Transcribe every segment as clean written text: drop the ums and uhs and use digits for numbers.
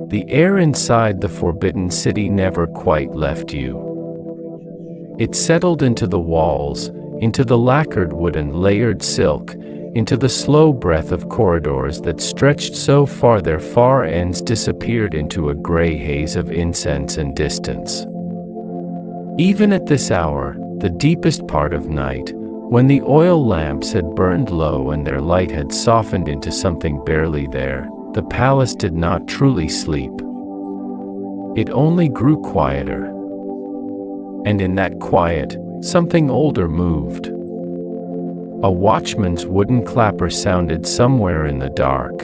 The air inside the forbidden city never quite left you. It settled into the walls, into the lacquered wood and layered silk, into the slow breath of corridors that stretched so far their far ends disappeared into a gray haze of incense and distance. Even at this hour, the deepest part of night, when the oil lamps had burned low and their light had softened into something barely there, the palace did not truly sleep. It only grew quieter. And in that quiet, something older moved. A watchman's wooden clapper sounded somewhere in the dark.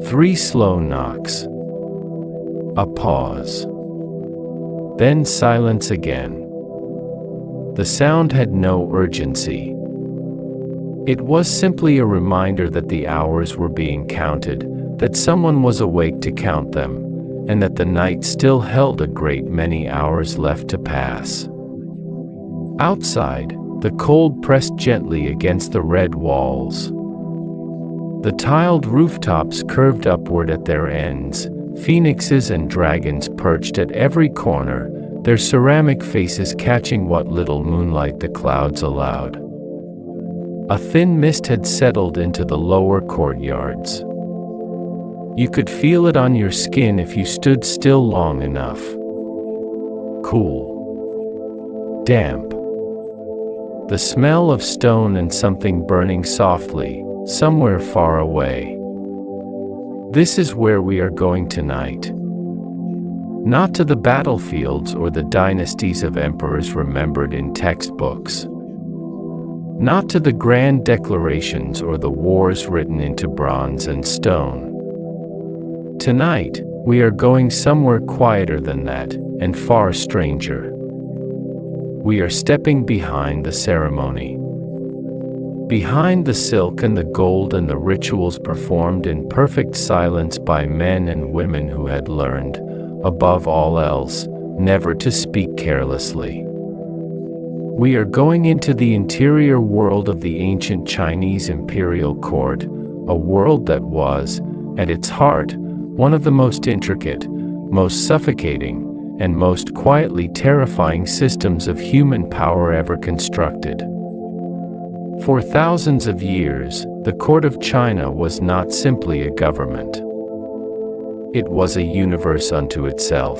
3 slow knocks. A pause. Then silence again. The sound had no urgency. It was simply a reminder that the hours were being counted, that someone was awake to count them, and that the night still held a great many hours left to pass. Outside, the cold pressed gently against the red walls. The tiled rooftops curved upward at their ends, phoenixes and dragons perched at every corner, their ceramic faces catching what little moonlight the clouds allowed. A thin mist had settled into the lower courtyards. You could feel it on your skin if you stood still long enough. Cool. Damp. The smell of stone and something burning softly, somewhere far away. This is where we are going tonight. Not to the battlefields or the dynasties of emperors remembered in textbooks. Not to the grand declarations or the wars written into bronze and stone. Tonight, we are going somewhere quieter than that, and far stranger. We are stepping behind the ceremony. Behind the silk and the gold and the rituals performed in perfect silence by men and women who had learned, above all else, never to speak carelessly. We are going into the interior world of the ancient Chinese imperial court, a world that was, at its heart, one of the most intricate, most suffocating, and most quietly terrifying systems of human power ever constructed. For thousands of years, the court of China was not simply a government. It was a universe unto itself.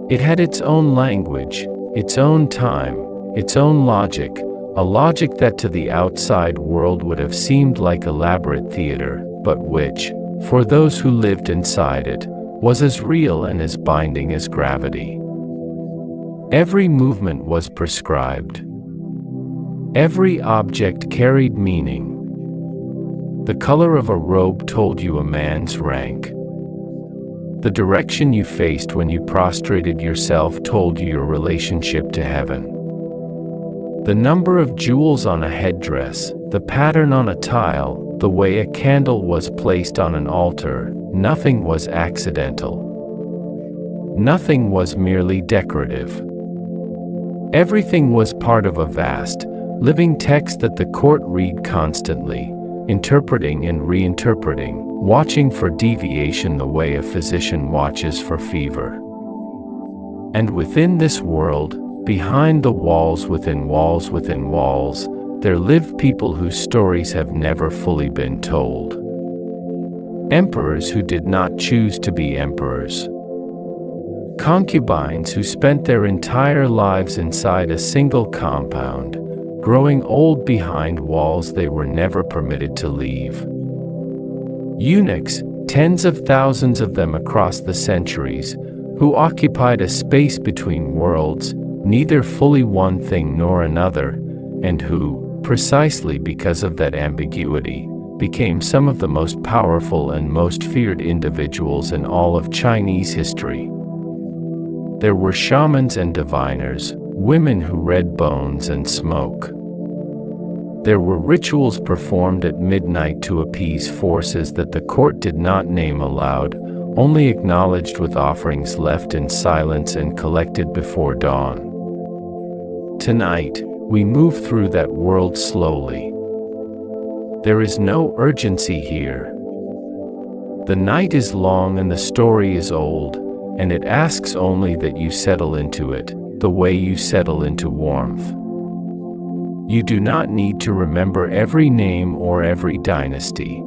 It had its own language, its own time, its own logic, a logic that to the outside world would have seemed like elaborate theater, but which, for those who lived inside it, was as real and as binding as gravity. Every movement was prescribed. Every object carried meaning. The color of a robe told you a man's rank. The direction you faced when you prostrated yourself told you your relationship to heaven. The number of jewels on a headdress, the pattern on a tile, the way a candle was placed on an altar, nothing was accidental. Nothing was merely decorative. Everything was part of a vast, living text that the court read constantly, interpreting and reinterpreting, watching for deviation the way a physician watches for fever. And within this world, behind the walls within walls within walls, there lived people whose stories have never fully been told. Emperors who did not choose to be emperors. Concubines who spent their entire lives inside a single compound, growing old behind walls they were never permitted to leave. Eunuchs, tens of thousands of them across the centuries, who occupied a space between worlds, neither fully one thing nor another, and who, precisely because of that ambiguity, became some of the most powerful and most feared individuals in all of Chinese history. There were shamans and diviners, women who read bones and smoke. There were rituals performed at midnight to appease forces that the court did not name aloud, only acknowledged with offerings left in silence and collected before dawn. Tonight, we move through that world slowly. There is no urgency here. The night is long and the story is old, and it asks only that you settle into it, the way you settle into warmth. You do not need to remember every name or every dynasty.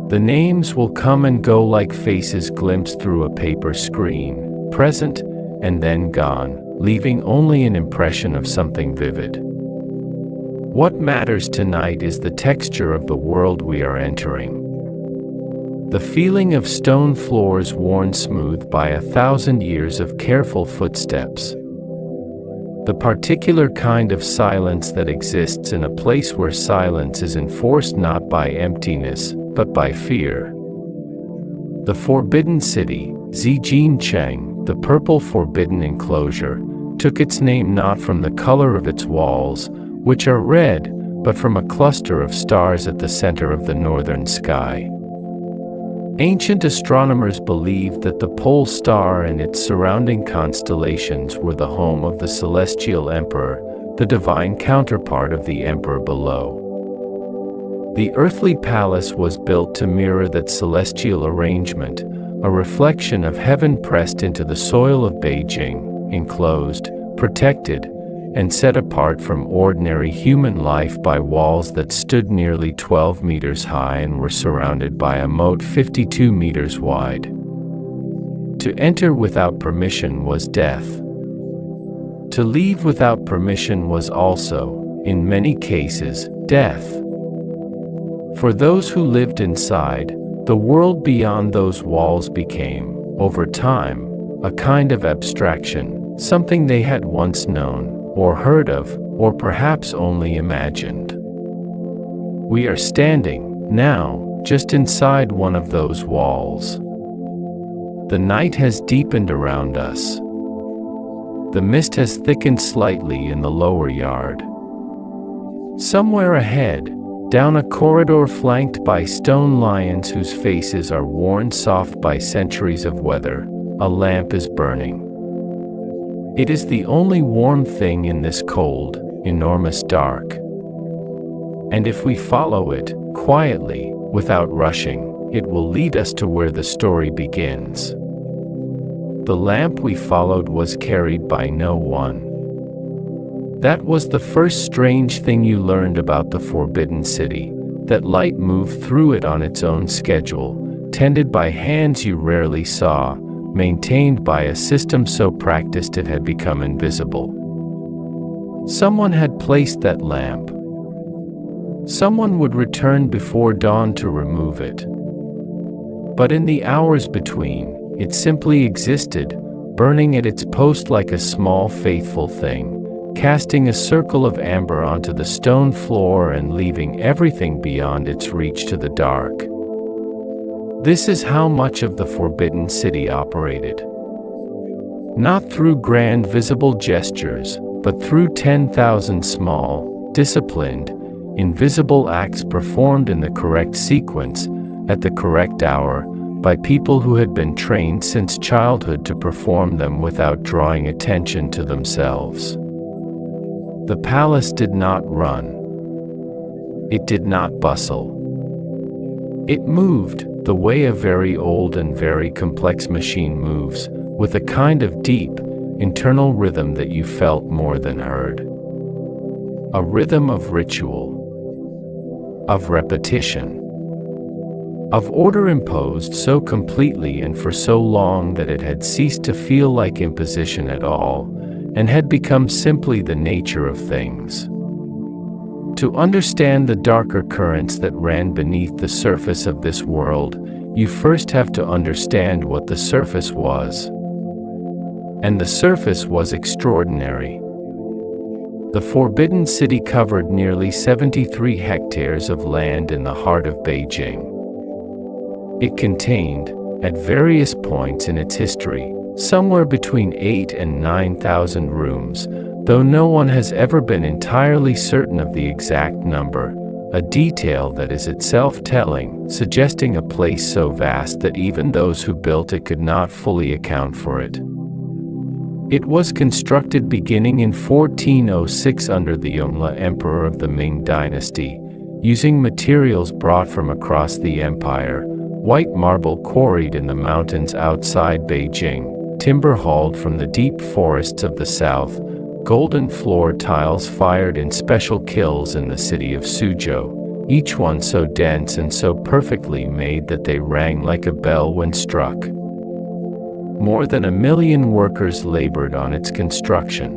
The names will come and go like faces glimpsed through a paper screen, present and then gone, leaving only an impression of something vivid. What matters tonight is the texture of the world we are entering. The feeling of stone floors worn smooth by 1,000 years of careful footsteps. The particular kind of silence that exists in a place where silence is enforced not by emptiness, but by fear. The Forbidden City, Cheng, the purple forbidden enclosure, took its name not from the color of its walls, which are red, but from a cluster of stars at the center of the northern sky. Ancient astronomers believed that the pole star and its surrounding constellations were the home of the celestial emperor, the divine counterpart of the emperor below. The earthly palace was built to mirror that celestial arrangement, a reflection of heaven pressed into the soil of Beijing, enclosed, protected, and set apart from ordinary human life by walls that stood nearly 12 meters high and were surrounded by a moat 52 meters wide. To enter without permission was death. To leave without permission was also, in many cases, death. For those who lived inside, the world beyond those walls became, over time, a kind of abstraction, something they had once known, or heard of, or perhaps only imagined. We are standing, now, just inside one of those walls. The night has deepened around us. The mist has thickened slightly in the lower yard. Somewhere ahead, down a corridor flanked by stone lions whose faces are worn soft by centuries of weather, a lamp is burning. It is the only warm thing in this cold, enormous dark. And if we follow it, quietly, without rushing, it will lead us to where the story begins. The lamp we followed was carried by no one. That was the first strange thing you learned about the Forbidden City, that light moved through it on its own schedule, tended by hands you rarely saw, maintained by a system so practiced it had become invisible. Someone had placed that lamp. Someone would return before dawn to remove it. But in the hours between, it simply existed, burning at its post like a small faithful thing, casting a circle of amber onto the stone floor and leaving everything beyond its reach to the dark. This is how much of the Forbidden City operated. Not through grand visible gestures, but through 10,000 small, disciplined, invisible acts performed in the correct sequence, at the correct hour, by people who had been trained since childhood to perform them without drawing attention to themselves. The palace did not run. It did not bustle. It moved, the way a very old and very complex machine moves, with a kind of deep, internal rhythm that you felt more than heard. A rhythm of ritual, of repetition, of order imposed so completely and for so long that it had ceased to feel like imposition at all, and had become simply the nature of things. To understand the darker currents that ran beneath the surface of this world, you first have to understand what the surface was. And the surface was extraordinary. The Forbidden City covered nearly 73 hectares of land in the heart of Beijing. It contained, at various points in its history, somewhere between 8,000 and 9,000 rooms, though no one has ever been entirely certain of the exact number, a detail that is itself telling, suggesting a place so vast that even those who built it could not fully account for it. It was constructed beginning in 1406 under the Yongle Emperor of the Ming Dynasty, using materials brought from across the empire, white marble quarried in the mountains outside Beijing, timber hauled from the deep forests of the south, golden floor tiles fired in special kilns in the city of Suzhou, each one so dense and so perfectly made that they rang like a bell when struck. More than 1 million workers labored on its construction.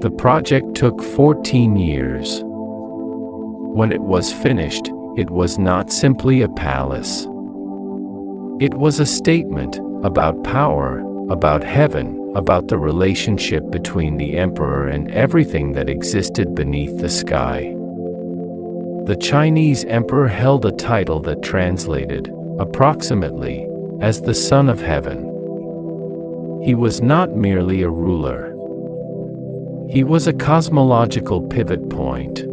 The project took 14 years. When it was finished, it was not simply a palace. It was a statement about power, about heaven, about the relationship between the emperor and everything that existed beneath the sky. The Chinese emperor held a title that translated, approximately, as the Son of Heaven. He was not merely a ruler. He was a cosmological pivot point.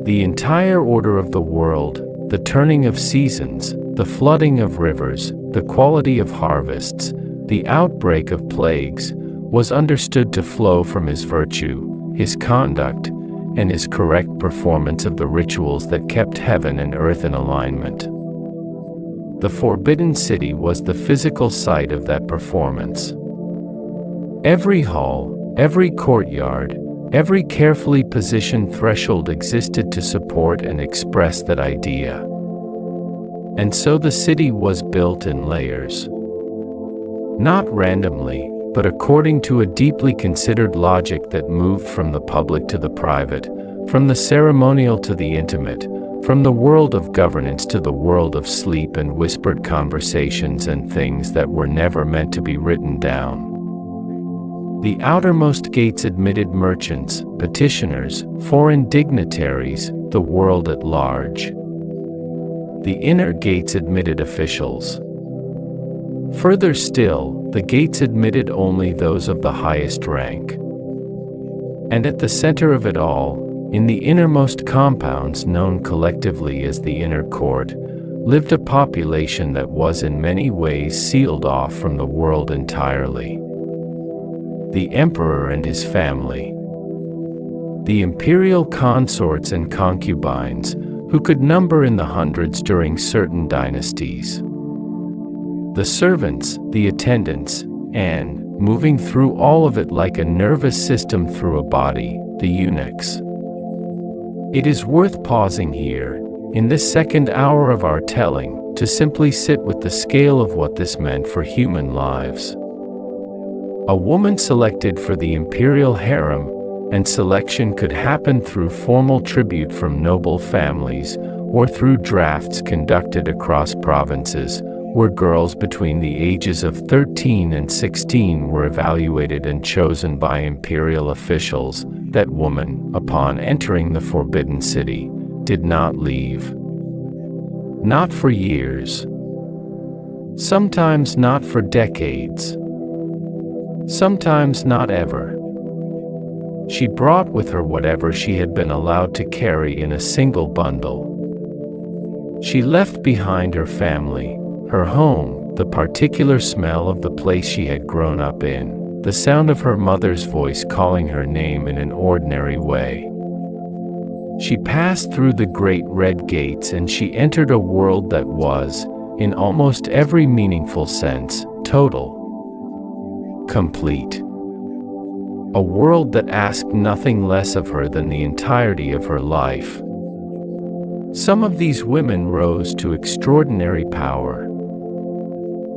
The entire order of the world, the turning of seasons, the flooding of rivers, the quality of harvests, the outbreak of plagues, was understood to flow from his virtue, his conduct, and his correct performance of the rituals that kept heaven and earth in alignment. The Forbidden City was the physical site of that performance. Every hall, every courtyard, every carefully positioned threshold existed to support and express that idea. And so the city was built in layers. Not randomly, but according to a deeply considered logic that moved from the public to the private, from the ceremonial to the intimate, from the world of governance to the world of sleep and whispered conversations and things that were never meant to be written down. The outermost gates admitted merchants, petitioners, foreign dignitaries, the world at large. The inner gates admitted officials. Further still, the gates admitted only those of the highest rank. And at the center of it all, in the innermost compounds known collectively as the inner court, lived a population that was in many ways sealed off from the world entirely. The emperor and his family. The imperial consorts and concubines, who could number in the hundreds during certain dynasties. The servants, the attendants, and, moving through all of it like a nervous system through a body, the eunuchs. It is worth pausing here, in this second hour of our telling, to simply sit with the scale of what this meant for human lives. A woman selected for the imperial harem, and selection could happen through formal tribute from noble families, or through drafts conducted across provinces, where girls between the ages of 13 and 16 were evaluated and chosen by imperial officials. That woman, upon entering the Forbidden City, did not leave. Not for years. Sometimes not for decades. Sometimes not ever. She brought with her whatever she had been allowed to carry in a single bundle. She left behind her family, her home, the particular smell of the place she had grown up in, the sound of her mother's voice calling her name in an ordinary way. She passed through the great red gates and she entered a world that was, in almost every meaningful sense, total. Complete. A world that asked nothing less of her than the entirety of her life. Some of these women rose to extraordinary power.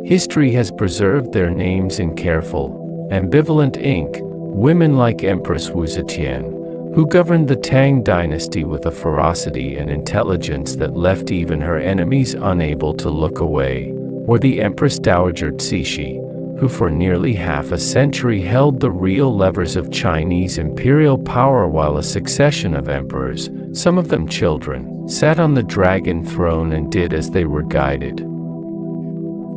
History has preserved their names in careful, ambivalent ink, women like Empress Wu Zetian, who governed the Tang dynasty with a ferocity and intelligence that left even her enemies unable to look away, or the Empress Dowager Cixi, who for nearly half a century held the real levers of Chinese imperial power while a succession of emperors, some of them children, sat on the dragon throne and did as they were guided.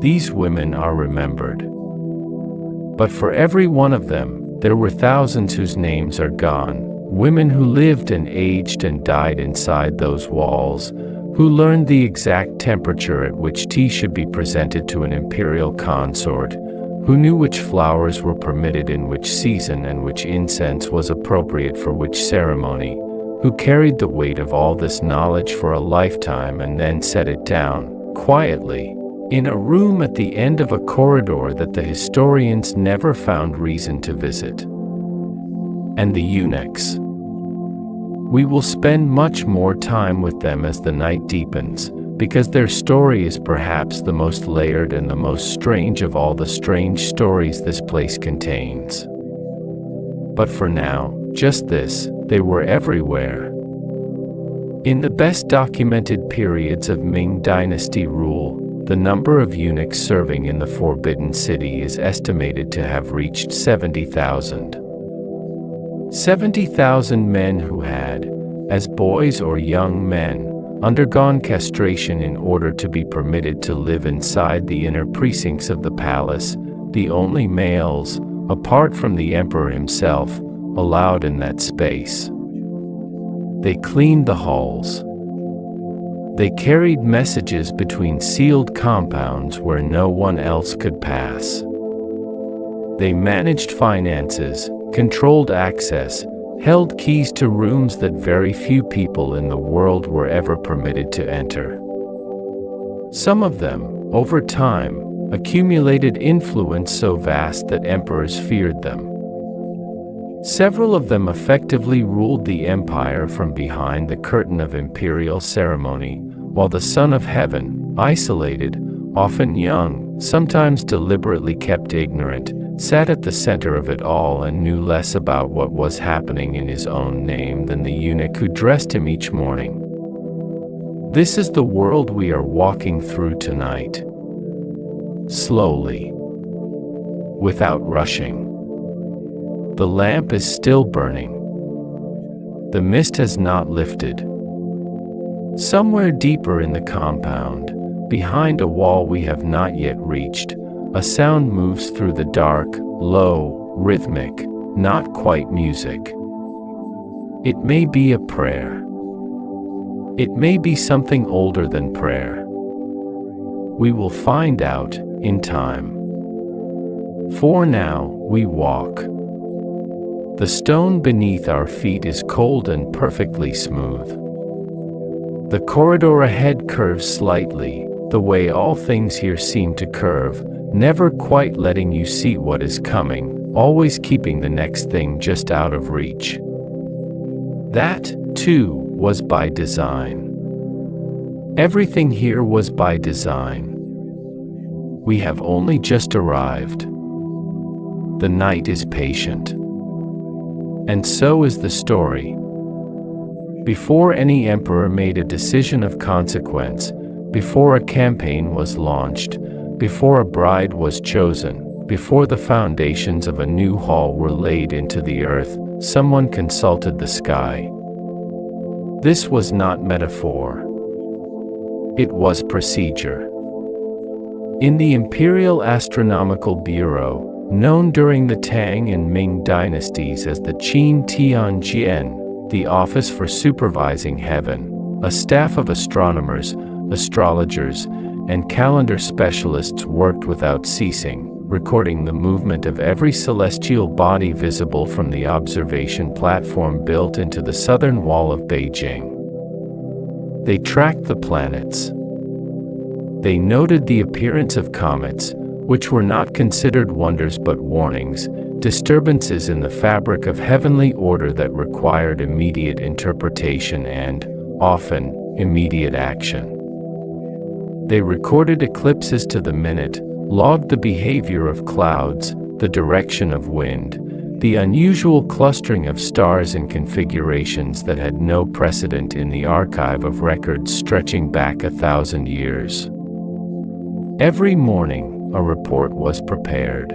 These women are remembered. But for every one of them, there were thousands whose names are gone, women who lived and aged and died inside those walls, who learned the exact temperature at which tea should be presented to an imperial consort, who knew which flowers were permitted in which season and which incense was appropriate for which ceremony, who carried the weight of all this knowledge for a lifetime and then set it down, quietly, in a room at the end of a corridor that the historians never found reason to visit. And the eunuchs. We will spend much more time with them as the night deepens, because their story is perhaps the most layered and the most strange of all the strange stories this place contains. But for now, just this: they were everywhere. In the best documented periods of Ming Dynasty rule, the number of eunuchs serving in the Forbidden City is estimated to have reached 70,000. 70,000 men who had, as boys or young men, undergone castration in order to be permitted to live inside the inner precincts of the palace, the only males, apart from the emperor himself, allowed in that space. They cleaned the halls. They carried messages between sealed compounds where no one else could pass. They managed finances, controlled access, held keys to rooms that very few people in the world were ever permitted to enter. Some of them, over time, accumulated influence so vast that emperors feared them. Several of them effectively ruled the empire from behind the curtain of imperial ceremony, while the Son of Heaven, isolated, often young, sometimes deliberately kept ignorant, sat at the center of it all and knew less about what was happening in his own name than the eunuch who dressed him each morning. This is the world we are walking through tonight. Slowly. Without rushing. The lamp is still burning. The mist has not lifted. Somewhere deeper in the compound, behind a wall we have not yet reached, a sound moves through the dark, low, rhythmic, not quite music. It may be a prayer. It may be something older than prayer. We will find out in time. For now, we walk. The stone beneath our feet is cold and perfectly smooth. The corridor ahead curves slightly, the way all things here seem to curve, never quite letting you see what is coming, always keeping the next thing just out of reach. That, too, was by design. Everything here was by design. We have only just arrived. The night is patient. And so is the story. Before any emperor made a decision of consequence, before a campaign was launched, before a bride was chosen, before the foundations of a new hall were laid into the earth, someone consulted the sky. This was not metaphor. It was procedure. In the Imperial Astronomical Bureau, known during the Tang and Ming dynasties as the Qin Tianjian, the Office for Supervising Heaven, a staff of astronomers, astrologers, and calendar specialists worked without ceasing, recording the movement of every celestial body visible from the observation platform built into the southern wall of Beijing. They tracked the planets. They noted the appearance of comets, which were not considered wonders but warnings, disturbances in the fabric of heavenly order that required immediate interpretation and, often, immediate action. They recorded eclipses to the minute, logged the behavior of clouds, the direction of wind, the unusual clustering of stars in configurations that had no precedent in the archive of records stretching back 1,000 years. Every morning, a report was prepared.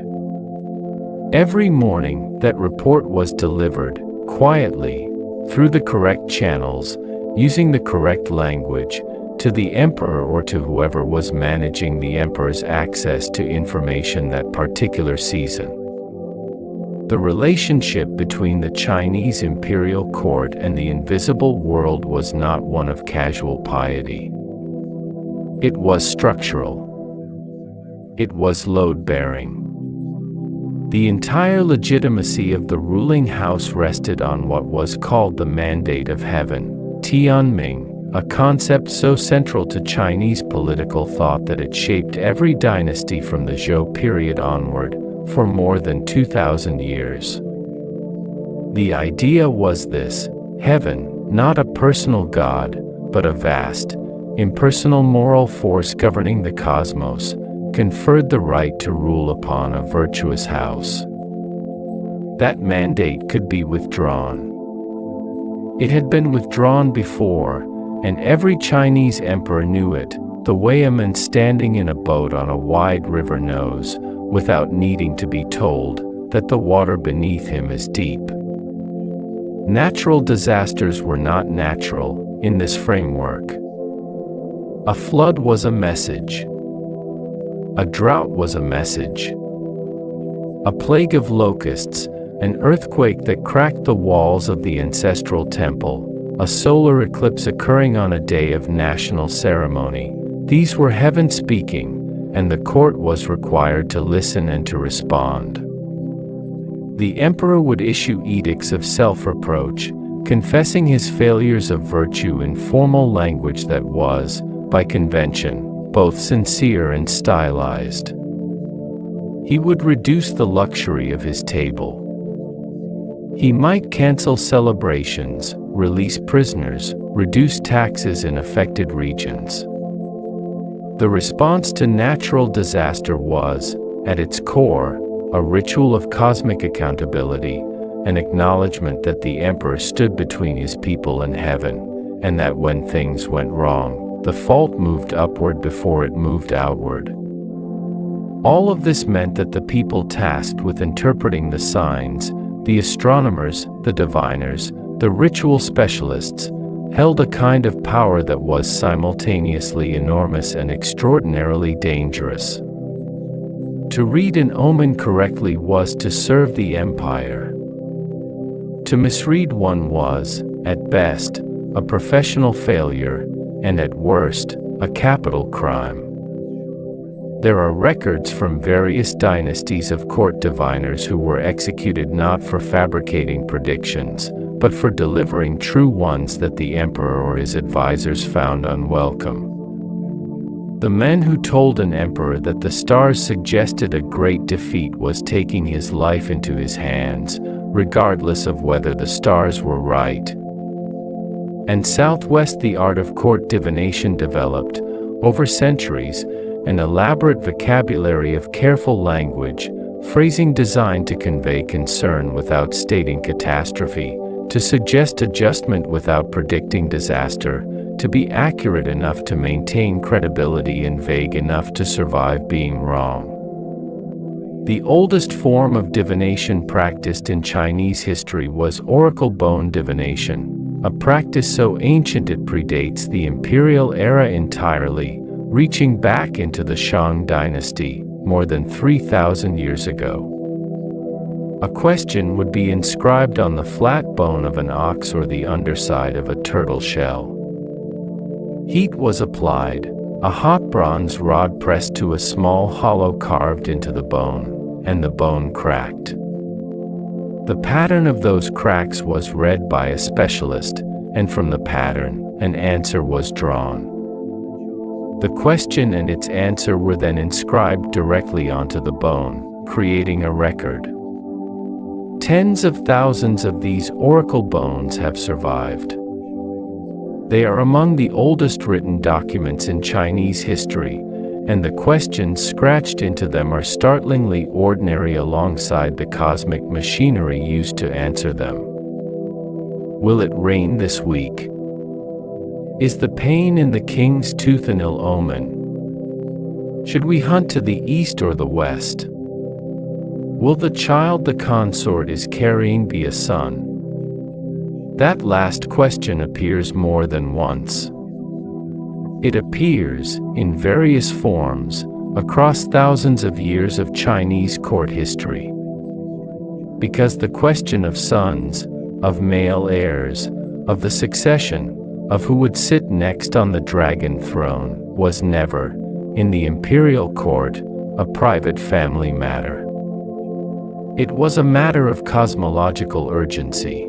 Every morning, that report was delivered, quietly, through the correct channels, using the correct language, to the emperor or to whoever was managing the emperor's access to information that particular season. The relationship between the Chinese imperial court and the invisible world was not one of casual piety. It was structural. It was load-bearing. The entire legitimacy of the ruling house rested on what was called the Mandate of Heaven, Tianming, a concept so central to Chinese political thought that it shaped every dynasty from the Zhou period onward for more than 2,000 years. The idea was this: heaven, not a personal god, but a vast, impersonal moral force governing the cosmos, conferred the right to rule upon a virtuous house. That mandate could be withdrawn. It had been withdrawn before, and every Chinese emperor knew it, the way a man standing in a boat on a wide river knows, without needing to be told, that the water beneath him is deep. Natural disasters were not natural in this framework. A flood was a message. A drought was a message. A plague of locusts, an earthquake that cracked the walls of the ancestral temple, a solar eclipse occurring on a day of national ceremony. These were heaven speaking, and the court was required to listen and to respond. The emperor would issue edicts of self-reproach, confessing his failures of virtue in formal language that was, by convention, both sincere and stylized. He would reduce the luxury of his table. He might cancel celebrations, release prisoners, reduce taxes in affected regions. The response to natural disaster was, at its core, a ritual of cosmic accountability, an acknowledgement that the emperor stood between his people and heaven, and that when things went wrong, the fault moved upward before it moved outward. All of this meant that the people tasked with interpreting the signs, the astronomers, the diviners, the ritual specialists, held a kind of power that was simultaneously enormous and extraordinarily dangerous. To read an omen correctly was to serve the empire. To misread one was, at best, a professional failure, and at worst, a capital crime. There are records from various dynasties of court diviners who were executed not for fabricating predictions, but for delivering true ones that the emperor or his advisors found unwelcome. The men who told an emperor that the stars suggested a great defeat was taking his life into his hands, regardless of whether the stars were right. And southwest, the art of court divination developed, over centuries, an elaborate vocabulary of careful language, phrasing designed to convey concern without stating catastrophe, to suggest adjustment without predicting disaster, to be accurate enough to maintain credibility and vague enough to survive being wrong. The oldest form of divination practiced in Chinese history was oracle bone divination, a practice so ancient it predates the imperial era entirely, reaching back into the Shang dynasty, more than 3,000 years ago. A question would be inscribed on the flat bone of an ox or the underside of a turtle shell. Heat was applied, a hot bronze rod pressed to a small hollow carved into the bone, and the bone cracked. The pattern of those cracks was read by a specialist, and from the pattern, an answer was drawn. The question and its answer were then inscribed directly onto the bone, creating a record. Tens of thousands of these oracle bones have survived. They are among the oldest written documents in Chinese history, and the questions scratched into them are startlingly ordinary alongside the cosmic machinery used to answer them. Will it rain this week? Is the pain in the king's tooth an ill omen? Should we hunt to the east or the west? Will the child the consort is carrying be a son? That last question appears more than once. It appears, in various forms, across thousands of years of Chinese court history. Because the question of sons, of male heirs, of the succession, of who would sit next on the dragon throne, was never, in the imperial court, a private family matter. It was a matter of cosmological urgency.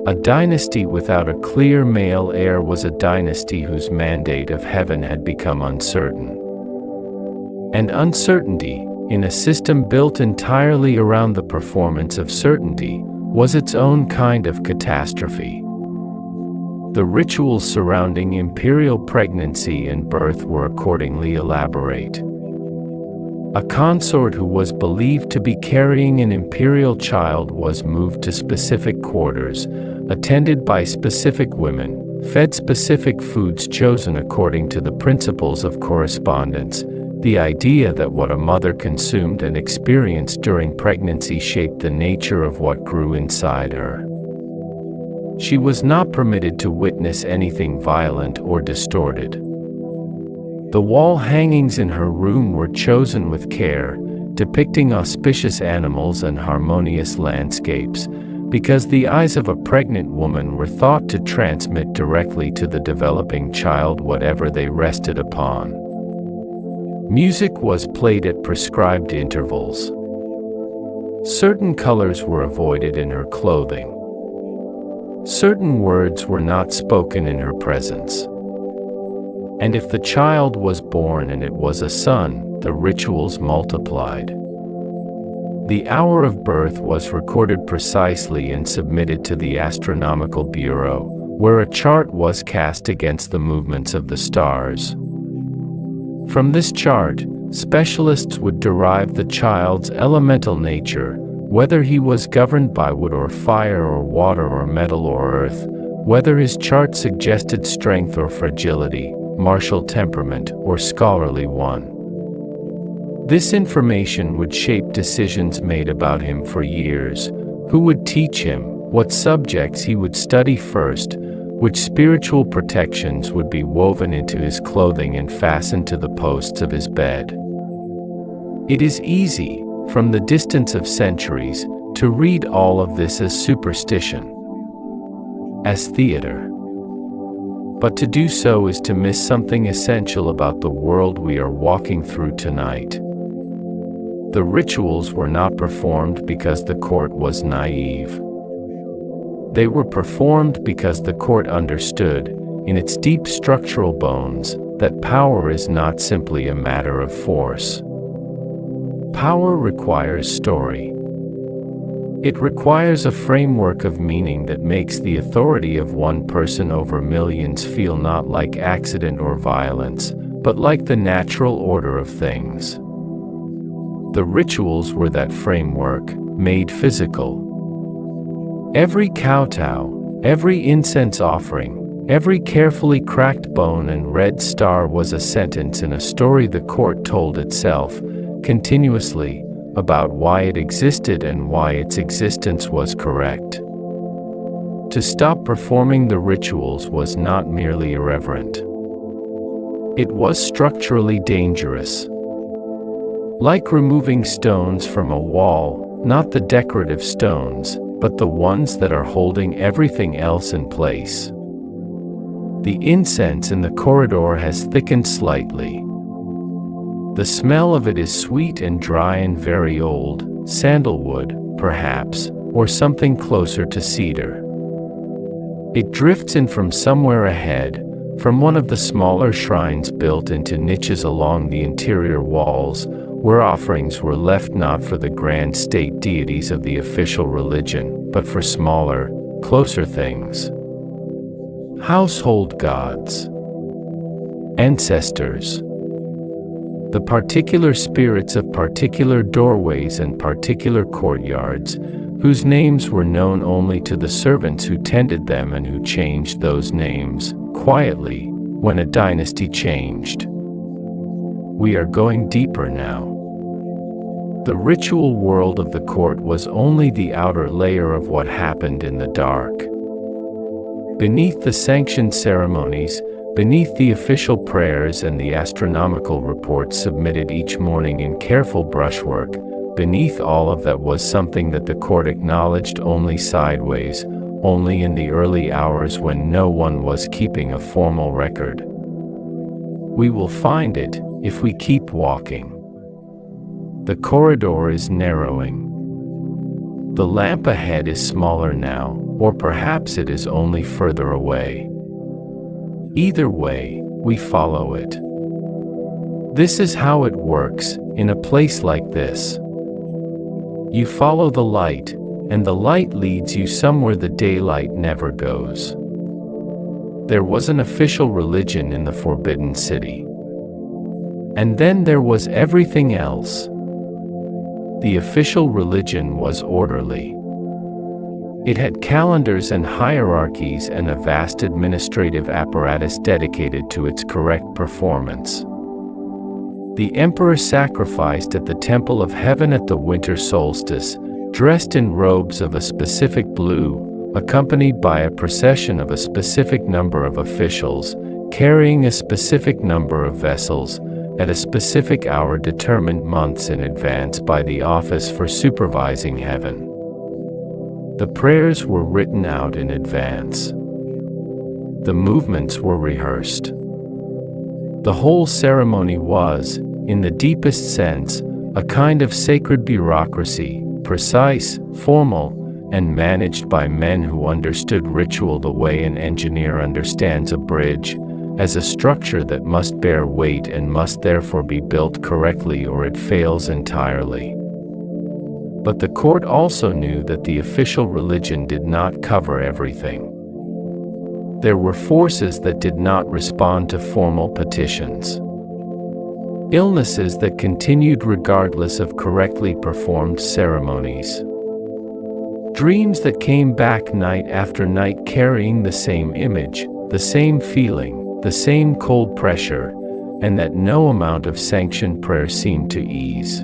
A dynasty without a clear male heir was a dynasty whose mandate of heaven had become uncertain. And uncertainty, in a system built entirely around the performance of certainty, was its own kind of catastrophe. The rituals surrounding imperial pregnancy and birth were accordingly elaborate. A consort who was believed to be carrying an imperial child was moved to specific quarters, attended by specific women, fed specific foods chosen according to the principles of correspondence. The idea that what a mother consumed and experienced during pregnancy shaped the nature of what grew inside her. She was not permitted to witness anything violent or distorted. The wall hangings in her room were chosen with care, depicting auspicious animals and harmonious landscapes, because the eyes of a pregnant woman were thought to transmit directly to the developing child whatever they rested upon. Music was played at prescribed intervals. Certain colors were avoided in her clothing. Certain words were not spoken in her presence. And if the child was born and it was a son, the rituals multiplied. The hour of birth was recorded precisely and submitted to the Astronomical Bureau, where a chart was cast against the movements of the stars. From this chart, specialists would derive the child's elemental nature, whether he was governed by wood or fire or water or metal or earth, whether his chart suggested strength or fragility, martial temperament or scholarly one. This information would shape decisions made about him for years: who would teach him, what subjects he would study first, which spiritual protections would be woven into his clothing and fastened to the posts of his bed. It is easy, from the distance of centuries, to read all of this as superstition, as theater. But to do so is to miss something essential about the world we are walking through tonight. The rituals were not performed because the court was naive. They were performed because the court understood, in its deep structural bones, that power is not simply a matter of force. Power requires story. It requires a framework of meaning that makes the authority of one person over millions feel not like accident or violence, but like the natural order of things. The rituals were that framework, made physical. Every kowtow, every incense offering, every carefully cracked bone and red star was a sentence in a story the court told itself, continuously, about why it existed and why its existence was correct. To stop performing the rituals was not merely irreverent. It was structurally dangerous. Like removing stones from a wall, not the decorative stones, but the ones that are holding everything else in place. The incense in the corridor has thickened slightly. The smell of it is sweet and dry and very old, sandalwood, perhaps, or something closer to cedar. It drifts in from somewhere ahead, from one of the smaller shrines built into niches along the interior walls, where offerings were left not for the grand state deities of the official religion, but for smaller, closer things. Household gods. Ancestors. The particular spirits of particular doorways and particular courtyards, whose names were known only to the servants who tended them and who changed those names, quietly, when a dynasty changed. We are going deeper now. The ritual world of the court was only the outer layer of what happened in the dark. Beneath the sanctioned ceremonies, beneath the official prayers and the astronomical reports submitted each morning in careful brushwork, beneath all of that was something that the court acknowledged only sideways, only in the early hours when no one was keeping a formal record. We will find it, if we keep walking. The corridor is narrowing. The lamp ahead is smaller now, or perhaps it is only further away. Either way, we follow it. This is how it works in a place like this. You follow the light, and the light leads you somewhere the daylight never goes. There was an official religion in the Forbidden City. And then there was everything else. The official religion was orderly. It had calendars and hierarchies and a vast administrative apparatus dedicated to its correct performance. The emperor sacrificed at the Temple of Heaven at the winter solstice, dressed in robes of a specific blue, accompanied by a procession of a specific number of officials, carrying a specific number of vessels, at a specific hour determined months in advance by the office for supervising heaven. The prayers were written out in advance. The movements were rehearsed. The whole ceremony was, in the deepest sense, a kind of sacred bureaucracy, precise, formal, and managed by men who understood ritual the way an engineer understands a bridge, as a structure that must bear weight and must therefore be built correctly or it fails entirely. But the court also knew that the official religion did not cover everything. There were forces that did not respond to formal petitions. Illnesses that continued regardless of correctly performed ceremonies. Dreams that came back night after night carrying the same image, the same feeling, the same cold pressure, and that no amount of sanctioned prayer seemed to ease.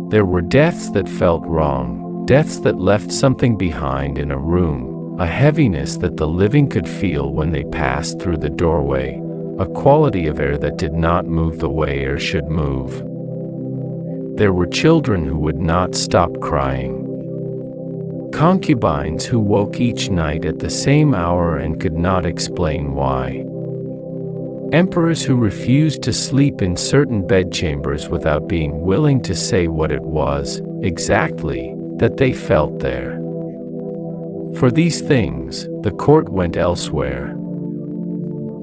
There were deaths that felt wrong, deaths that left something behind in a room, a heaviness that the living could feel when they passed through the doorway, a quality of air that did not move the way air should move. There were children who would not stop crying. Concubines who woke each night at the same hour and could not explain why. Emperors who refused to sleep in certain bedchambers without being willing to say what it was, exactly, that they felt there. For these things, the court went elsewhere.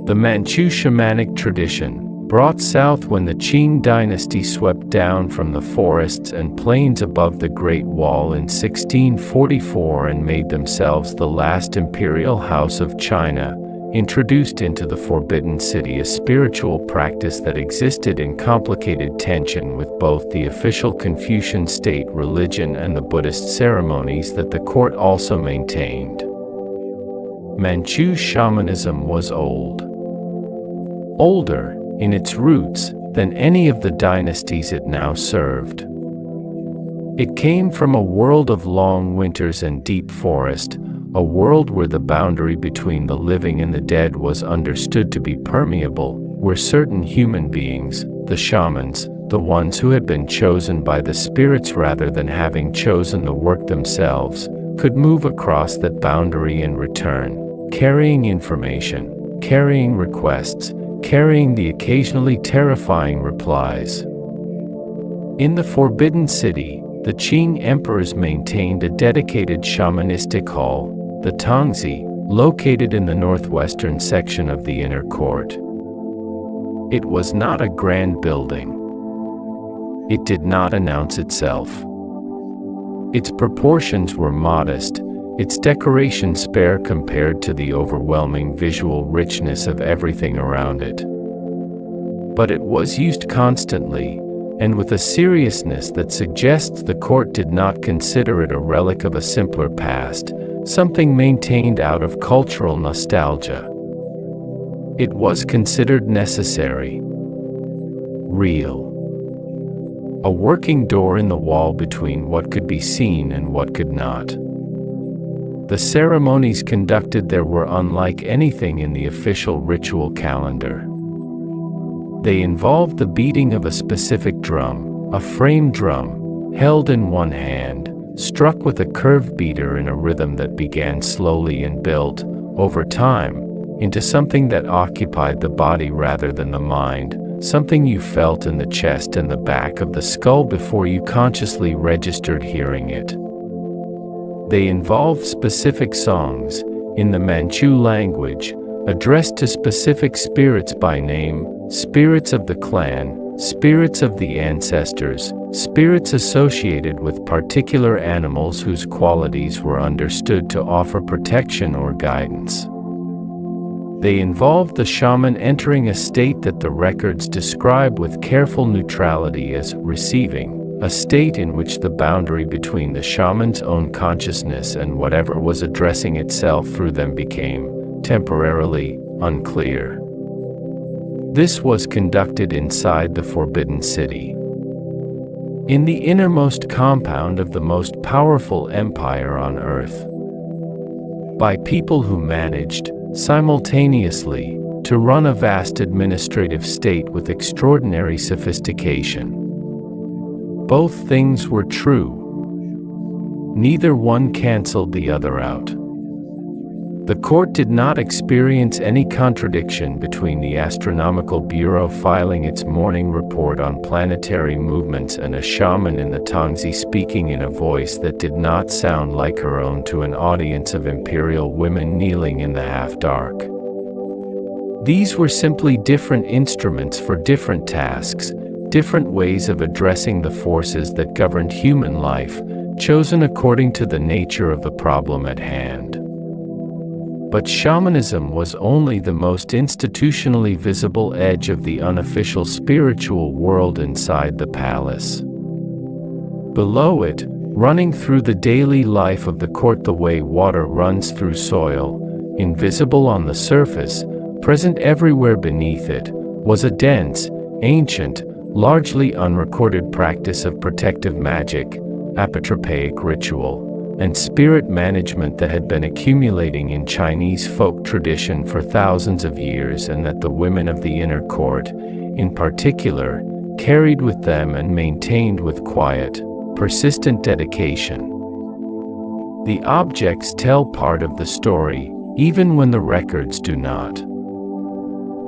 The Manchu shamanic tradition, brought south when the Qing dynasty swept down from the forests and plains above the Great Wall in 1644 and made themselves the last imperial house of China, introduced into the Forbidden City a spiritual practice that existed in complicated tension with both the official Confucian state religion and the Buddhist ceremonies that the court also maintained. Manchu shamanism was old. Older, in its roots, than any of the dynasties it now served. It came from a world of long winters and deep forest, a world where the boundary between the living and the dead was understood to be permeable, where certain human beings, the shamans, the ones who had been chosen by the spirits rather than having chosen the work themselves, could move across that boundary and return, carrying information, carrying requests, carrying the occasionally terrifying replies. In the Forbidden City, the Qing emperors maintained a dedicated shamanistic hall, the Tongzi, located in the northwestern section of the inner court. It was not a grand building. It did not announce itself. Its proportions were modest, its decoration spare compared to the overwhelming visual richness of everything around it. But it was used constantly, and with a seriousness that suggests the court did not consider it a relic of a simpler past, something maintained out of cultural nostalgia. It was considered necessary, real. A working door in the wall between what could be seen and what could not. The ceremonies conducted there were unlike anything in the official ritual calendar. They involved the beating of a specific drum, a frame drum, held in one hand, struck with a curved beater in a rhythm that began slowly and built, over time, into something that occupied the body rather than the mind, something you felt in the chest and the back of the skull before you consciously registered hearing it. They involved specific songs, in the Manchu language, addressed to specific spirits by name, spirits of the clan, spirits of the ancestors, spirits associated with particular animals whose qualities were understood to offer protection or guidance. They involved the shaman entering a state that the records describe with careful neutrality as receiving, a state in which the boundary between the shaman's own consciousness and whatever was addressing itself through them became, temporarily, unclear. This was conducted inside the Forbidden City, in the innermost compound of the most powerful empire on Earth, by people who managed, simultaneously, to run a vast administrative state with extraordinary sophistication. Both things were true. Neither one canceled the other out. The court did not experience any contradiction between the Astronomical Bureau filing its morning report on planetary movements and a shaman in the Tongzi speaking in a voice that did not sound like her own to an audience of imperial women kneeling in the half-dark. These were simply different instruments for different tasks, different ways of addressing the forces that governed human life, chosen according to the nature of the problem at hand. But shamanism was only the most institutionally visible edge of the unofficial spiritual world inside the palace. Below it, running through the daily life of the court the way water runs through soil, invisible on the surface, present everywhere beneath it, was a dense, ancient, largely unrecorded practice of protective magic, apotropaic ritual, and spirit management that had been accumulating in Chinese folk tradition for thousands of years, and that the women of the inner court, in particular, carried with them and maintained with quiet, persistent dedication. The objects tell part of the story, even when the records do not.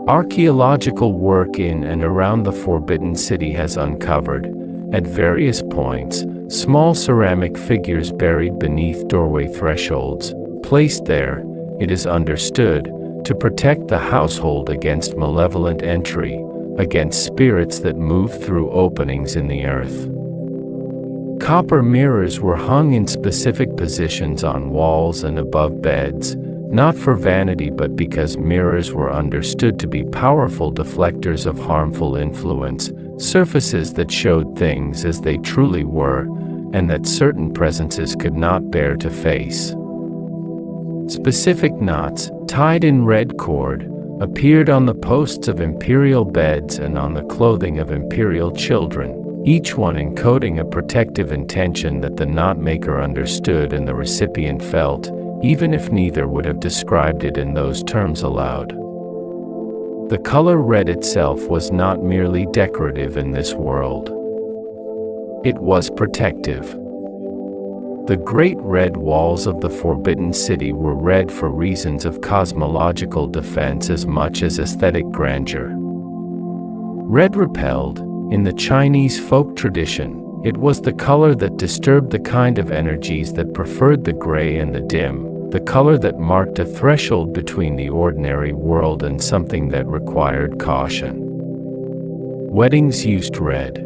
Archaeological work in and around the Forbidden City has uncovered, at various points, small ceramic figures buried beneath doorway thresholds, placed there, it is understood, to protect the household against malevolent entry, against spirits that move through openings in the earth. Copper mirrors were hung in specific positions on walls and above beds, not for vanity but because mirrors were understood to be powerful deflectors of harmful influence, surfaces that showed things as they truly were, and that certain presences could not bear to face. Specific knots, tied in red cord, appeared on the posts of imperial beds and on the clothing of imperial children, each one encoding a protective intention that the knot maker understood and the recipient felt, even if neither would have described it in those terms aloud. The color red itself was not merely decorative in this world. It was protective. The great red walls of the Forbidden City were red for reasons of cosmological defense as much as aesthetic grandeur. Red repelled, in the Chinese folk tradition, it was the color that disturbed the kind of energies that preferred the gray and the dim, the color that marked a threshold between the ordinary world and something that required caution. Weddings used red.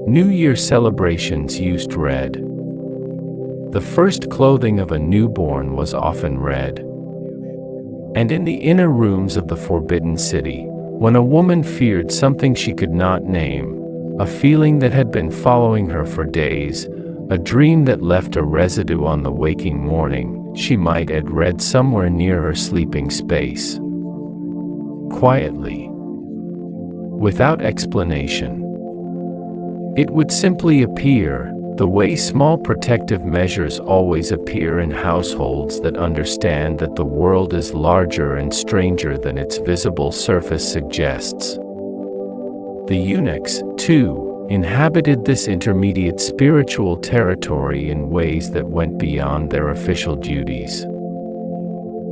New Year celebrations used red. The first clothing of a newborn was often red. And in the inner rooms of the Forbidden City, when a woman feared something she could not name, a feeling that had been following her for days, a dream that left a residue on the waking morning, she might add red somewhere near her sleeping space. Quietly. Without explanation. It would simply appear, the way small protective measures always appear in households that understand that the world is larger and stranger than its visible surface suggests. The eunuchs, too, inhabited this intermediate spiritual territory in ways that went beyond their official duties.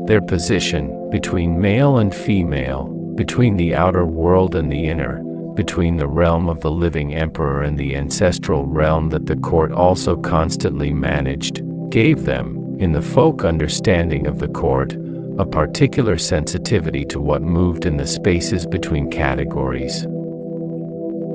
Their position, between male and female, between the outer world and the inner, between the realm of the living emperor and the ancestral realm that the court also constantly managed, gave them, in the folk understanding of the court, a particular sensitivity to what moved in the spaces between categories.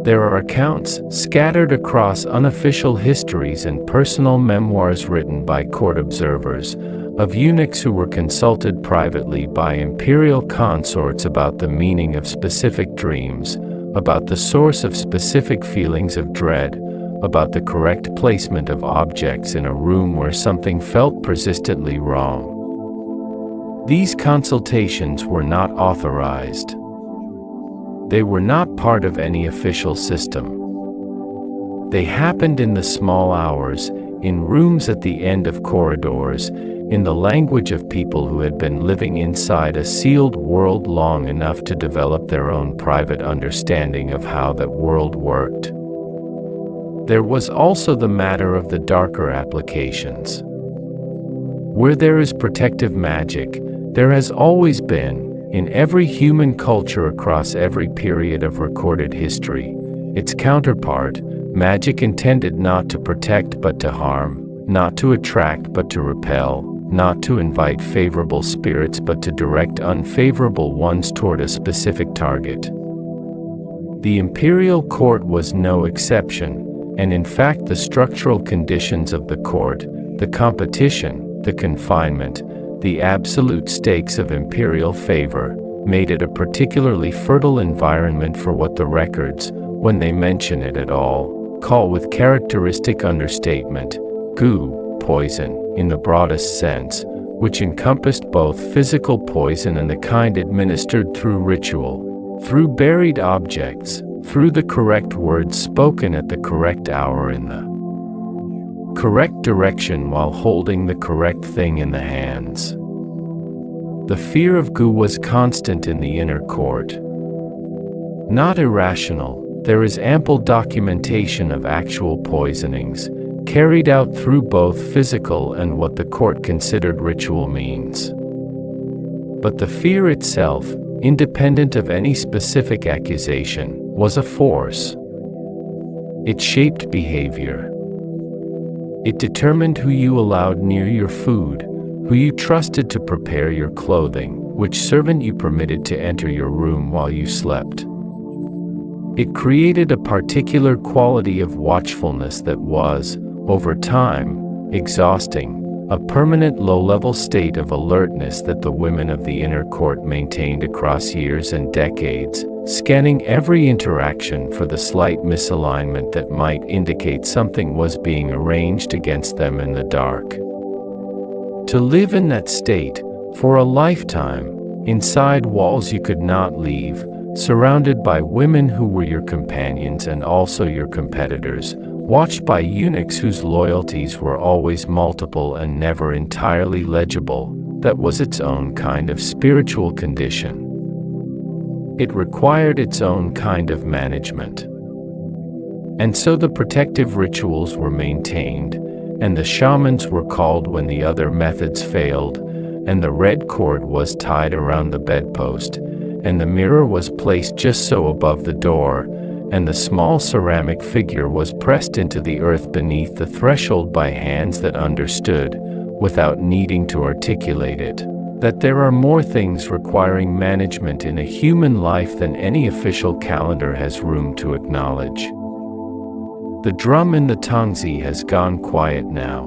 There are accounts, scattered across unofficial histories and personal memoirs written by court observers, of eunuchs who were consulted privately by imperial consorts about the meaning of specific dreams, about the source of specific feelings of dread, about the correct placement of objects in a room where something felt persistently wrong. These consultations were not authorized. They were not part of any official system. They happened in the small hours, in rooms at the end of corridors, in the language of people who had been living inside a sealed world long enough to develop their own private understanding of how that world worked. There was also the matter of the darker applications. Where there is protective magic, there has always been, in every human culture across every period of recorded history, its counterpart, magic intended not to protect but to harm, not to attract but to repel, not to invite favorable spirits but to direct unfavorable ones toward a specific target. The imperial court was no exception, and in fact the structural conditions of the court, the competition, the confinement, the absolute stakes of imperial favor, made it a particularly fertile environment for what the records, when they mention it at all, call with characteristic understatement, goo, poison, in the broadest sense, which encompassed both physical poison and the kind administered through ritual, through buried objects, through the correct words spoken at the correct hour in the correct direction while holding the correct thing in the hands. The fear of goo was constant in the inner court. Not irrational, there is ample documentation of actual poisonings, carried out through both physical and what the court considered ritual means. But the fear itself, independent of any specific accusation, was a force. It shaped behavior. It determined who you allowed near your food, who you trusted to prepare your clothing, which servant you permitted to enter your room while you slept. It created a particular quality of watchfulness that was, over time, exhausting, a permanent low-level state of alertness that the women of the inner court maintained across years and decades, scanning every interaction for the slight misalignment that might indicate something was being arranged against them in the dark. To live in that state, for a lifetime, inside walls you could not leave, surrounded by women who were your companions and also your competitors, watched by eunuchs whose loyalties were always multiple and never entirely legible, that was its own kind of spiritual condition. It required its own kind of management. And so the protective rituals were maintained, and the shamans were called when the other methods failed, and the red cord was tied around the bedpost, and the mirror was placed just so above the door, and the small ceramic figure was pressed into the earth beneath the threshold by hands that understood, without needing to articulate it, that there are more things requiring management in a human life than any official calendar has room to acknowledge. The drum in the tangzi has gone quiet now.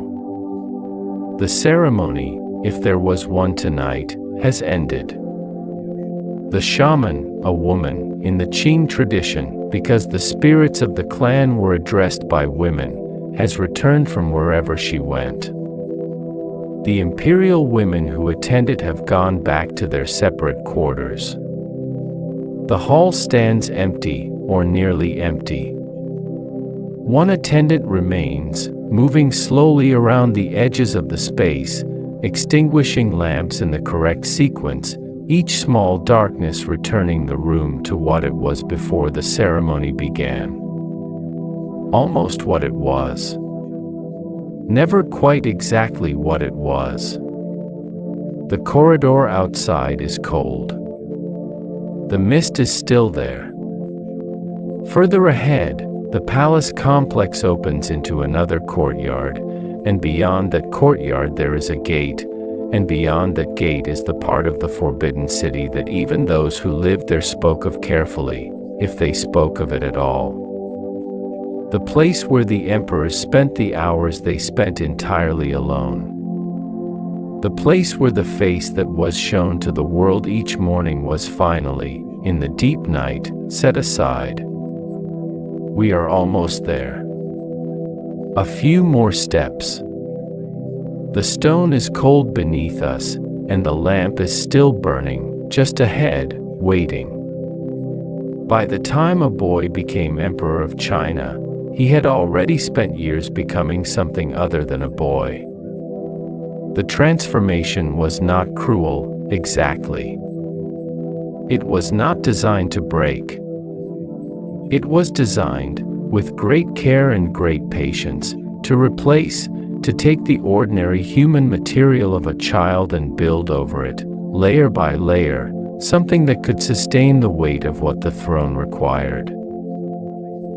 The ceremony, if there was one tonight, has ended. The shaman, a woman, in the Qing tradition, because the spirits of the clan were addressed by women, has returned from wherever she went. The imperial women who attended have gone back to their separate quarters. The hall stands empty, or nearly empty. One attendant remains, moving slowly around the edges of the space, extinguishing lamps in the correct sequence, each small darkness returning the room to what it was before the ceremony began. Almost what it was. Never quite exactly what it was. The corridor outside is cold. The mist is still there. Further ahead, the palace complex opens into another courtyard, and beyond that courtyard there is a gate, and beyond that gate is the part of the forbidden city that even those who lived there spoke of carefully, if they spoke of it at all. The place where the emperors spent the hours they spent entirely alone. The place where the face that was shown to the world each morning was finally, in the deep night, set aside. We are almost there. A few more steps. The stone is cold beneath us, and the lamp is still burning, just ahead, waiting. By the time a boy became emperor of China, he had already spent years becoming something other than a boy. The transformation was not cruel, exactly. It was not designed to break. It was designed, with great care and great patience, to replace, to take the ordinary human material of a child and build over it, layer by layer, something that could sustain the weight of what the throne required.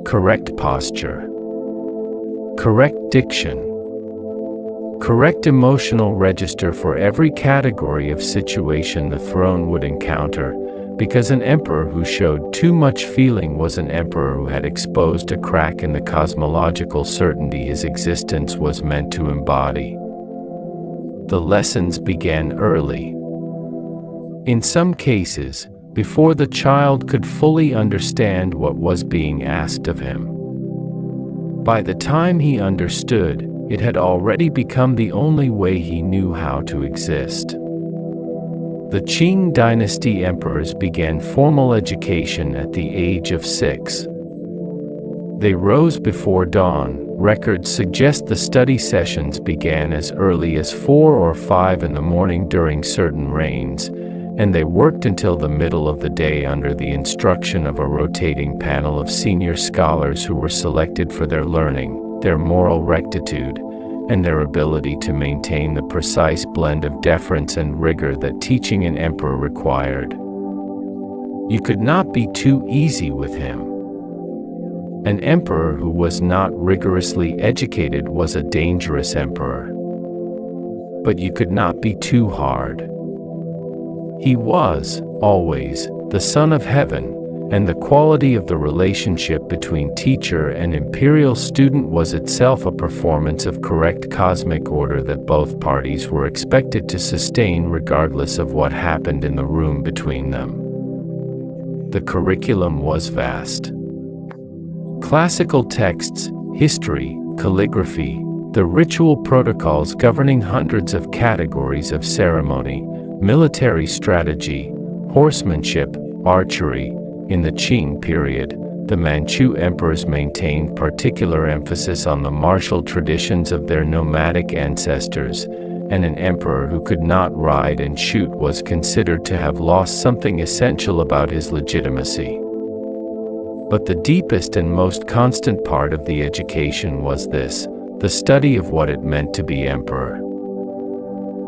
Correct posture. Correct diction. Correct emotional register for every category of situation the throne would encounter, because an emperor who showed too much feeling was an emperor who had exposed a crack in the cosmological certainty his existence was meant to embody. The lessons began early. In some cases, before the child could fully understand what was being asked of him. By the time he understood, it had already become the only way he knew how to exist. The Qing dynasty emperors began formal education at the age of 6. They rose before dawn. Records suggest the study sessions began as early as 4 or 5 in the morning during certain reigns, and they worked until the middle of the day under the instruction of a rotating panel of senior scholars who were selected for their learning, their moral rectitude, and their ability to maintain the precise blend of deference and rigor that teaching an emperor required. You could not be too easy with him. An emperor who was not rigorously educated was a dangerous emperor. But you could not be too hard. He was, always, the Son of Heaven, and the quality of the relationship between teacher and imperial student was itself a performance of correct cosmic order that both parties were expected to sustain regardless of what happened in the room between them. The curriculum was vast. Classical texts, history, calligraphy, the ritual protocols governing hundreds of categories of ceremony, military strategy, horsemanship, archery. In the Qing period, the Manchu emperors maintained particular emphasis on the martial traditions of their nomadic ancestors, and an emperor who could not ride and shoot was considered to have lost something essential about his legitimacy. But the deepest and most constant part of the education was this, the study of what it meant to be emperor.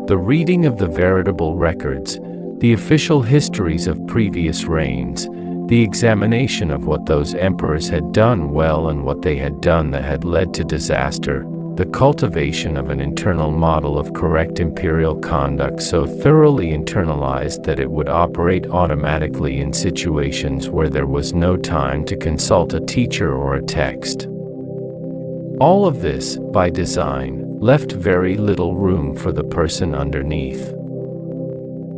The reading of the veritable records, the official histories of previous reigns, the examination of what those emperors had done well and what they had done that had led to disaster, the cultivation of an internal model of correct imperial conduct so thoroughly internalized that it would operate automatically in situations where there was no time to consult a teacher or a text. All of this, by design, left very little room for the person underneath.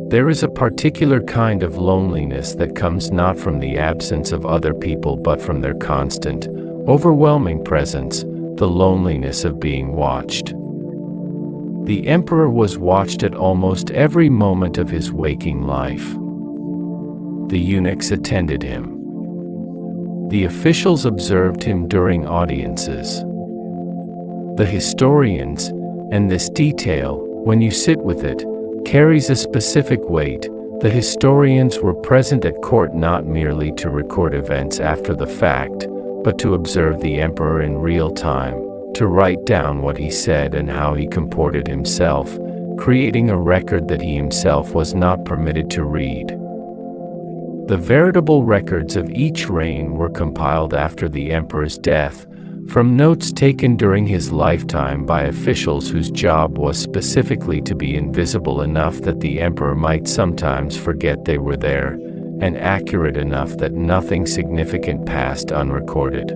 There is a particular kind of loneliness that comes not from the absence of other people but from their constant, overwhelming presence, the loneliness of being watched. The emperor was watched at almost every moment of his waking life. The eunuchs attended him. The officials observed him during audiences. The historians, and this detail, when you sit with it, carries a specific weight. The historians were present at court not merely to record events after the fact, but to observe the emperor in real time, to write down what he said and how he comported himself, creating a record that he himself was not permitted to read. The veritable records of each reign were compiled after the emperor's death, From notes taken during his lifetime by officials whose job was specifically to be invisible enough that the emperor might sometimes forget they were there, and accurate enough that nothing significant passed unrecorded.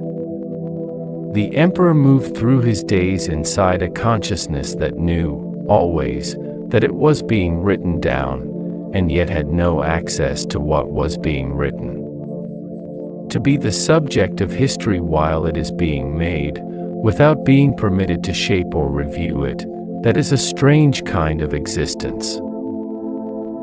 The emperor moved through his days inside a consciousness that knew, always, that it was being written down, and yet had no access to what was being written. To be the subject of history while it is being made, without being permitted to shape or review it, that is a strange kind of existence.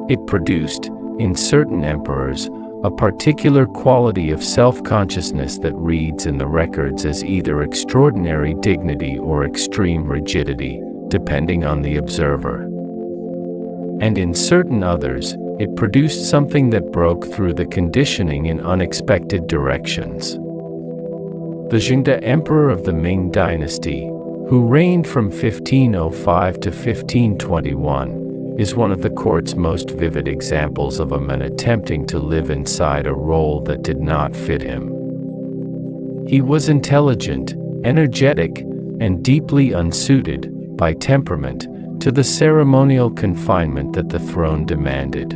It produced, in certain emperors, a particular quality of self-consciousness that reads in the records as either extraordinary dignity or extreme rigidity, depending on the observer. And in certain others, it produced something that broke through the conditioning in unexpected directions. The Zhengde Emperor of the Ming Dynasty, who reigned from 1505 to 1521, is one of the court's most vivid examples of a man attempting to live inside a role that did not fit him. He was intelligent, energetic, and deeply unsuited, by temperament, to the ceremonial confinement that the throne demanded.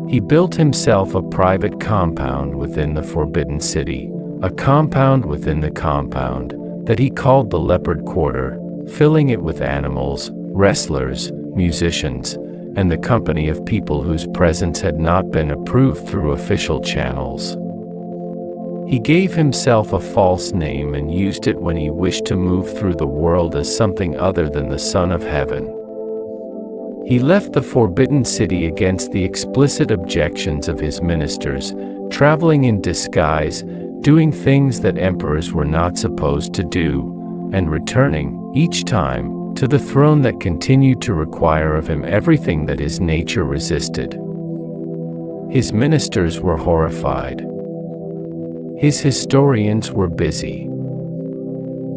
He built himself a private compound within the Forbidden City, a compound within the compound, that he called the Leopard Quarter, filling it with animals, wrestlers, musicians, and the company of people whose presence had not been approved through official channels. He gave himself a false name and used it when he wished to move through the world as something other than the Son of Heaven. He left the Forbidden City against the explicit objections of his ministers, traveling in disguise, doing things that emperors were not supposed to do, and returning, each time, to the throne that continued to require of him everything that his nature resisted. His ministers were horrified. His historians were busy.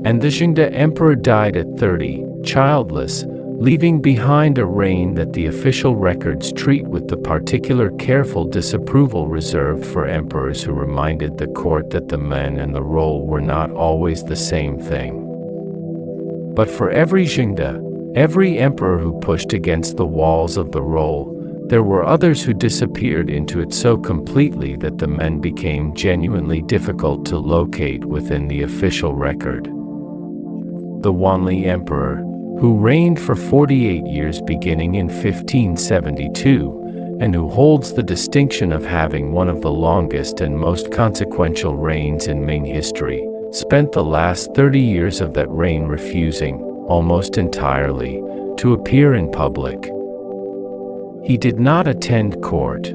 And the Zhengde Emperor died at 30, childless, leaving behind a reign that the official records treat with the particular careful disapproval reserved for emperors who reminded the court that the man and the role were not always the same thing. But for every Zhengde, every emperor who pushed against the walls of the role, there were others who disappeared into it so completely that the men became genuinely difficult to locate within the official record. The Wanli Emperor, who reigned for 48 years beginning in 1572, and who holds the distinction of having one of the longest and most consequential reigns in Ming history, spent the last 30 years of that reign refusing, almost entirely, to appear in public. He did not attend court.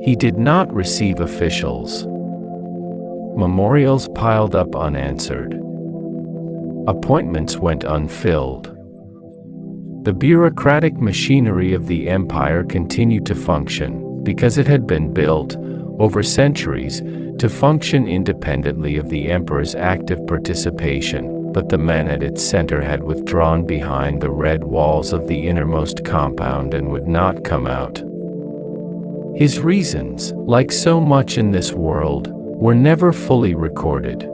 He did not receive officials. Memorials piled up unanswered. Appointments went unfilled. The bureaucratic machinery of the empire continued to function, because it had been built, over centuries, to function independently of the emperor's active participation, but the man at its center had withdrawn behind the red walls of the innermost compound and would not come out. His reasons, like so much in this world, were never fully recorded.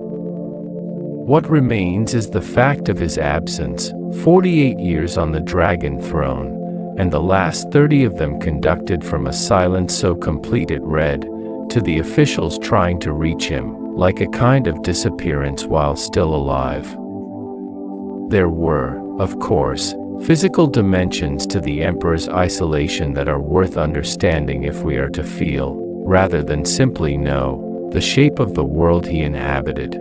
What remains is the fact of his absence, 48 years on the dragon throne, and the last 30 of them conducted from a silence so complete it read, to the officials trying to reach him, like a kind of disappearance while still alive. There were, of course, physical dimensions to the emperor's isolation that are worth understanding if we are to feel, rather than simply know, the shape of the world he inhabited.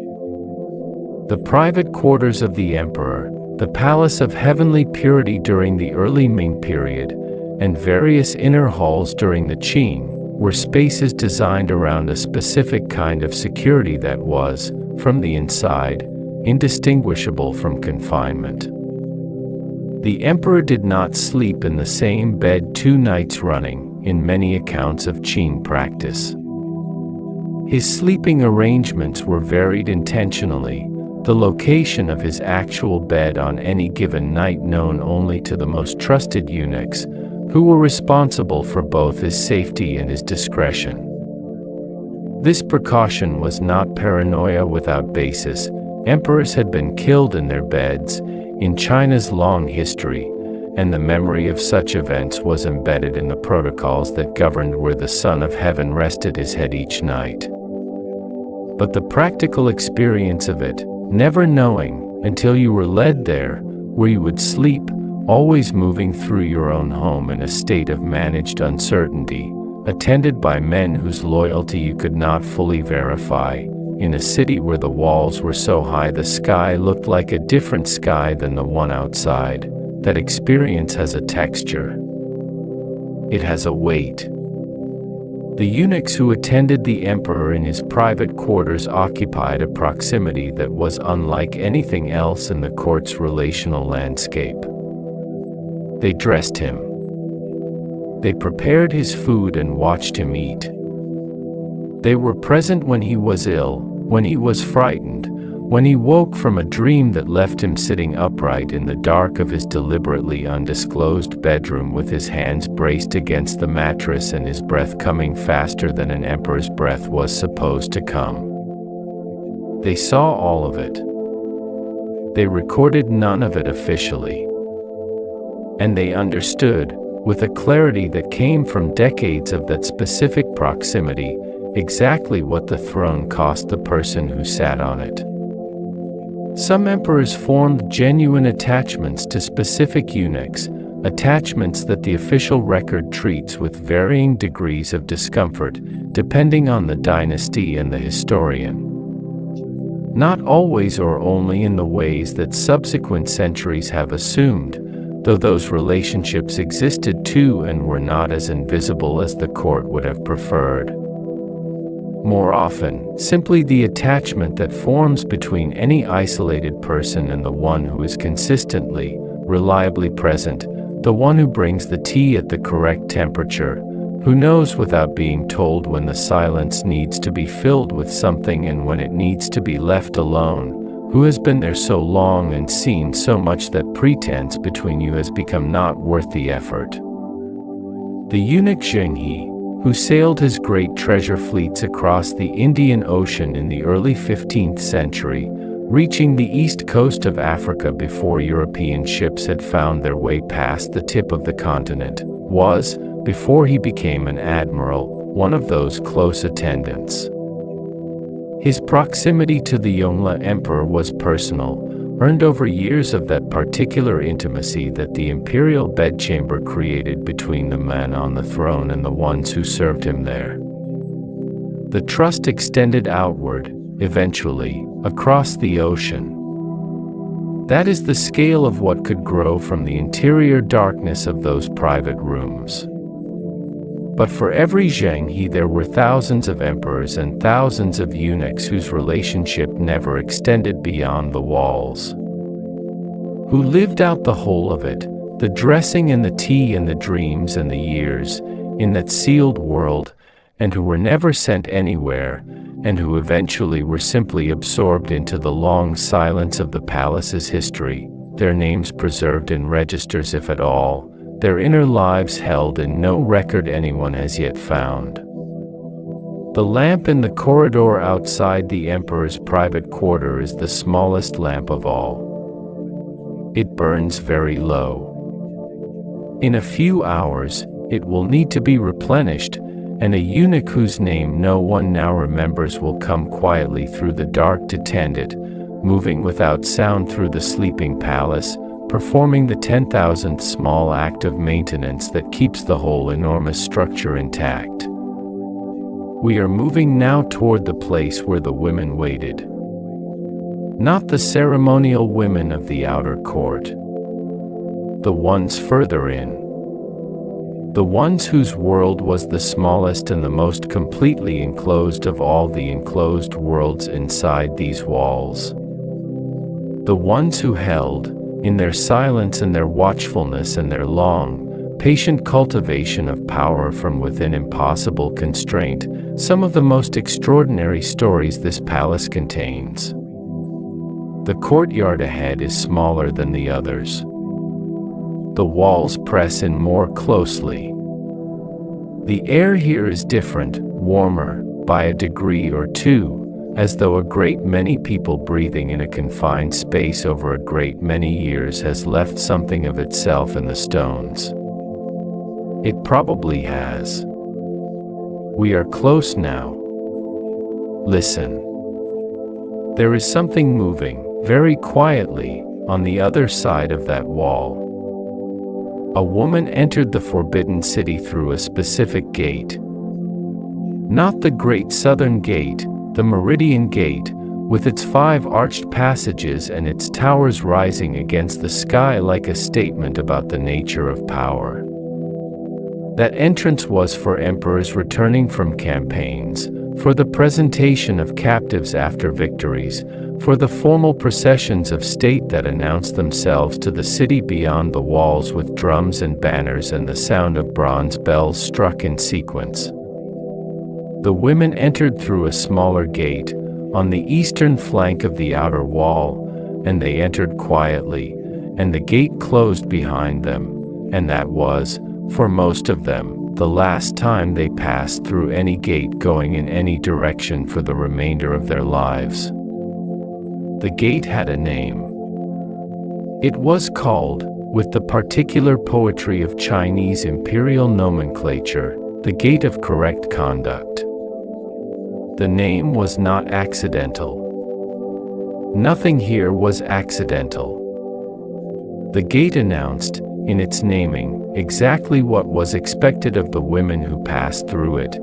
The private quarters of the emperor, the palace of heavenly purity during the early Ming period, and various inner halls during the Qing, were spaces designed around a specific kind of security that was, from the inside, indistinguishable from confinement. The emperor did not sleep in the same bed 2 nights running, in many accounts of Qing practice. His sleeping arrangements were varied intentionally, the location of his actual bed on any given night known only to the most trusted eunuchs, who were responsible for both his safety and his discretion. This precaution was not paranoia without basis. Emperors had been killed in their beds in China's long history, and the memory of such events was embedded in the protocols that governed where the Son of Heaven rested his head each night. But the practical experience of it, never knowing until you were led there, where you would sleep, always moving through your own home in a state of managed uncertainty, attended by men whose loyalty you could not fully verify, in a city where the walls were so high the sky looked like a different sky than the one outside. That experience has a texture. It has a weight. The eunuchs who attended the emperor in his private quarters occupied a proximity that was unlike anything else in the court's relational landscape. They dressed him. They prepared his food and watched him eat. They were present when he was ill, when he was frightened, when he woke from a dream that left him sitting upright in the dark of his deliberately undisclosed bedroom with his hands braced against the mattress and his breath coming faster than an emperor's breath was supposed to come. They saw all of it. They recorded none of it officially. And they understood, with a clarity that came from decades of that specific proximity, exactly what the throne cost the person who sat on it. Some emperors formed genuine attachments to specific eunuchs, attachments that the official record treats with varying degrees of discomfort, depending on the dynasty and the historian. Not always or only in the ways that subsequent centuries have assumed, though those relationships existed too and were not as invisible as the court would have preferred. More often, simply the attachment that forms between any isolated person and the one who is consistently, reliably present, the one who brings the tea at the correct temperature, who knows without being told when the silence needs to be filled with something and when it needs to be left alone, who has been there so long and seen so much that pretense between you has become not worth the effort. The eunuch Zhenghe, who sailed his great treasure fleets across the Indian Ocean in the early 15th century, reaching the east coast of Africa before European ships had found their way past the tip of the continent, was, before he became an admiral, one of those close attendants. His proximity to the Yongle Emperor was personal, earned over years of that particular intimacy that the imperial bedchamber created between the man on the throne and the ones who served him there. The trust extended outward, eventually, across the ocean. That is the scale of what could grow from the interior darkness of those private rooms. But for every Zhenghe there were thousands of emperors and thousands of eunuchs whose relationship never extended beyond the walls. Who lived out the whole of it, the dressing and the tea and the dreams and the years, in that sealed world, and who were never sent anywhere, and who eventually were simply absorbed into the long silence of the palace's history, their names preserved in registers if at all, their inner lives held in no record anyone has yet found. The lamp in the corridor outside the emperor's private quarter is the smallest lamp of all. It burns very low. In a few hours, it will need to be replenished, and a eunuch whose name no one now remembers will come quietly through the dark to tend it, moving without sound through the sleeping palace, performing the 10,000th small act of maintenance that keeps the whole enormous structure intact. We are moving now toward the place where the women waited. Not the ceremonial women of the outer court. The ones further in. The ones whose world was the smallest and the most completely enclosed of all the enclosed worlds inside these walls. The ones who held, in their silence and their watchfulness and their long, patient cultivation of power from within impossible constraint, some of the most extraordinary stories this palace contains. The courtyard ahead is smaller than the others. The walls press in more closely. The air here is different, warmer, by a degree or two, as though a great many people breathing in a confined space over a great many years has left something of itself in the stones. It probably has. We are close now. Listen. There is something moving, very quietly, on the other side of that wall. A woman entered the Forbidden City through a specific gate. Not the Great Southern Gate, the Meridian Gate, with its 5 arched passages and its towers rising against the sky like a statement about the nature of power. That entrance was for emperors returning from campaigns, for the presentation of captives after victories, for the formal processions of state that announced themselves to the city beyond the walls with drums and banners and the sound of bronze bells struck in sequence. The women entered through a smaller gate, on the eastern flank of the outer wall, and they entered quietly, and the gate closed behind them, and that was, for most of them, the last time they passed through any gate going in any direction for the remainder of their lives. The gate had a name. It was called, with the particular poetry of Chinese imperial nomenclature, the Gate of Correct Conduct. The name was not accidental. Nothing here was accidental. The gate announced, in its naming, exactly what was expected of the women who passed through it,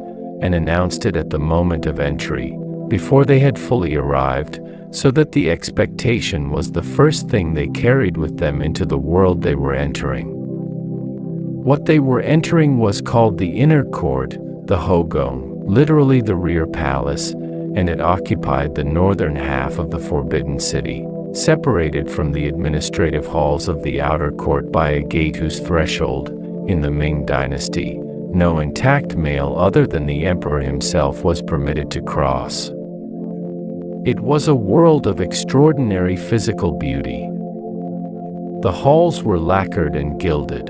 and announced it at the moment of entry, before they had fully arrived, so that the expectation was the first thing they carried with them into the world they were entering. What they were entering was called the inner court, the Hogong, literally the rear palace, and it occupied the northern half of the Forbidden City, separated from the administrative halls of the outer court by a gate whose threshold, in the Ming dynasty, no intact male other than the emperor himself was permitted to cross. It was a world of extraordinary physical beauty. The halls were lacquered and gilded.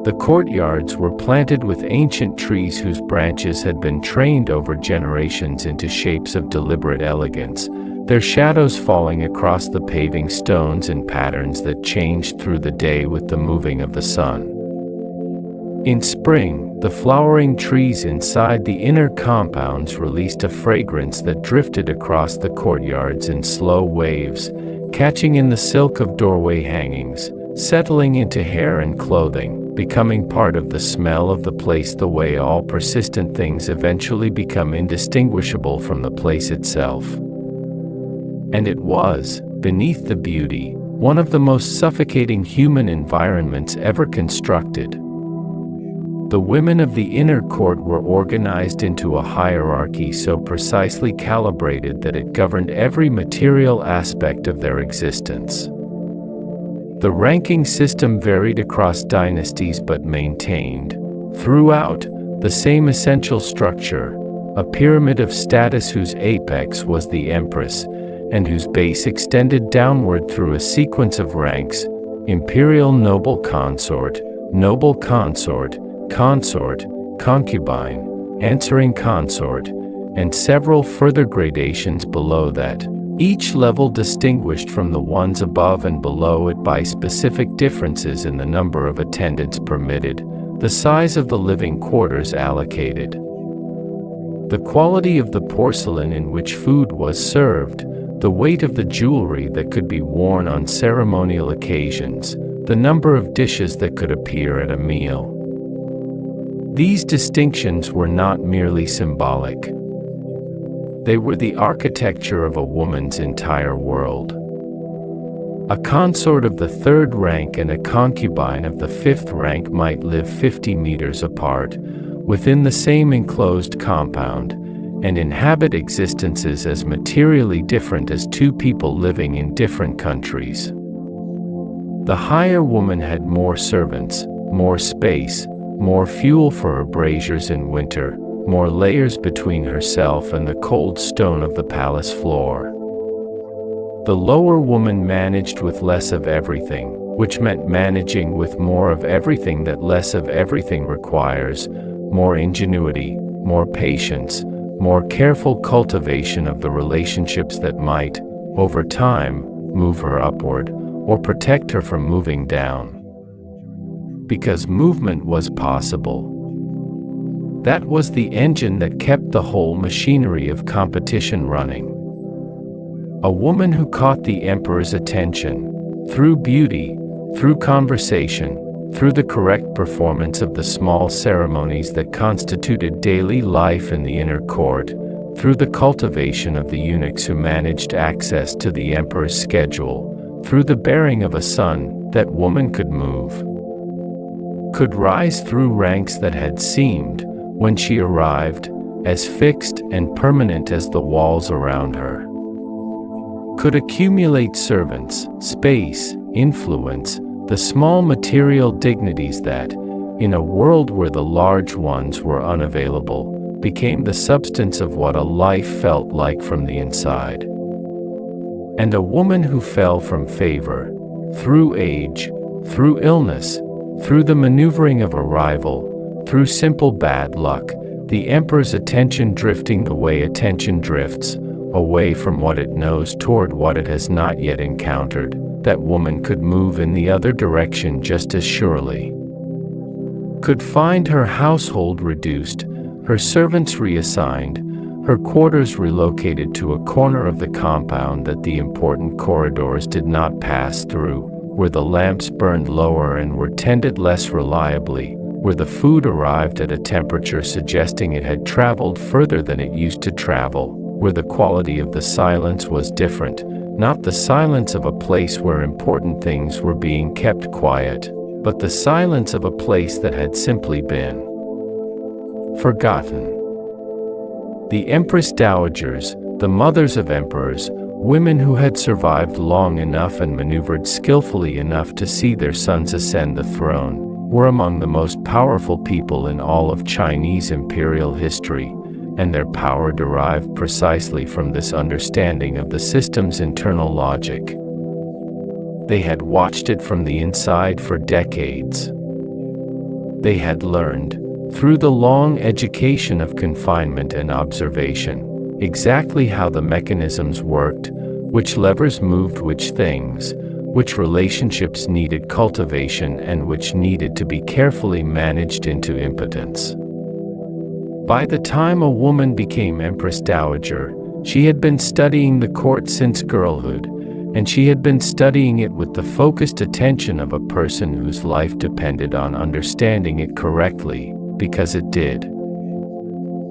The courtyards were planted with ancient trees whose branches had been trained over generations into shapes of deliberate elegance, their shadows falling across the paving stones in patterns that changed through the day with the moving of the sun. In spring, the flowering trees inside the inner compounds released a fragrance that drifted across the courtyards in slow waves, catching in the silk of doorway hangings, settling into hair and clothing, becoming part of the smell of the place the way all persistent things eventually become indistinguishable from the place itself. And it was, beneath the beauty, one of the most suffocating human environments ever constructed. The women of the inner court were organized into a hierarchy so precisely calibrated that it governed every material aspect of their existence. The ranking system varied across dynasties but maintained, throughout, the same essential structure, a pyramid of status whose apex was the empress, and whose base extended downward through a sequence of ranks: imperial noble consort, consort, concubine, answering consort, and several further gradations below that, each level distinguished from the ones above and below it by specific differences in the number of attendants permitted, the size of the living quarters allocated, the quality of the porcelain in which food was served, the weight of the jewelry that could be worn on ceremonial occasions, the number of dishes that could appear at a meal. These distinctions were not merely symbolic. They were the architecture of a woman's entire world. A consort of the 3rd rank and a concubine of the 5th rank might live 50 meters apart, within the same enclosed compound, and inhabit existences as materially different as two people living in different countries. The higher woman had more servants, more space, more fuel for her braziers in winter, more layers between herself and the cold stone of the palace floor. The lower woman managed with less of everything, which meant managing with more of everything that less of everything requires: more ingenuity, more patience, more careful cultivation of the relationships that might, over time, move her upward, or protect her from moving down. Because movement was possible. That was the engine that kept the whole machinery of competition running. A woman who caught the emperor's attention, through beauty, through conversation, through the correct performance of the small ceremonies that constituted daily life in the inner court, through the cultivation of the eunuchs who managed access to the emperor's schedule, through the bearing of a son, that woman could move. Could rise through ranks that had seemed, when she arrived, as fixed and permanent as the walls around her. Could accumulate servants, space, influence, the small material dignities that, in a world where the large ones were unavailable, became the substance of what a life felt like from the inside. And a woman who fell from favor, through age, through illness, through the maneuvering of a rival, through simple bad luck, the emperor's attention drifting the way attention drifts, away from what it knows toward what it has not yet encountered, that woman could move in the other direction just as surely. Could find her household reduced, her servants reassigned, her quarters relocated to a corner of the compound that the important corridors did not pass through, where the lamps burned lower and were tended less reliably, where the food arrived at a temperature suggesting it had traveled further than it used to travel, where the quality of the silence was different, not the silence of a place where important things were being kept quiet, but the silence of a place that had simply been forgotten. The Empress Dowagers, the mothers of emperors, women who had survived long enough and maneuvered skillfully enough to see their sons ascend the throne, were among the most powerful people in all of Chinese imperial history, and their power derived precisely from this understanding of the system's internal logic. They had watched it from the inside for decades. They had learned, through the long education of confinement and observation, exactly how the mechanisms worked, which levers moved which things, which relationships needed cultivation and which needed to be carefully managed into impotence. By the time a woman became Empress Dowager, she had been studying the court since girlhood, and she had been studying it with the focused attention of a person whose life depended on understanding it correctly, because it did.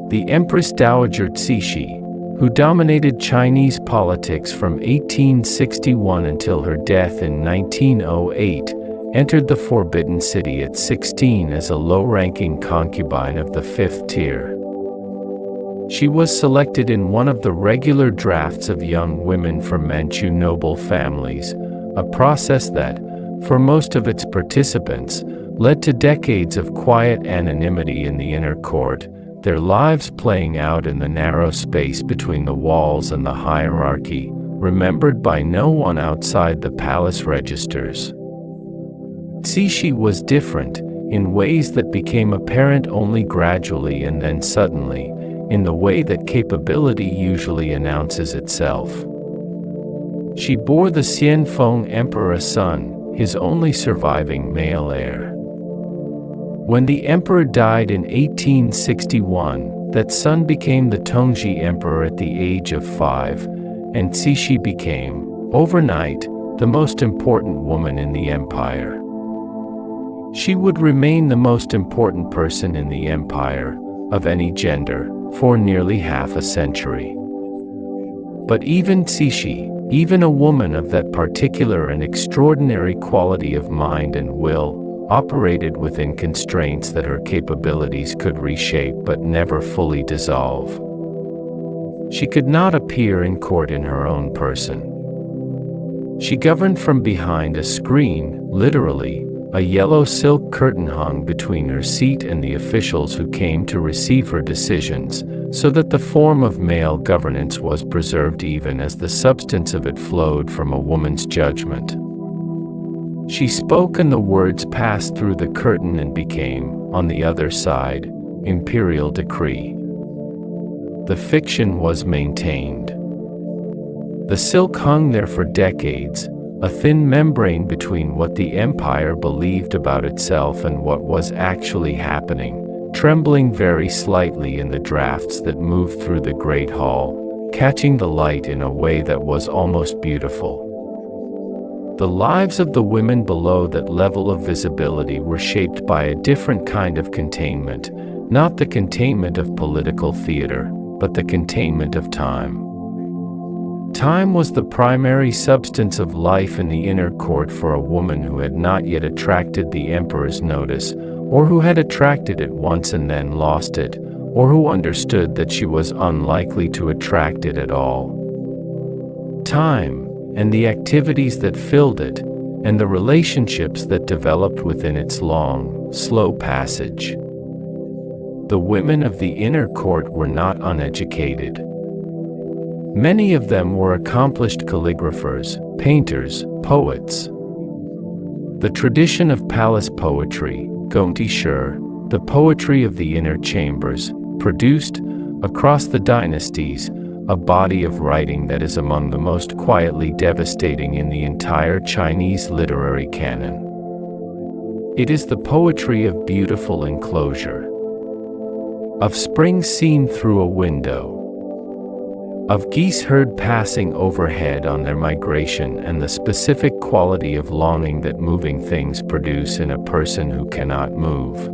The Empress Dowager Cixi, who dominated Chinese politics from 1861 until her death in 1908, entered the Forbidden City at 16 as a low-ranking concubine of the fifth tier. She was selected in one of the regular drafts of young women from Manchu noble families, a process that, for most of its participants, led to decades of quiet anonymity in the inner court, their lives playing out in the narrow space between the walls and the hierarchy, remembered by no one outside the palace registers. Cixi was different, in ways that became apparent only gradually and then suddenly, in the way that capability usually announces itself. She bore the Xianfeng Emperor a son, his only surviving male heir. When the emperor died in 1861, that son became the Tongji Emperor at the age of 5, and Cixi became, overnight, the most important woman in the empire. She would remain the most important person in the empire, of any gender, for nearly half a century. But even Cixi, even a woman of that particular and extraordinary quality of mind and will, operated within constraints that her capabilities could reshape but never fully dissolve. She could not appear in court in her own person. She governed from behind a screen, literally. A yellow silk curtain hung between her seat and the officials who came to receive her decisions, so that the form of male governance was preserved even as the substance of it flowed from a woman's judgment. She spoke and the words passed through the curtain and became, on the other side, imperial decree. the fiction was maintained. The silk hung there for decades, a thin membrane between what the empire believed about itself and what was actually happening, trembling very slightly in the drafts that moved through the great hall, catching the light in a way that was almost beautiful. The lives of the women below that level of visibility were shaped by a different kind of containment, not the containment of political theater, but the containment of time. Time was the primary substance of life in the inner court for a woman who had not yet attracted the emperor's notice, or who had attracted it once and then lost it, or who understood that she was unlikely to attract it at all. Time, and the activities that filled it, and the relationships that developed within its long, slow passage. The women of the inner court were not uneducated. Many of them were accomplished calligraphers, painters, poets. The tradition of palace poetry, the poetry of the inner chambers, produced, across the dynasties, a body of writing that is among the most quietly devastating in the entire Chinese literary canon. It is the poetry of beautiful enclosure, of spring seen through a window, of geese heard passing overhead on their migration, and the specific quality of longing that moving things produce in a person who cannot move,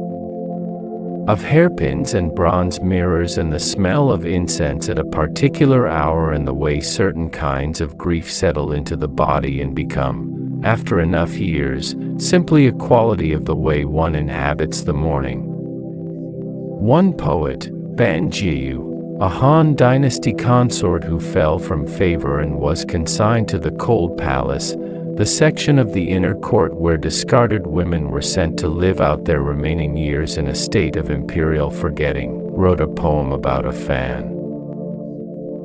of hairpins and bronze mirrors and the smell of incense at a particular hour, and the way certain kinds of grief settle into the body and become, after enough years, simply a quality of the way one inhabits the morning. One poet, Ban Jiu, a Han Dynasty consort who fell from favor and was consigned to the cold palace, the section of the inner court where discarded women were sent to live out their remaining years in a state of imperial forgetting, wrote a poem about a fan.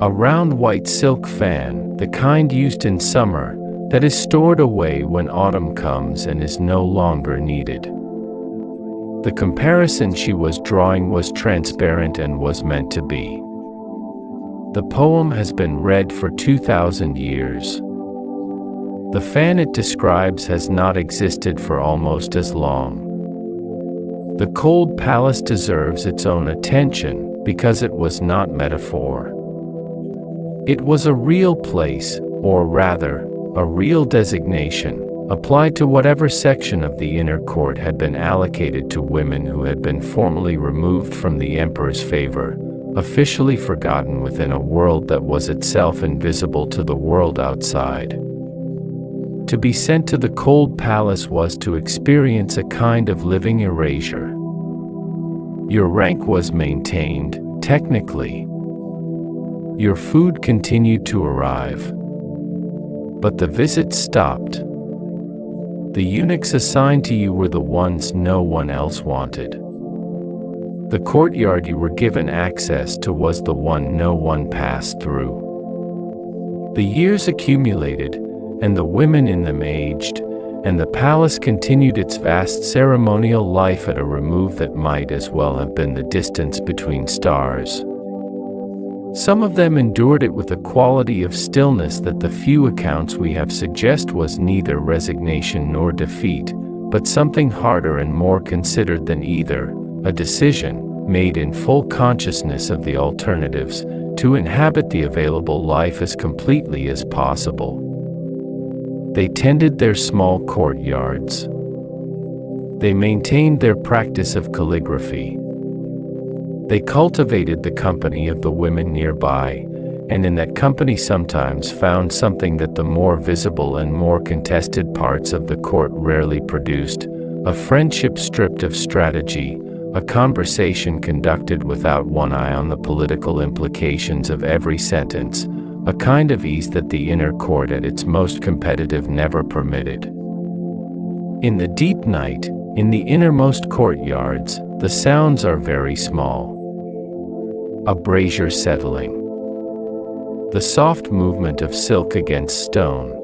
A round white silk fan, the kind used in summer, that is stored away when autumn comes and is no longer needed. The comparison she was drawing was transparent and was meant to be. The poem has been read for 2,000 years. The fan it describes has not existed for almost as long. The cold palace deserves its own attention because it was not metaphor. It was a real place, or rather, a real designation, applied to whatever section of the inner court had been allocated to women who had been formally removed from the emperor's favor, officially forgotten within a world that was itself invisible to the world outside. To be sent to the cold palace was to experience a kind of living erasure. Your rank was maintained, technically. Your food continued to arrive. But the visits stopped. The eunuchs assigned to you were the ones no one else wanted. The courtyard you were given access to was the one no one passed through. The years accumulated, and the women in them aged, and the palace continued its vast ceremonial life at a remove that might as well have been the distance between stars. Some of them endured it with a quality of stillness that the few accounts we have suggest was neither resignation nor defeat, but something harder and more considered than either, a decision, made in full consciousness of the alternatives, to inhabit the available life as completely as possible. They tended their small courtyards. They maintained their practice of calligraphy. They cultivated the company of the women nearby, and in that company sometimes found something that the more visible and more contested parts of the court rarely produced, a friendship stripped of strategy, a conversation conducted without one eye on the political implications of every sentence, a kind of ease that the inner court at its most competitive never permitted. In the deep night, in the innermost courtyards, the sounds are very small. A brazier settling. The soft movement of silk against stone.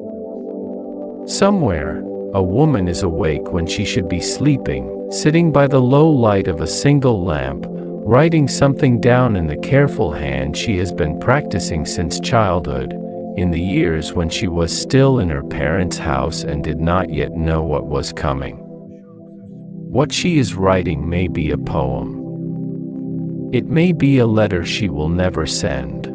Somewhere, a woman is awake when she should be sleeping, sitting by the low light of a single lamp, writing something down in the careful hand she has been practicing since childhood, in the years when she was still in her parents' house and did not yet know what was coming. What she is writing may be a poem. It may be a letter she will never send.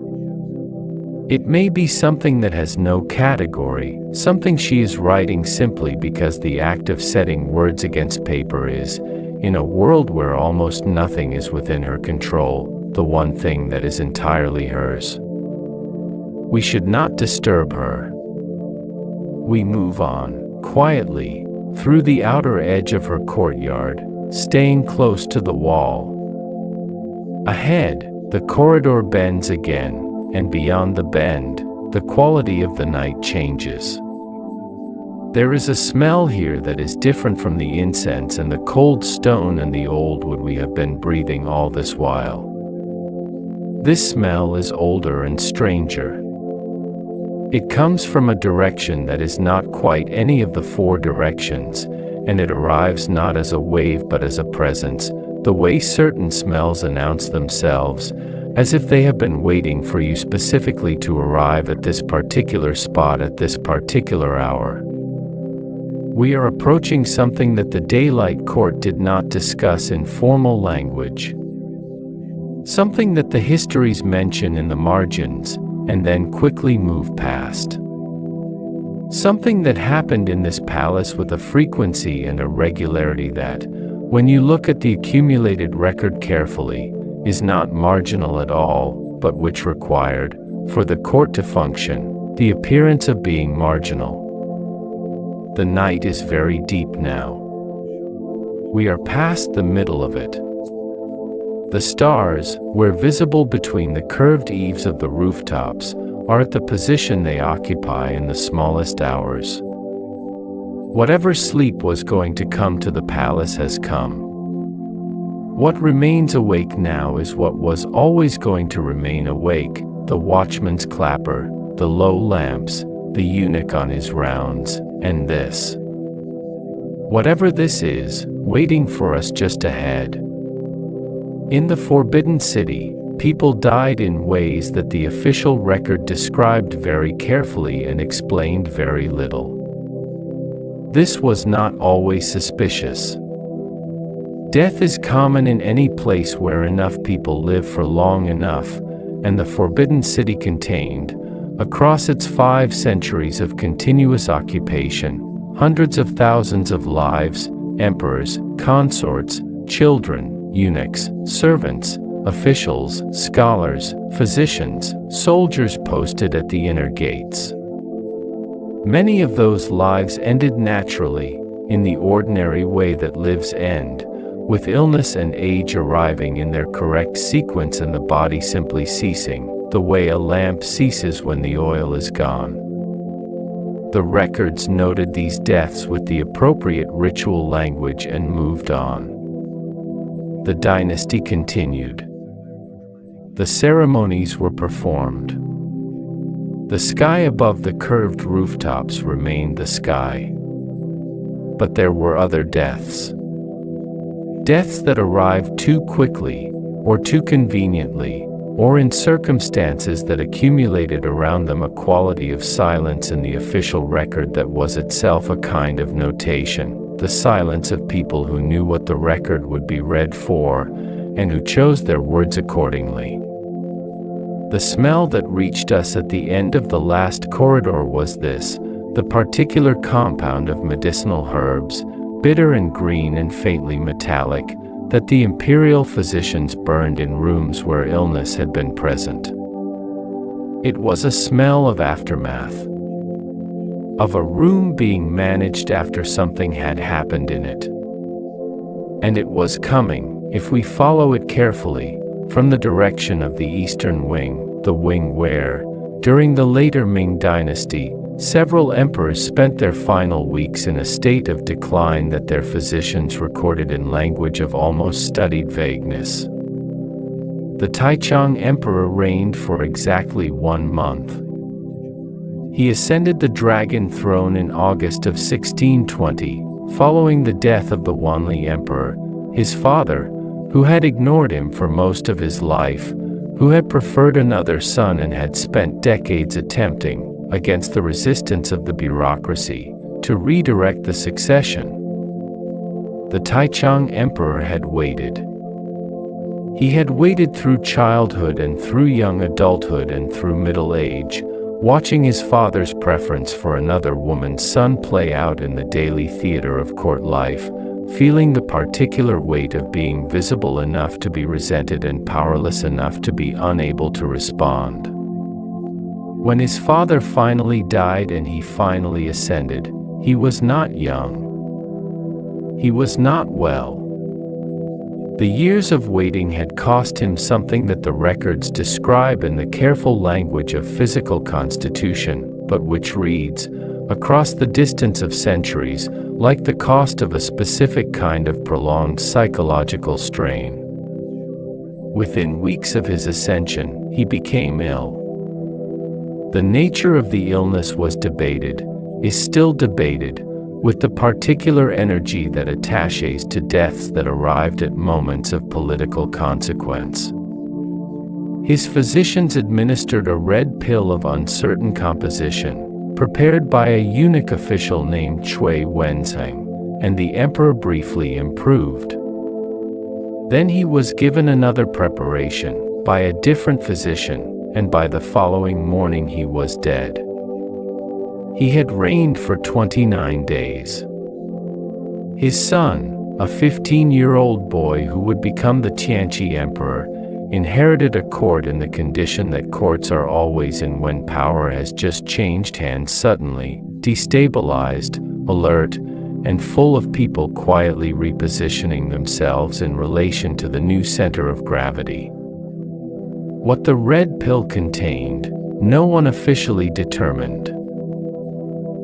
It may be something that has no category, something she is writing simply because the act of setting words against paper is, in a world where almost nothing is within her control, the one thing that is entirely hers. We should not disturb her. We move on, quietly, through the outer edge of her courtyard, staying close to the wall. Ahead, the corridor bends again, and beyond the bend, the quality of the night changes. There is a smell here that is different from the incense and the cold stone and the old wood we have been breathing all this while. This smell is older and stranger. It comes from a direction that is not quite any of the four directions, and it arrives not as a wave but as a presence, the way certain smells announce themselves, as if they have been waiting for you specifically to arrive at this particular spot at this particular hour. We are approaching something that the daylight court did not discuss in formal language. Something that the histories mention in the margins, and then quickly move past. Something that happened in this palace with a frequency and a regularity that, when you look at the accumulated record carefully, is not marginal at all, but which required, for the court to function, the appearance of being marginal. The night is very deep now. We are past the middle of it. The stars, where visible between the curved eaves of the rooftops, are at the position they occupy in the smallest hours. Whatever sleep was going to come to the palace has come. What remains awake now is what was always going to remain awake, the watchman's clapper, the low lamps, the eunuch on his rounds, and this. Whatever this is, waiting for us just ahead. In the Forbidden City, people died in ways that the official record described very carefully and explained very little. This was not always suspicious. Death is common in any place where enough people live for long enough, and the Forbidden City contained, across its 5 centuries of continuous occupation, hundreds of thousands of lives, emperors, consorts, children, eunuchs, servants, officials, scholars, physicians, soldiers posted at the inner gates. Many of those lives ended naturally, in the ordinary way that lives end, with illness and age arriving in their correct sequence and the body simply ceasing, the way a lamp ceases when the oil is gone. The records noted these deaths with the appropriate ritual language and moved on. The dynasty continued. The ceremonies were performed. The sky above the curved rooftops remained the sky. But there were other deaths. Deaths that arrived too quickly, or too conveniently, or in circumstances that accumulated around them a quality of silence in the official record that was itself a kind of notation, the silence of people who knew what the record would be read for, and who chose their words accordingly. The smell that reached us at the end of the last corridor was this, the particular compound of medicinal herbs, bitter and green and faintly metallic, that the imperial physicians burned in rooms where illness had been present. It was a smell of aftermath, of a room being managed after something had happened in it. And it was coming, if we follow it carefully, from the direction of the eastern wing, the wing where, during the later Ming dynasty, several emperors spent their final weeks in a state of decline that their physicians recorded in language of almost studied vagueness. The Taichung emperor reigned for exactly 1 month. He ascended the dragon throne in August of 1620, following the death of the Wanli emperor, his father, who had ignored him for most of his life, who had preferred another son and had spent decades attempting, against the resistance of the bureaucracy, to redirect the succession. The Taichung Emperor had waited. He had waited through childhood and through young adulthood and through middle age, watching his father's preference for another woman's son play out in the daily theater of court life, feeling the particular weight of being visible enough to be resented and powerless enough to be unable to respond. When his father finally died and he finally ascended, he was not young. He was not well. The years of waiting had cost him something that the records describe in the careful language of physical constitution, but which reads, across the distance of centuries, like the cost of a specific kind of prolonged psychological strain. Within weeks of his ascension, he became ill. The nature of the illness was debated, is still debated, with the particular energy that attaches to deaths that arrived at moments of political consequence. His physicians administered a red pill of uncertain composition, prepared by a eunuch official named Cui Wenzheng, and the emperor briefly improved. Then he was given another preparation, by a different physician, and by the following morning he was dead. He had reigned for 29 days. His son, a 15-year-old boy who would become the Tianqi emperor, inherited a court in the condition that courts are always in when power has just changed hands suddenly, destabilized, alert, and full of people quietly repositioning themselves in relation to the new center of gravity. What the red pill contained, no one officially determined.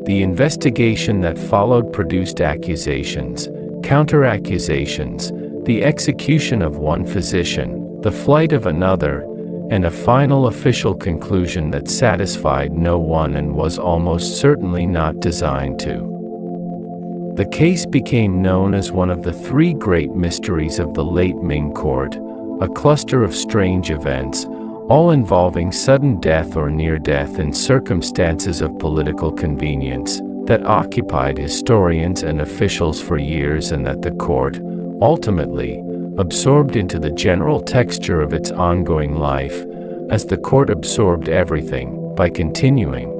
The investigation that followed produced accusations, counter-accusations, the execution of one physician, the flight of another, and a final official conclusion that satisfied no one and was almost certainly not designed to. The case became known as one of the three great mysteries of the late Ming court, a cluster of strange events, all involving sudden death or near death in circumstances of political convenience, that occupied historians and officials for years and that the court, ultimately, absorbed into the general texture of its ongoing life, as the court absorbed everything, by continuing.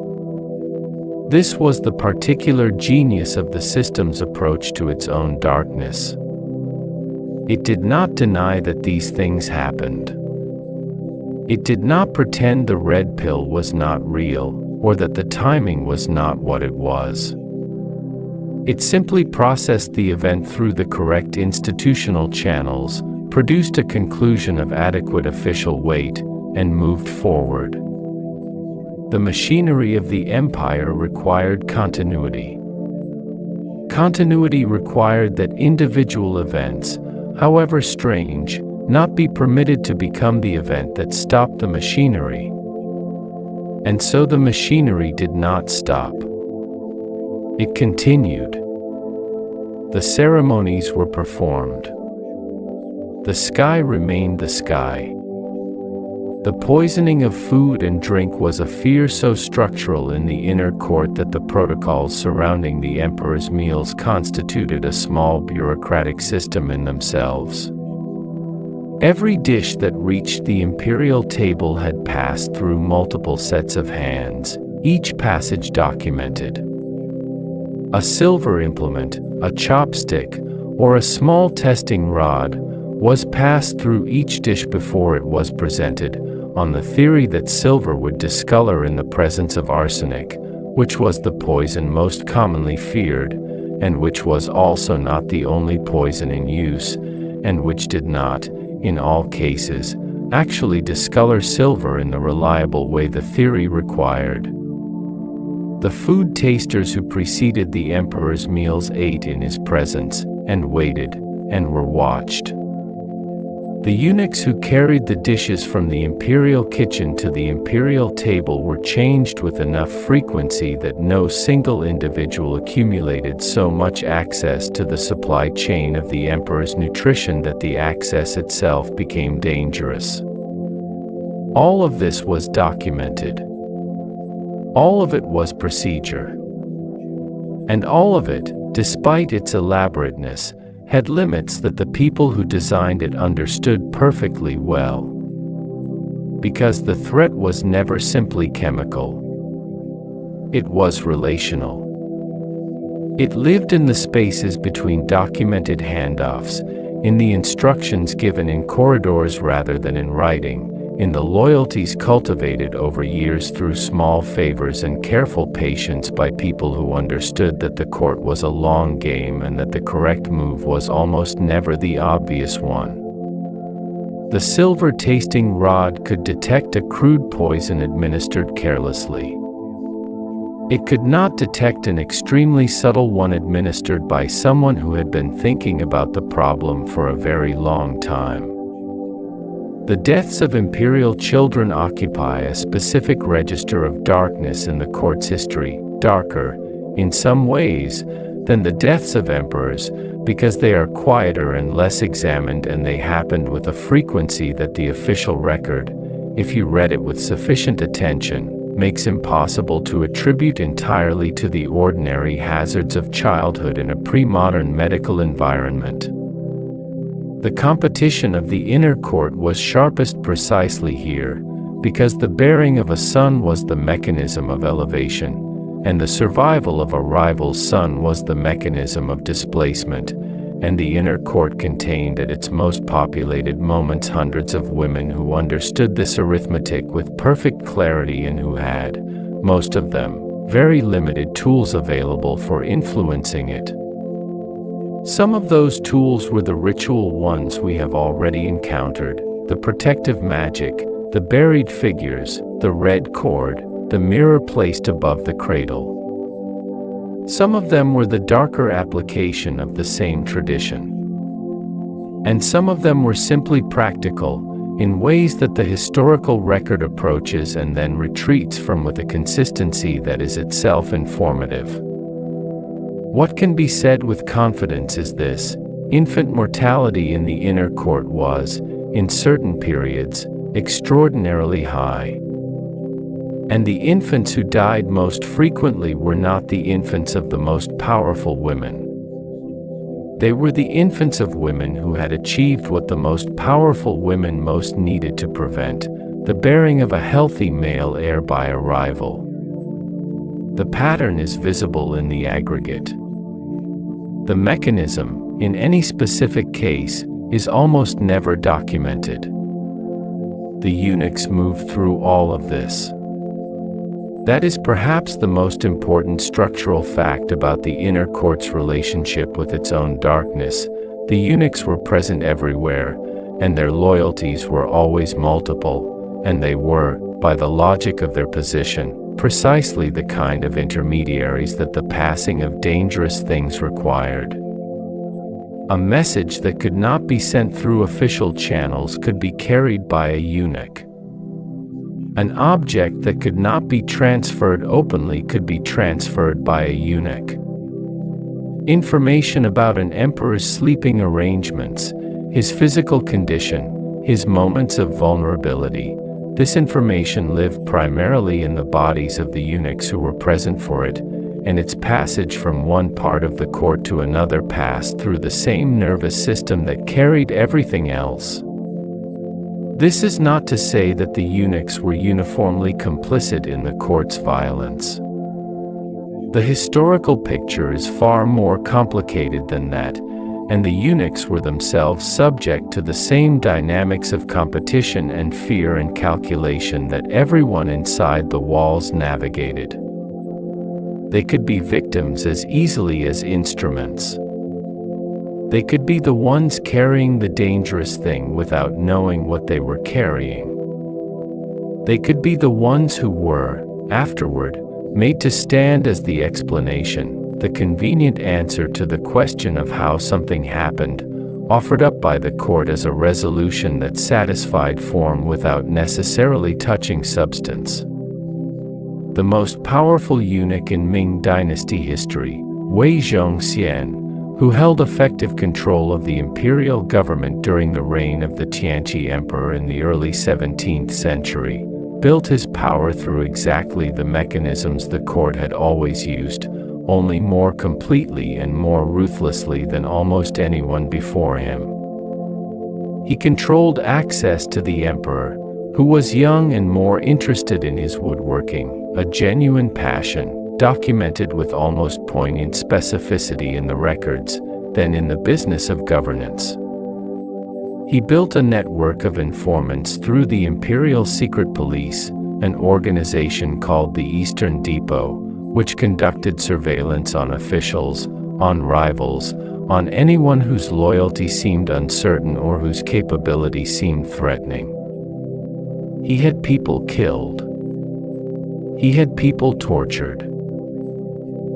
This was the particular genius of the system's approach to its own darkness. It did not deny that these things happened. It did not pretend the red pill was not real, or that the timing was not what it was. It simply processed the event through the correct institutional channels, produced a conclusion of adequate official weight, and moved forward. The machinery of the empire required continuity. Continuity required that individual events, however strange, not be permitted to become the event that stopped the machinery. And so the machinery did not stop. It continued. The ceremonies were performed. The sky remained the sky. The poisoning of food and drink was a fear so structural in the inner court that the protocols surrounding the emperor's meals constituted a small bureaucratic system in themselves. Every dish that reached the imperial table had passed through multiple sets of hands, each passage documented. A silver implement, a chopstick, or a small testing rod was passed through each dish before it was presented, on the theory that silver would discolor in the presence of arsenic, which was the poison most commonly feared, and which was also not the only poison in use, and which did not, in all cases, actually discolor silver in the reliable way the theory required. The food tasters who preceded the emperor's meals ate in his presence, and waited, and were watched. The eunuchs who carried the dishes from the imperial kitchen to the imperial table were changed with enough frequency that no single individual accumulated so much access to the supply chain of the emperor's nutrition that the access itself became dangerous. All of this was documented. All of it was procedure. And all of it, despite its elaborateness, had limits that the people who designed it understood perfectly well. Because the threat was never simply chemical. It was relational. It lived in the spaces between documented handoffs, in the instructions given in corridors rather than in writing, in the loyalties cultivated over years through small favors and careful patience by people who understood that the court was a long game and that the correct move was almost never the obvious one. The silver tasting rod could detect a crude poison administered carelessly. It could not detect an extremely subtle one administered by someone who had been thinking about the problem for a very long time. The deaths of imperial children occupy a specific register of darkness in the court's history, darker, in some ways, than the deaths of emperors, because they are quieter and less examined, and they happened with a frequency that the official record, if you read it with sufficient attention, makes impossible to attribute entirely to the ordinary hazards of childhood in a pre-modern medical environment. The competition of the inner court was sharpest precisely here, because the bearing of a son was the mechanism of elevation, and the survival of a rival's son was the mechanism of displacement, and the inner court contained at its most populated moments hundreds of women who understood this arithmetic with perfect clarity and who had, most of them, very limited tools available for influencing it. Some of those tools were the ritual ones we have already encountered, the protective magic, the buried figures, the red cord, the mirror placed above the cradle. Some of them were the darker application of the same tradition. And some of them were simply practical, in ways that the historical record approaches and then retreats from with a consistency that is itself informative. What can be said with confidence is this: infant mortality in the inner court was, in certain periods, extraordinarily high. And the infants who died most frequently were not the infants of the most powerful women. They were the infants of women who had achieved what the most powerful women most needed to prevent, the bearing of a healthy male heir by a rival. The pattern is visible in the aggregate. The mechanism, in any specific case, is almost never documented. The eunuchs moved through all of this. That is perhaps the most important structural fact about the inner court's relationship with its own darkness. The eunuchs were present everywhere, and their loyalties were always multiple, and they were, by the logic of their position, precisely the kind of intermediaries that the passing of dangerous things required. A message that could not be sent through official channels could be carried by a eunuch. An object that could not be transferred openly could be transferred by a eunuch. Information about an emperor's sleeping arrangements, his physical condition, his moments of vulnerability, this information lived primarily in the bodies of the eunuchs who were present for it, and its passage from one part of the court to another passed through the same nervous system that carried everything else. This is not to say that the eunuchs were uniformly complicit in the court's violence. The historical picture is far more complicated than that, and the eunuchs were themselves subject to the same dynamics of competition and fear and calculation that everyone inside the walls navigated. They could be victims as easily as instruments. They could be the ones carrying the dangerous thing without knowing what they were carrying. They could be the ones who were, afterward, made to stand as the explanation, the convenient answer to the question of how something happened, offered up by the court as a resolution that satisfied form without necessarily touching substance. The most powerful eunuch in Ming Dynasty history, Wei Zhongxian, who held effective control of the imperial government during the reign of the Tianqi Emperor in the early 17th century, built his power through exactly the mechanisms the court had always used, only more completely and more ruthlessly than almost anyone before him. He controlled access to the emperor, who was young and more interested in his woodworking, a genuine passion, documented with almost poignant specificity in the records, than in the business of governance. He built a network of informants through the Imperial Secret Police, an organization called the Eastern Depot, which conducted surveillance on officials, on rivals, on anyone whose loyalty seemed uncertain or whose capability seemed threatening. He had people killed. He had people tortured.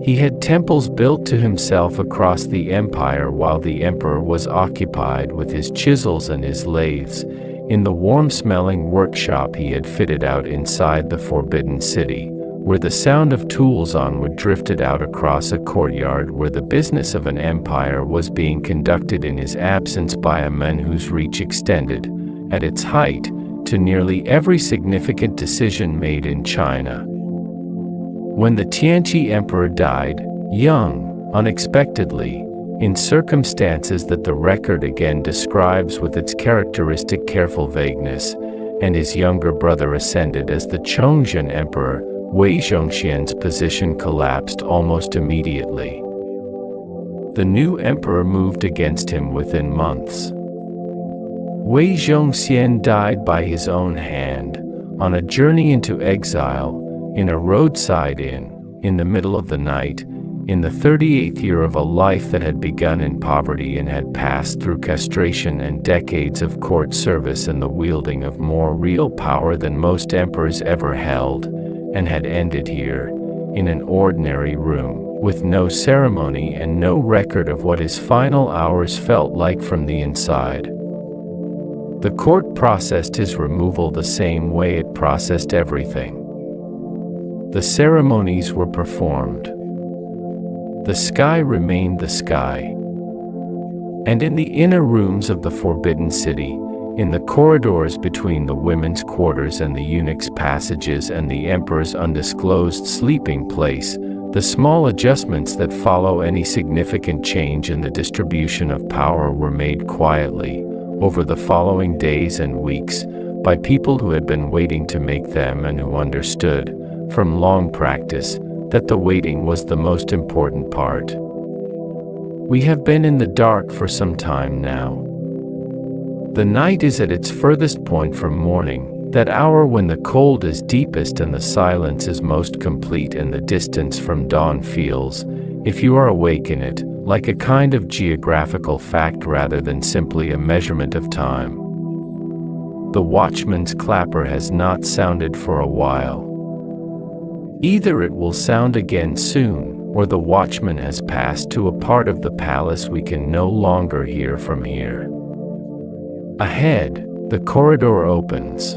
He had temples built to himself across the empire while the emperor was occupied with his chisels and his lathes, in the warm-smelling workshop he had fitted out inside the Forbidden City, where the sound of tools on wood drifted out across a courtyard where the business of an empire was being conducted in his absence by a man whose reach extended, at its height, to nearly every significant decision made in China. When the Tianqi Emperor died, young, unexpectedly, in circumstances that the record again describes with its characteristic careful vagueness, and his younger brother ascended as the Chongzhen Emperor, Wei Zhongxian's position collapsed almost immediately. The new emperor moved against him within months. Wei Zhongxian died by his own hand, on a journey into exile, in a roadside inn, in the middle of the night, in the 38th year of a life that had begun in poverty and had passed through castration and decades of court service and the wielding of more real power than most emperors ever held, and had ended here, in an ordinary room, with no ceremony and no record of what his final hours felt like from the inside. The court processed his removal the same way it processed everything. The ceremonies were performed. The sky remained the sky. And in the inner rooms of the Forbidden City, in the corridors between the women's quarters and the eunuchs' passages and the emperor's undisclosed sleeping place, the small adjustments that follow any significant change in the distribution of power were made quietly, over the following days and weeks, by people who had been waiting to make them and who understood, from long practice, that the waiting was the most important part. We have been in the dark for some time now. The night is at its furthest point from morning, that hour when the cold is deepest and the silence is most complete and the distance from dawn feels, if you are awake in it, like a kind of geographical fact rather than simply a measurement of time. The watchman's clapper has not sounded for a while. Either it will sound again soon, or the watchman has passed to a part of the palace we can no longer hear from here. Ahead, the corridor opens.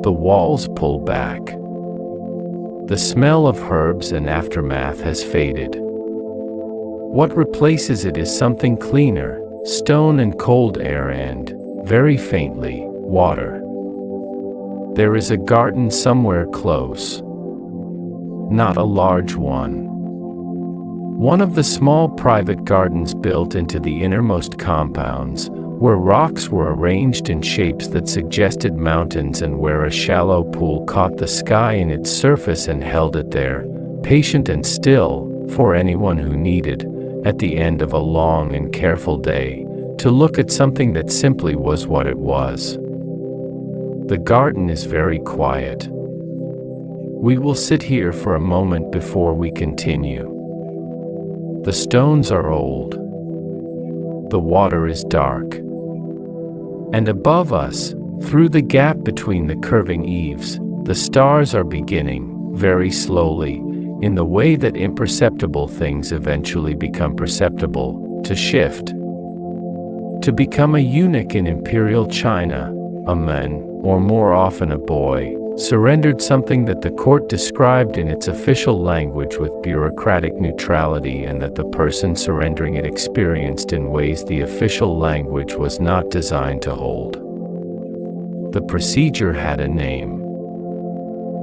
The walls pull back. The smell of herbs and aftermath has faded. What replaces it is something cleaner, stone and cold air and, very faintly, water. There is a garden somewhere close. Not a large one. One of the small private gardens built into the innermost compounds, where rocks were arranged in shapes that suggested mountains and where a shallow pool caught the sky in its surface and held it there, patient and still, for anyone who needed, at the end of a long and careful day, to look at something that simply was what it was. The garden is very quiet. We will sit here for a moment before we continue. The stones are old. The water is dark. And above us, through the gap between the curving eaves, the stars are beginning, very slowly, in the way that imperceptible things eventually become perceptible, to shift. To become a eunuch in imperial China, a man, or more often a boy, surrendered something that the court described in its official language with bureaucratic neutrality, and that the person surrendering it experienced in ways the official language was not designed to hold. The procedure had a name.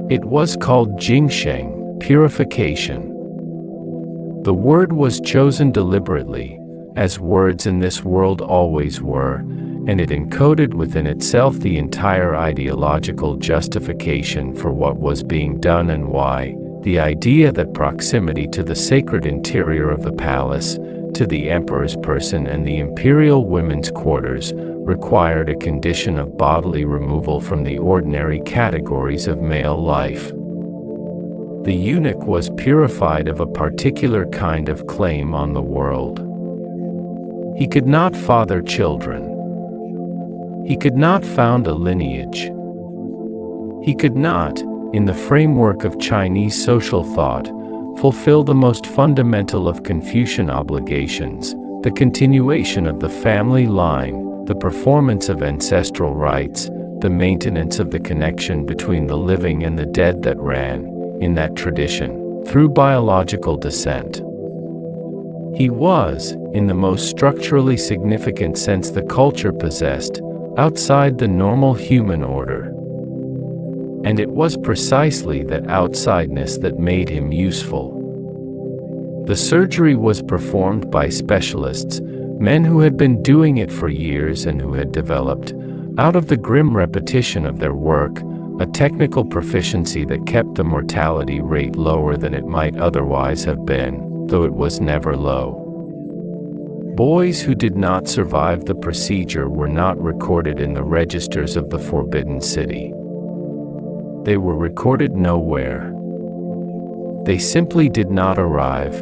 It was called Jingsheng, purification. The word was chosen deliberately, as words in this world always were, and it encoded within itself the entire ideological justification for what was being done and why, the idea that proximity to the sacred interior of the palace, to the emperor's person and the imperial women's quarters, required a condition of bodily removal from the ordinary categories of male life. The eunuch was purified of a particular kind of claim on the world. He could not father children. He could not found a lineage. He could not, in the framework of Chinese social thought, fulfill the most fundamental of Confucian obligations, the continuation of the family line, the performance of ancestral rites, the maintenance of the connection between the living and the dead that ran, in that tradition, through biological descent. He was, in the most structurally significant sense the culture possessed, outside the normal human order. And it was precisely that outsideness that made him useful. The surgery was performed by specialists, men who had been doing it for years and who had developed, out of the grim repetition of their work, a technical proficiency that kept the mortality rate lower than it might otherwise have been, though it was never low. Boys who did not survive the procedure were not recorded in the registers of the Forbidden City. They were recorded nowhere. They simply did not arrive,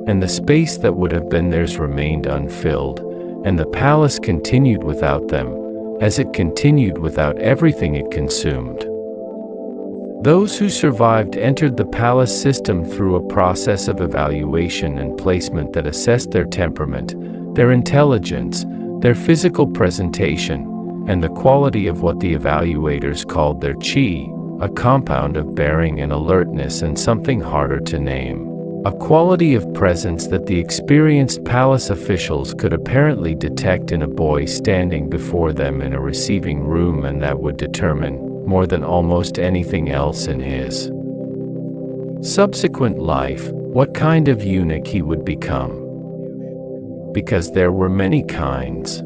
and the space that would have been theirs remained unfilled, and the palace continued without them, as it continued without everything it consumed. Those who survived entered the palace system through a process of evaluation and placement that assessed their temperament, their intelligence, their physical presentation, and the quality of what the evaluators called their qi, a compound of bearing and alertness and something harder to name, a quality of presence that the experienced palace officials could apparently detect in a boy standing before them in a receiving room, and that would determine, more than almost anything else in his subsequent life, what kind of eunuch he would become. Because there were many kinds.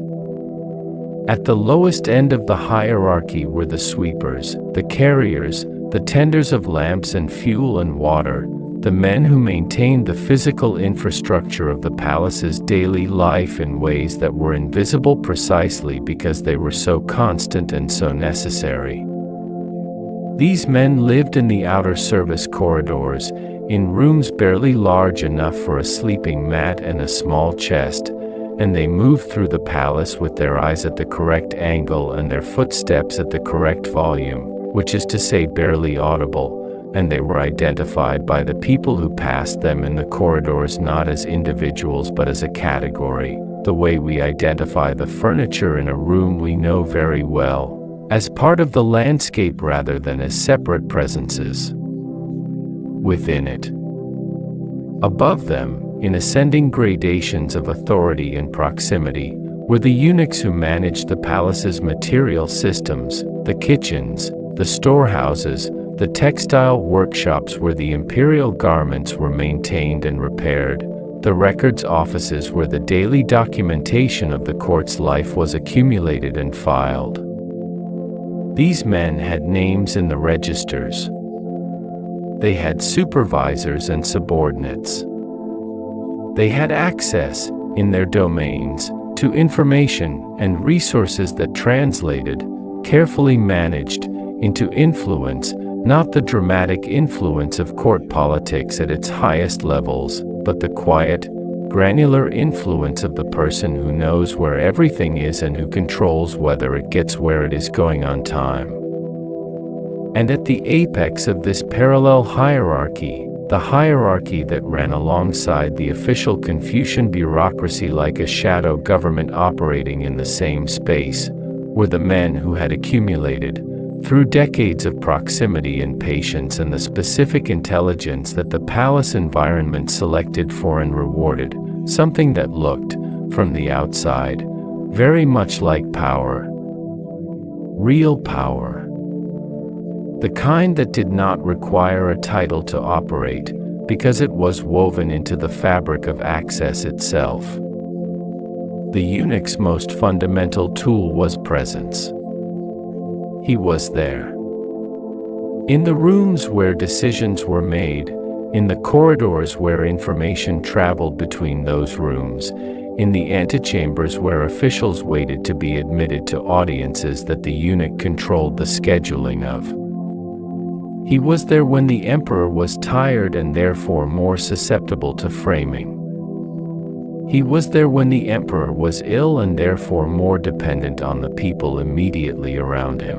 At the lowest end of the hierarchy were the sweepers, the carriers, the tenders of lamps and fuel and water, the men who maintained the physical infrastructure of the palace's daily life in ways that were invisible precisely because they were so constant and so necessary. These men lived in the outer service corridors, in rooms barely large enough for a sleeping mat and a small chest, and they moved through the palace with their eyes at the correct angle and their footsteps at the correct volume, which is to say barely audible, and they were identified by the people who passed them in the corridors not as individuals but as a category, the way we identify the furniture in a room we know very well, as part of the landscape rather than as separate presences within it. Above them, in ascending gradations of authority and proximity, were the eunuchs who managed the palace's material systems, the kitchens, the storehouses, the textile workshops where the imperial garments were maintained and repaired, the records offices where the daily documentation of the court's life was accumulated and filed. These men had names in the registers. They had supervisors and subordinates. They had access, in their domains, to information and resources that translated, carefully managed, into influence, not the dramatic influence of court politics at its highest levels, but the quiet, granular influence of the person who knows where everything is and who controls whether it gets where it is going on time. And at the apex of this parallel hierarchy, the hierarchy that ran alongside the official Confucian bureaucracy like a shadow government operating in the same space, were the men who had accumulated, through decades of proximity and patience and the specific intelligence that the palace environment selected for and rewarded, something that looked, from the outside, very much like power. Real power. The kind that did not require a title to operate, because it was woven into the fabric of access itself. The eunuch's most fundamental tool was presence. He was there. In the rooms where decisions were made, in the corridors where information traveled between those rooms, in the antechambers where officials waited to be admitted to audiences that the eunuch controlled the scheduling of. He was there when the emperor was tired and therefore more susceptible to framing. He was there when the emperor was ill and therefore more dependent on the people immediately around him.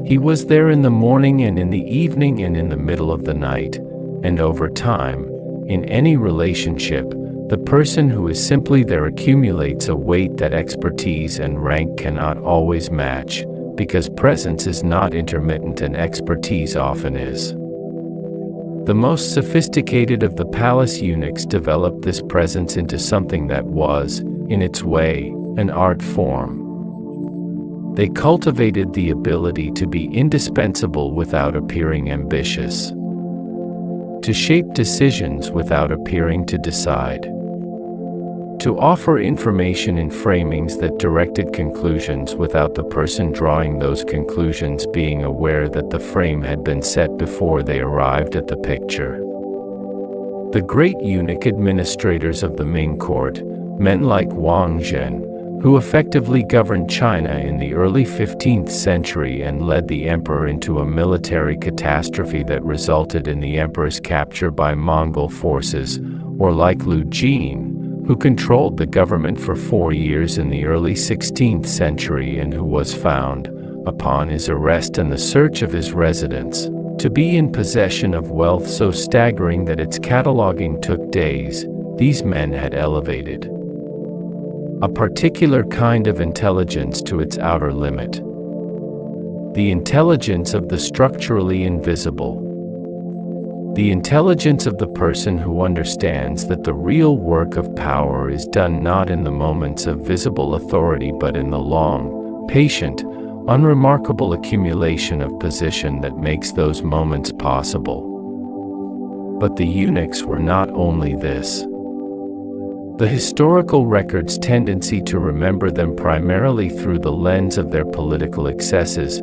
He was there in the morning and in the evening and in the middle of the night, and over time, in any relationship, the person who is simply there accumulates a weight that expertise and rank cannot always match, because presence is not intermittent and expertise often is. The most sophisticated of the palace eunuchs developed this presence into something that was, in its way, an art form. They cultivated the ability to be indispensable without appearing ambitious, to shape decisions without appearing to decide, to offer information in framings that directed conclusions without the person drawing those conclusions being aware that the frame had been set before they arrived at the picture. The great eunuch administrators of the Ming court, men like Wang Zhen, who effectively governed China in the early 15th century and led the emperor into a military catastrophe that resulted in the emperor's capture by Mongol forces, or like Lu Jin, who controlled the government for 4 years in the early 16th century and who was found, upon his arrest and the search of his residence, to be in possession of wealth so staggering that its cataloging took days. These men had elevated a particular kind of intelligence to its outer limit, the intelligence of the structurally invisible. The intelligence of the person who understands that the real work of power is done not in the moments of visible authority but in the long, patient, unremarkable accumulation of position that makes those moments possible. But the eunuchs were not only this. The historical record's tendency to remember them primarily through the lens of their political excesses,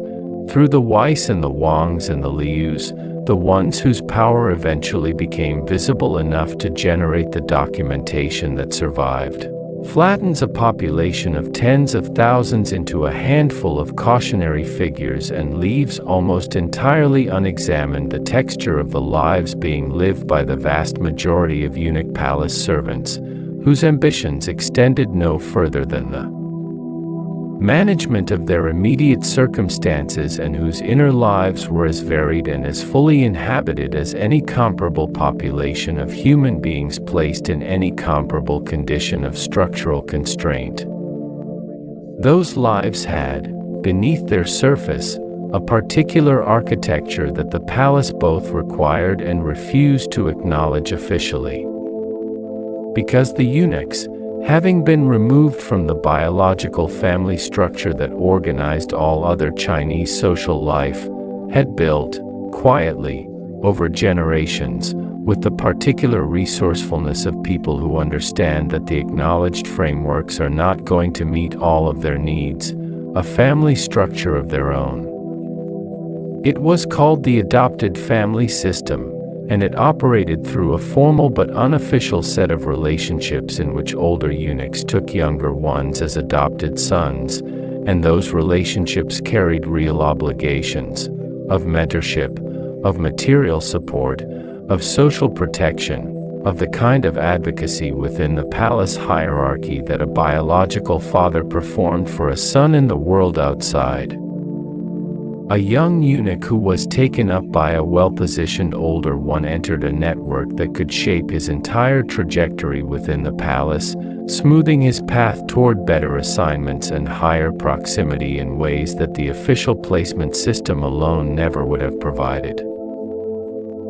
through the Weiss and the Wangs and the Lius, the ones whose power eventually became visible enough to generate the documentation that survived, flattens a population of tens of thousands into a handful of cautionary figures and leaves almost entirely unexamined the texture of the lives being lived by the vast majority of eunuch palace servants, whose ambitions extended no further than the management of their immediate circumstances and whose inner lives were as varied and as fully inhabited as any comparable population of human beings placed in any comparable condition of structural constraint. Those lives had, beneath their surface, a particular architecture that the palace both required and refused to acknowledge officially. Because the eunuchs, having been removed from the biological family structure that organized all other Chinese social life, had built, quietly, over generations, with the particular resourcefulness of people who understand that the acknowledged frameworks are not going to meet all of their needs, a family structure of their own. It was called the adopted family system, and it operated through a formal but unofficial set of relationships in which older eunuchs took younger ones as adopted sons, and those relationships carried real obligations of mentorship, of material support, of social protection, of the kind of advocacy within the palace hierarchy that a biological father performed for a son in the world outside. A young eunuch who was taken up by a well-positioned older one entered a network that could shape his entire trajectory within the palace, smoothing his path toward better assignments and higher proximity in ways that the official placement system alone never would have provided.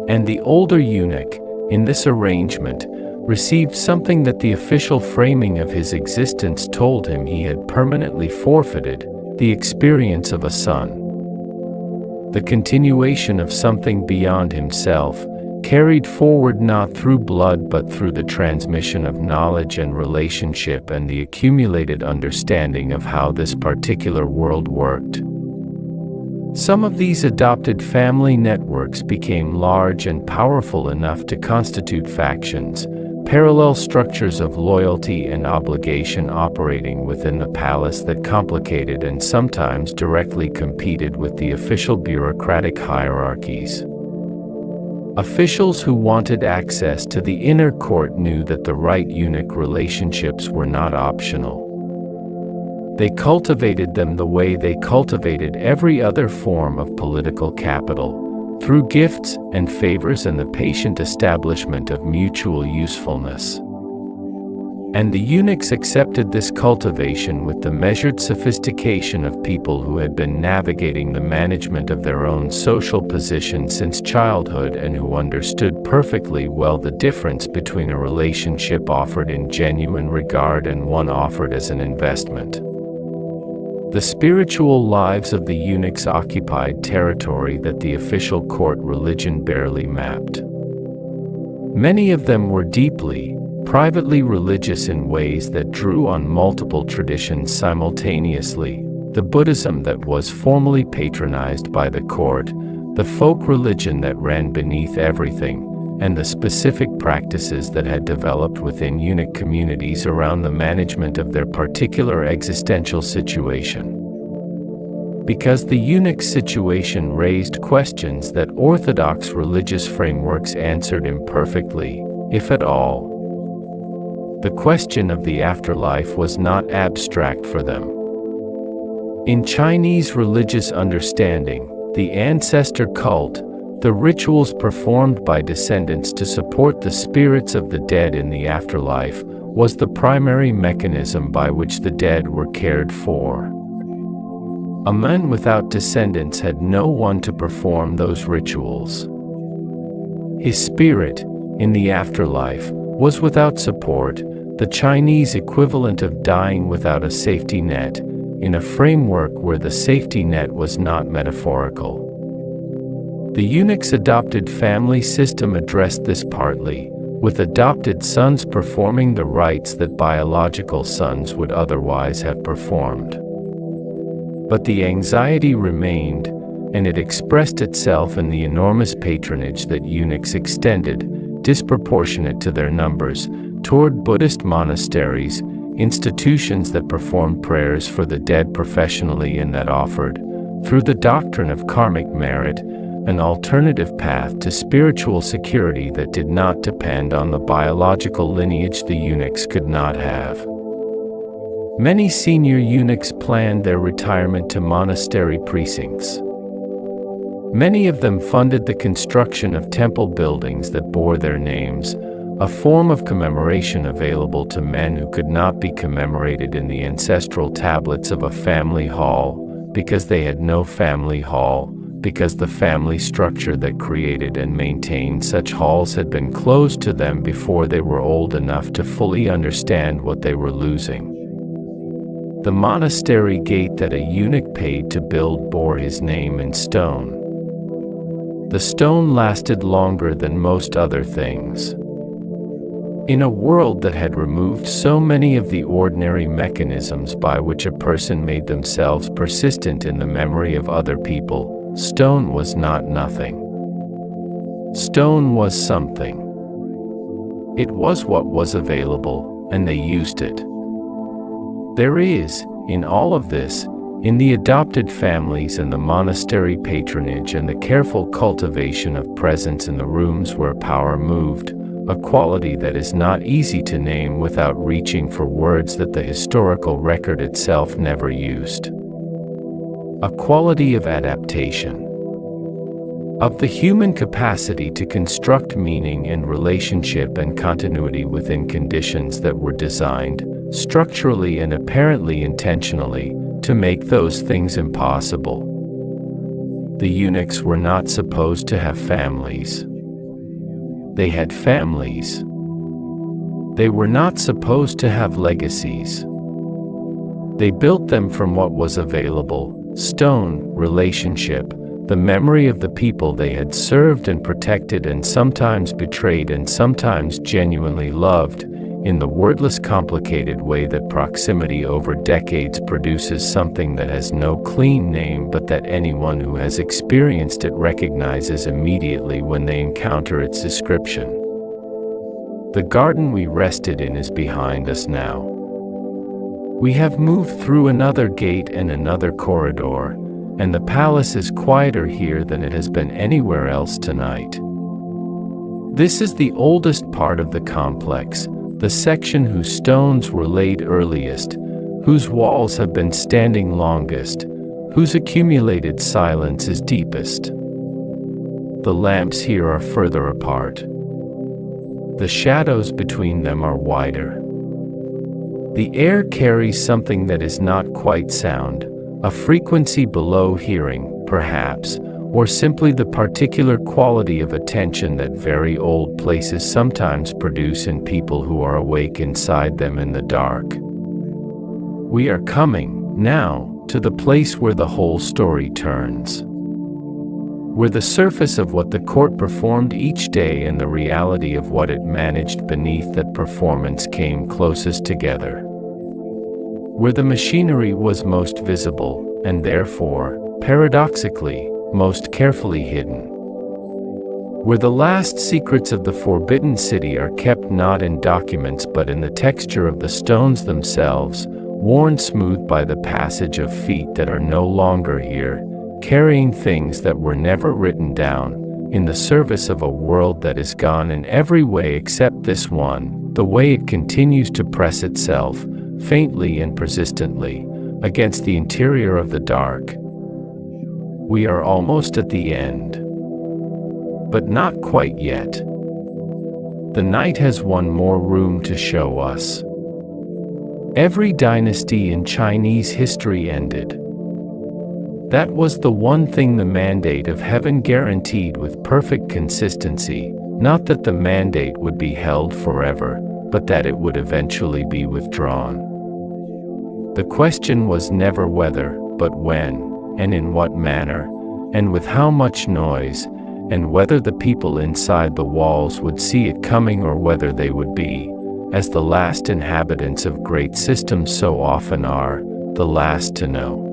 And the older eunuch, in this arrangement, received something that the official framing of his existence told him he had permanently forfeited: the experience of a son. The continuation of something beyond himself, carried forward not through blood but through the transmission of knowledge and relationship and the accumulated understanding of how this particular world worked. Some of these adopted family networks became large and powerful enough to constitute factions, parallel structures of loyalty and obligation operating within the palace that complicated and sometimes directly competed with the official bureaucratic hierarchies. Officials who wanted access to the inner court knew that the right eunuch relationships were not optional. They cultivated them the way they cultivated every other form of political capital, through gifts and favors and the patient establishment of mutual usefulness. And the eunuchs accepted this cultivation with the measured sophistication of people who had been navigating the management of their own social position since childhood and who understood perfectly well the difference between a relationship offered in genuine regard and one offered as an investment. The spiritual lives of the eunuchs occupied territory that the official court religion barely mapped. Many of them were deeply, privately religious in ways that drew on multiple traditions simultaneously: the Buddhism that was formally patronized by the court, the folk religion that ran beneath everything, and the specific practices that had developed within eunuch communities around the management of their particular existential situation. Because the eunuch situation raised questions that orthodox religious frameworks answered imperfectly, if at all. The question of the afterlife was not abstract for them. In Chinese religious understanding, the ancestor cult, the rituals performed by descendants to support the spirits of the dead in the afterlife, was the primary mechanism by which the dead were cared for. A man without descendants had no one to perform those rituals. His spirit, in the afterlife, was without support, the Chinese equivalent of dying without a safety net, in a framework where the safety net was not metaphorical. The eunuch's adopted family system addressed this partly, with adopted sons performing the rites that biological sons would otherwise have performed. But the anxiety remained, and it expressed itself in the enormous patronage that eunuchs extended, disproportionate to their numbers, toward Buddhist monasteries, institutions that performed prayers for the dead professionally and that offered, through the doctrine of karmic merit, an alternative path to spiritual security that did not depend on the biological lineage the eunuchs could not have. Many senior eunuchs planned their retirement to monastery precincts. Many of them funded the construction of temple buildings that bore their names, a form of commemoration available to men who could not be commemorated in the ancestral tablets of a family hall, because they had no family hall, because the family structure that created and maintained such halls had been closed to them before they were old enough to fully understand what they were losing. The monastery gate that a eunuch paid to build bore his name in stone. The stone lasted longer than most other things. In a world that had removed so many of the ordinary mechanisms by which a person made themselves persistent in the memory of other people, stone was not nothing. Stone was something. It was what was available, and they used it. There is, in all of this, in the adopted families and the monastery patronage and the careful cultivation of presence in the rooms where power moved, a quality that is not easy to name without reaching for words that the historical record itself never used. a quality of adaptation, of the human capacity to construct meaning and relationship and continuity within conditions that were designed, structurally and apparently intentionally, to make those things impossible. The eunuchs were not supposed to have families. They had families. They were not supposed to have legacies. They built them from what was available: stone, relationship, the memory of the people they had served and protected and sometimes betrayed and sometimes genuinely loved, in the wordless complicated way that proximity over decades produces something that has no clean name but that anyone who has experienced it recognizes immediately when they encounter its description. The garden we rested in is behind us now. We have moved through another gate and another corridor, and the palace is quieter here than it has been anywhere else tonight. This is the oldest part of the complex, the section whose stones were laid earliest, whose walls have been standing longest, whose accumulated silence is deepest. The lamps here are further apart. The shadows between them are wider. The air carries something that is not quite sound, a frequency below hearing, perhaps, or simply the particular quality of attention that very old places sometimes produce in people who are awake inside them in the dark. We are coming, now, to the place where the whole story turns. Where the surface of what the court performed each day and the reality of what it managed beneath that performance came closest together. Where the machinery was most visible, and therefore, paradoxically, most carefully hidden. Where the last secrets of the Forbidden City are kept not in documents but in the texture of the stones themselves, worn smooth by the passage of feet that are no longer here, carrying things that were never written down, in the service of a world that is gone in every way except this one, the way it continues to press itself, faintly and persistently, against the interior of the dark. We are almost at the end. But not quite yet. The night has one more room to show us. Every dynasty in Chinese history ended. That was the one thing the mandate of heaven guaranteed with perfect consistency, not that the mandate would be held forever, but that it would eventually be withdrawn. The question was never whether, but when, and in what manner, and with how much noise, and whether the people inside the walls would see it coming or whether they would be, as the last inhabitants of great systems so often are, the last to know.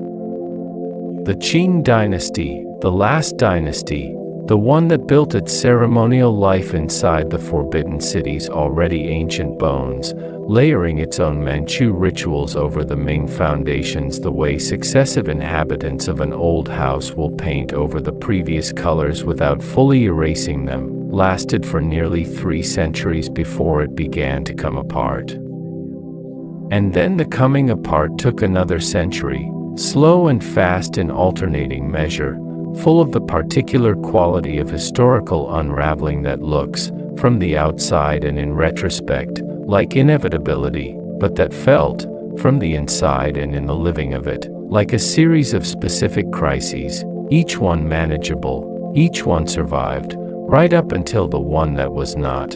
The Qing dynasty, the last dynasty, the one that built its ceremonial life inside the Forbidden City's already ancient bones, layering its own Manchu rituals over the Ming foundations the way successive inhabitants of an old house will paint over the previous colors without fully erasing them, lasted for nearly 3 centuries before it began to come apart. And then the coming apart took another century, slow and fast in alternating measure, full of the particular quality of historical unraveling that looks, from the outside and in retrospect, like inevitability, but that felt, from the inside and in the living of it, like a series of specific crises, each one manageable, each one survived, right up until the one that was not.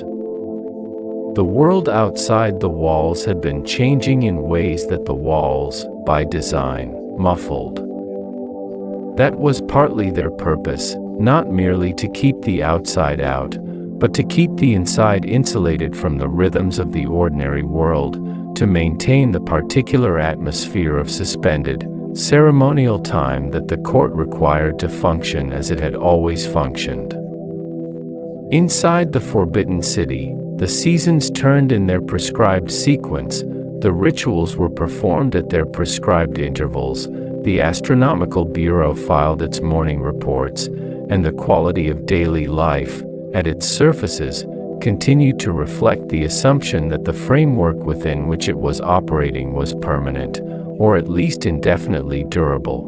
The world outside the walls had been changing in ways that the walls, by design, muffled. That was partly their purpose, not merely to keep the outside out, but to keep the inside insulated from the rhythms of the ordinary world, to maintain the particular atmosphere of suspended, ceremonial time that the court required to function as it had always functioned. Inside the Forbidden City, the seasons turned in their prescribed sequence, the rituals were performed at their prescribed intervals, the astronomical bureau filed its morning reports, and the quality of daily life, at its surfaces, continued to reflect the assumption that the framework within which it was operating was permanent, or at least indefinitely durable.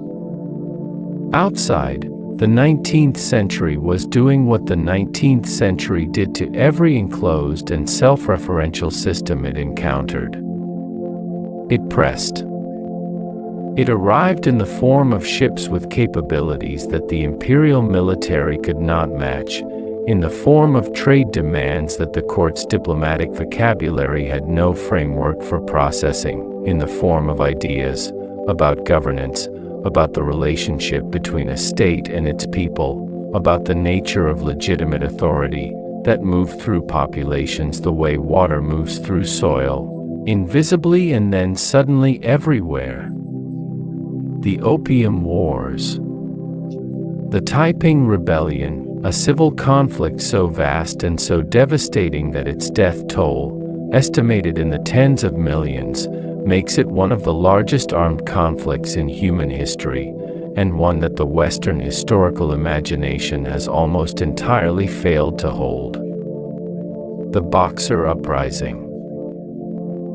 Outside, the 19th century was doing what the 19th century did to every enclosed and self-referential system it encountered. It pressed. It arrived in the form of ships with capabilities that the imperial military could not match, in the form of trade demands that the court's diplomatic vocabulary had no framework for processing, in the form of ideas about governance, about the relationship between a state and its people, about the nature of legitimate authority that moved through populations the way water moves through soil, invisibly and then suddenly everywhere. The Opium Wars. The Taiping Rebellion, a civil conflict so vast and so devastating that its death toll, estimated in the tens of millions, makes it one of the largest armed conflicts in human history, and one that the Western historical imagination has almost entirely failed to hold. The Boxer Uprising.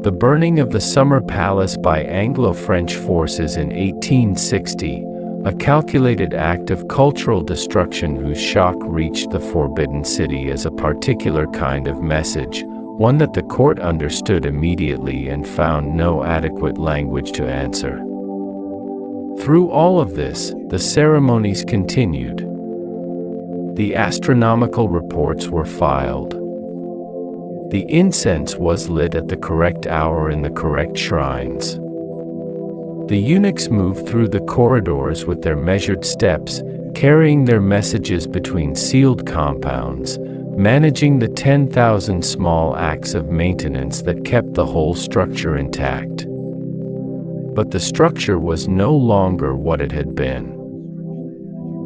The burning of the Summer Palace by Anglo-French forces in 1860, a calculated act of cultural destruction whose shock reached the Forbidden City as a particular kind of message, one that the court understood immediately and found no adequate language to answer. Through all of this, the ceremonies continued. The astronomical reports were filed. The incense was lit at the correct hour in the correct shrines. The eunuchs moved through the corridors with their measured steps, carrying their messages between sealed compounds, managing the 10,000 small acts of maintenance that kept the whole structure intact. But the structure was no longer what it had been.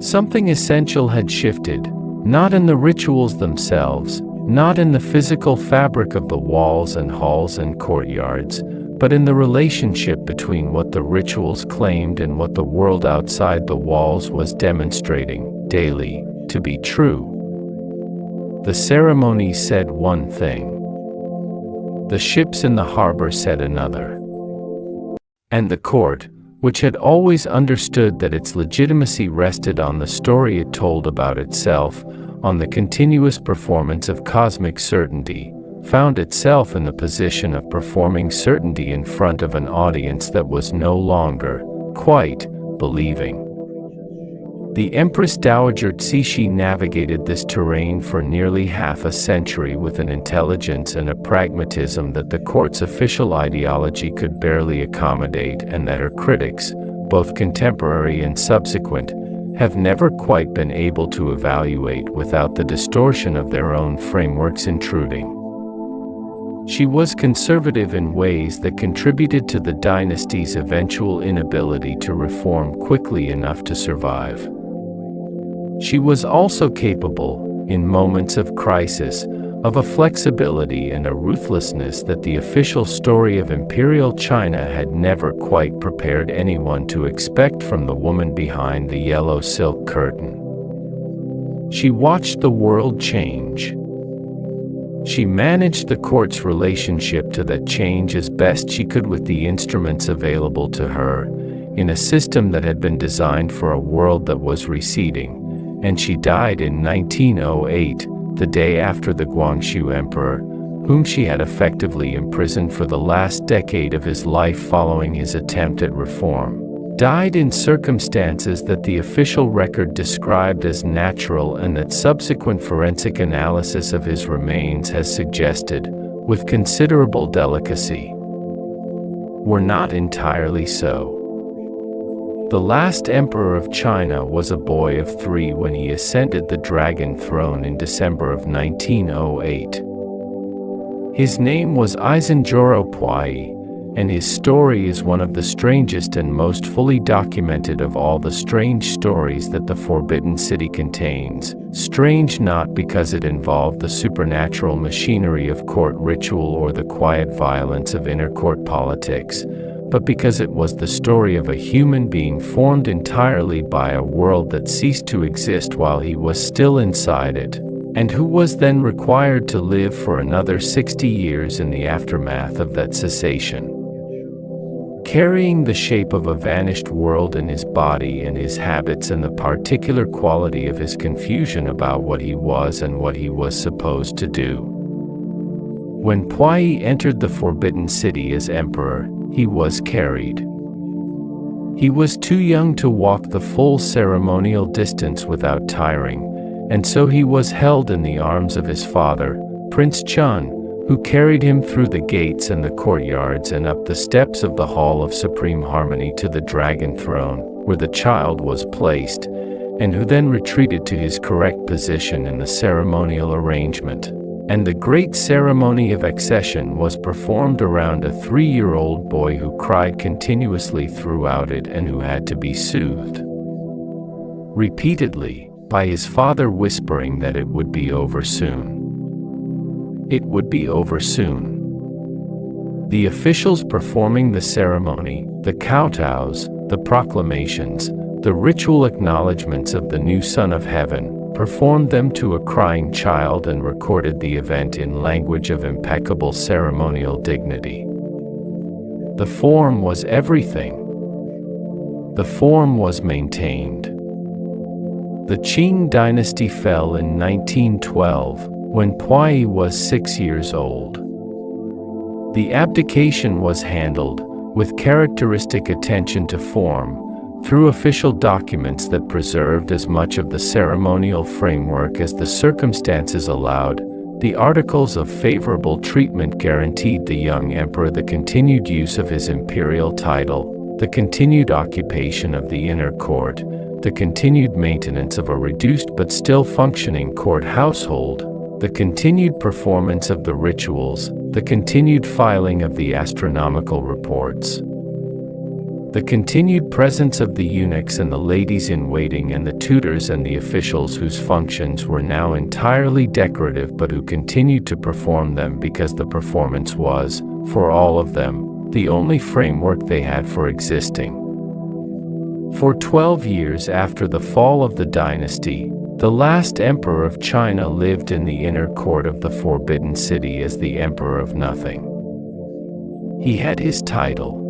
Something essential had shifted, not in the rituals themselves, not in the physical fabric of the walls and halls and courtyards, but in the relationship between what the rituals claimed and what the world outside the walls was demonstrating, daily, to be true. The ceremony said one thing. The ships in the harbor said another. And the court, which had always understood that its legitimacy rested on the story it told about itself, on the continuous performance of cosmic certainty, found itself in the position of performing certainty in front of an audience that was no longer, quite, believing. The Empress Dowager Cixi navigated this terrain for nearly half a century with an intelligence and a pragmatism that the court's official ideology could barely accommodate, and that her critics, both contemporary and subsequent, have never quite been able to evaluate without the distortion of their own frameworks intruding. She was conservative in ways that contributed to the dynasty's eventual inability to reform quickly enough to survive. She was also capable, in moments of crisis, of a flexibility and a ruthlessness that the official story of Imperial China had never quite prepared anyone to expect from the woman behind the yellow silk curtain. She watched the world change. She managed the court's relationship to that change as best she could with the instruments available to her, in a system that had been designed for a world that was receding, and she died in 1908, the day after the Guangxu Emperor, whom she had effectively imprisoned for the last decade of his life following his attempt at reform, died in circumstances that the official record described as natural and that subsequent forensic analysis of his remains has suggested, with considerable delicacy, were not entirely so. The last emperor of China was a boy of 3 when he ascended the dragon throne in December of 1908. His name was Eisenjoro Puyi, and his story is one of the strangest and most fully documented of all the strange stories that the Forbidden City contains. Strange not because it involved the supernatural machinery of court ritual or the quiet violence of inter-court politics, but because it was the story of a human being formed entirely by a world that ceased to exist while he was still inside it, and who was then required to live for another 60 years in the aftermath of that cessation. carrying the shape of a vanished world in his body and his habits and the particular quality of his confusion about what he was and what he was supposed to do. When Puyi entered the Forbidden City as emperor, he was carried. He was too young to walk the full ceremonial distance without tiring, and so he was held in the arms of his father, Prince Chun, who carried him through the gates and the courtyards and up the steps of the Hall of Supreme Harmony to the Dragon Throne, where the child was placed, and who then retreated to his correct position in the ceremonial arrangement. And the great ceremony of accession was performed around a 3-year-old boy who cried continuously throughout it and who had to be soothed repeatedly by his father, whispering that it would be over soon. It would be over soon. The officials performing the ceremony, the kowtows, the proclamations, the ritual acknowledgments of the new Son of Heaven, performed them to a crying child and recorded the event in language of impeccable ceremonial dignity. The form was everything. The form was maintained. The Qing dynasty fell in 1912, when Puyi was 6 years old. The abdication was handled, with characteristic attention to form, through official documents that preserved as much of the ceremonial framework as the circumstances allowed. The Articles of Favorable Treatment guaranteed the young emperor the continued use of his imperial title, the continued occupation of the inner court, the continued maintenance of a reduced but still functioning court household, the continued performance of the rituals, the continued filing of the astronomical reports, the continued presence of the eunuchs and the ladies-in-waiting and the tutors and the officials whose functions were now entirely decorative but who continued to perform them because the performance was, for all of them, the only framework they had for existing. For 12 years after the fall of the dynasty, the last emperor of China lived in the inner court of the Forbidden City as the Emperor of Nothing. He had his title.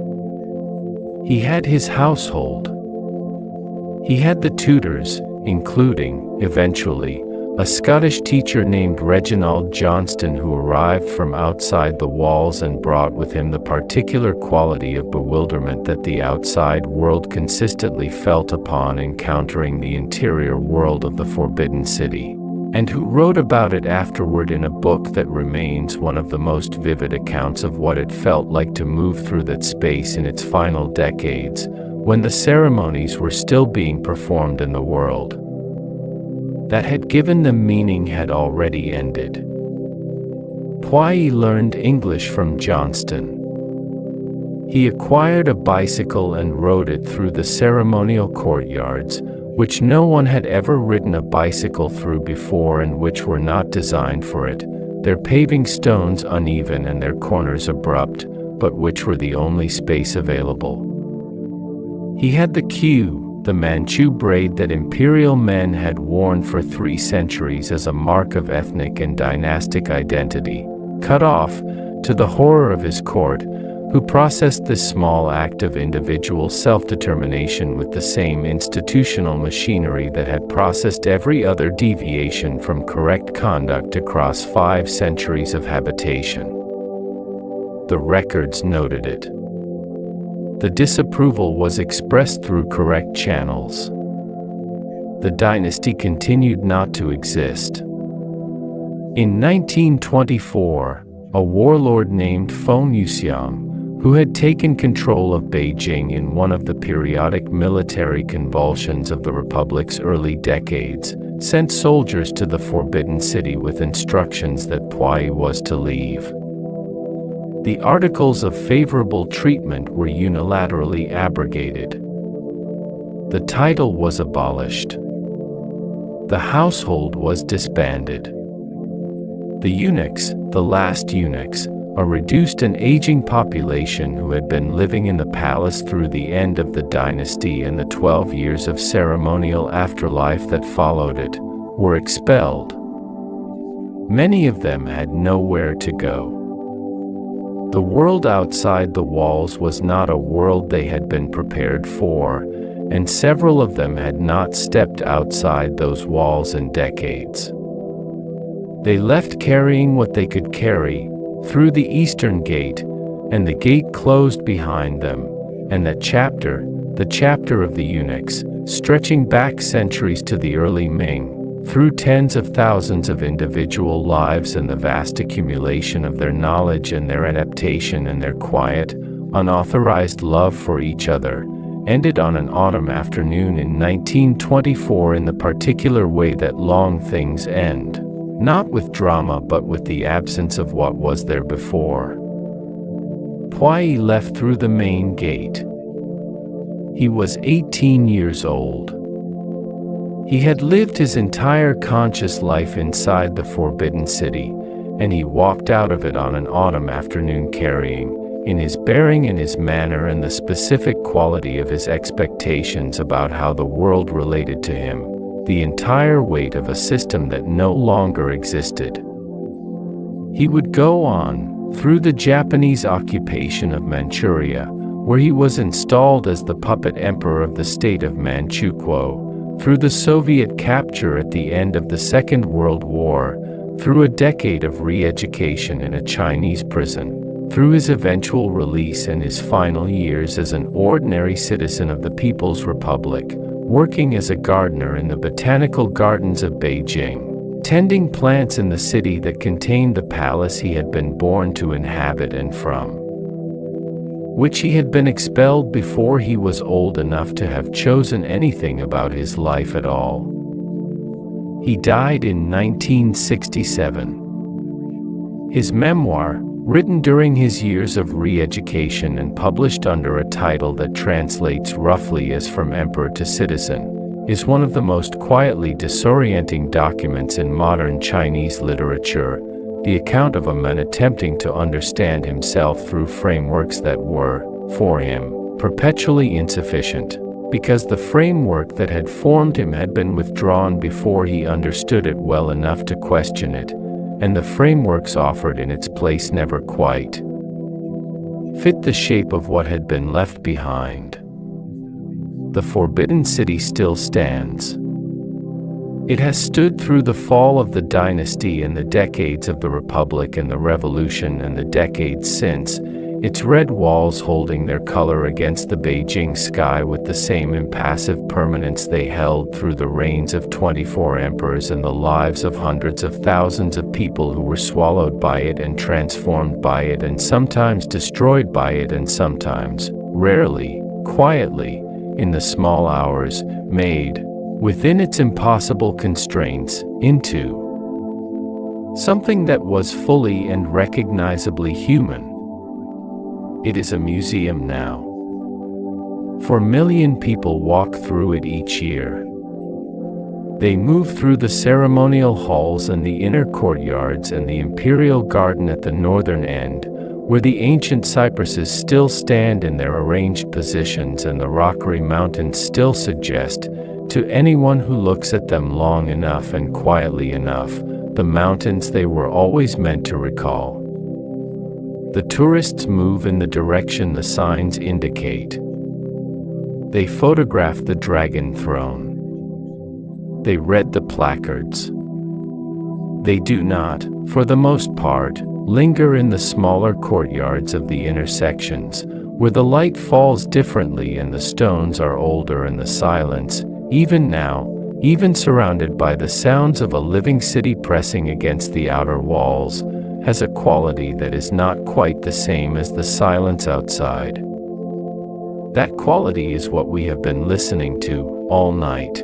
He had his household. He had the tutors, including, eventually, a Scottish teacher named Reginald Johnston who arrived from outside the walls and brought with him the particular quality of bewilderment that the outside world consistently felt upon encountering the interior world of the Forbidden City, and who wrote about it afterward in a book that remains one of the most vivid accounts of what it felt like to move through that space in its final decades, when the ceremonies were still being performed in the world that had given them meaning had already ended. Puyi learned English from Johnston. He acquired a bicycle and rode it through the ceremonial courtyards, which no one had ever ridden a bicycle through before and which were not designed for it, their paving stones uneven and their corners abrupt, but which were the only space available. He had the queue, the Manchu braid that imperial men had worn for 3 centuries as a mark of ethnic and dynastic identity, cut off, to the horror of his court, who processed this small act of individual self-determination with the same institutional machinery that had processed every other deviation from correct conduct across 5 centuries of habitation. The records noted it. The disapproval was expressed through correct channels. The dynasty continued not to exist. In 1924, a warlord named Feng Yuxiang, who had taken control of Beijing in one of the periodic military convulsions of the Republic's early decades, sent soldiers to the Forbidden City with instructions that Puyi was to leave. The Articles of Favorable Treatment were unilaterally abrogated. The title was abolished. The household was disbanded. The eunuchs, the last eunuchs, a reduced and aging population who had been living in the palace through the end of the dynasty and the 12 years of ceremonial afterlife that followed it, were expelled. Many of them had nowhere to go. The world outside the walls was not a world they had been prepared for, and several of them had not stepped outside those walls in decades. They left carrying what they could carry, through the eastern gate, and the gate closed behind them, and the chapter of the eunuchs, stretching back centuries to the early Ming, through tens of thousands of individual lives and the vast accumulation of their knowledge and their adaptation and their quiet, unauthorized love for each other, ended on an autumn afternoon in 1924 in the particular way that long things end, not with drama but with the absence of what was there before. Puyi left through the main gate. He was 18 years old. He had lived his entire conscious life inside the Forbidden City, and he walked out of it on an autumn afternoon carrying, in his bearing and his manner and the specific quality of his expectations about how the world related to him, the entire weight of a system that no longer existed. He would go on, through the Japanese occupation of Manchuria, where he was installed as the puppet emperor of the state of Manchukuo, through the Soviet capture at the end of the Second World War, through a decade of re-education in a Chinese prison, through his eventual release and his final years as an ordinary citizen of the People's Republic, working as a gardener in the botanical gardens of Beijing, tending plants in the city that contained the palace he had been born to inhabit and from which he had been expelled before he was old enough to have chosen anything about his life at all. He died in 1967. His memoir, written during his years of re-education and published under a title that translates roughly as From Emperor to Citizen, is one of the most quietly disorienting documents in modern Chinese literature, the account of a man attempting to understand himself through frameworks that were, for him, perpetually insufficient, because the framework that had formed him had been withdrawn before he understood it well enough to question it, and the frameworks offered in its place never quite fit the shape of what had been left behind. The Forbidden City still stands. It has stood through the fall of the dynasty and the decades of the Republic and the Revolution and the decades since, its red walls holding their color against the Beijing sky with the same impassive permanence they held through the reigns of 24 emperors and the lives of hundreds of thousands of people who were swallowed by it and transformed by it and sometimes destroyed by it and sometimes, rarely, quietly, in the small hours, made, within its impossible constraints, into something that was fully and recognizably human. It is a museum now. 4 million people walk through it each year. They move through the ceremonial halls and the inner courtyards and the imperial garden at the northern end, where the ancient cypresses still stand in their arranged positions and the rockery mountains still suggest, to anyone who looks at them long enough and quietly enough, the mountains they were always meant to recall. The tourists move in the direction the signs indicate. They photograph the dragon throne. They read the placards. They do not, for the most part, linger in the smaller courtyards of the intersections, where the light falls differently and the stones are older and the silence, even now, even surrounded by the sounds of a living city pressing against the outer walls, has a quality that is not quite the same as the silence outside. That quality is what we have been listening to all night.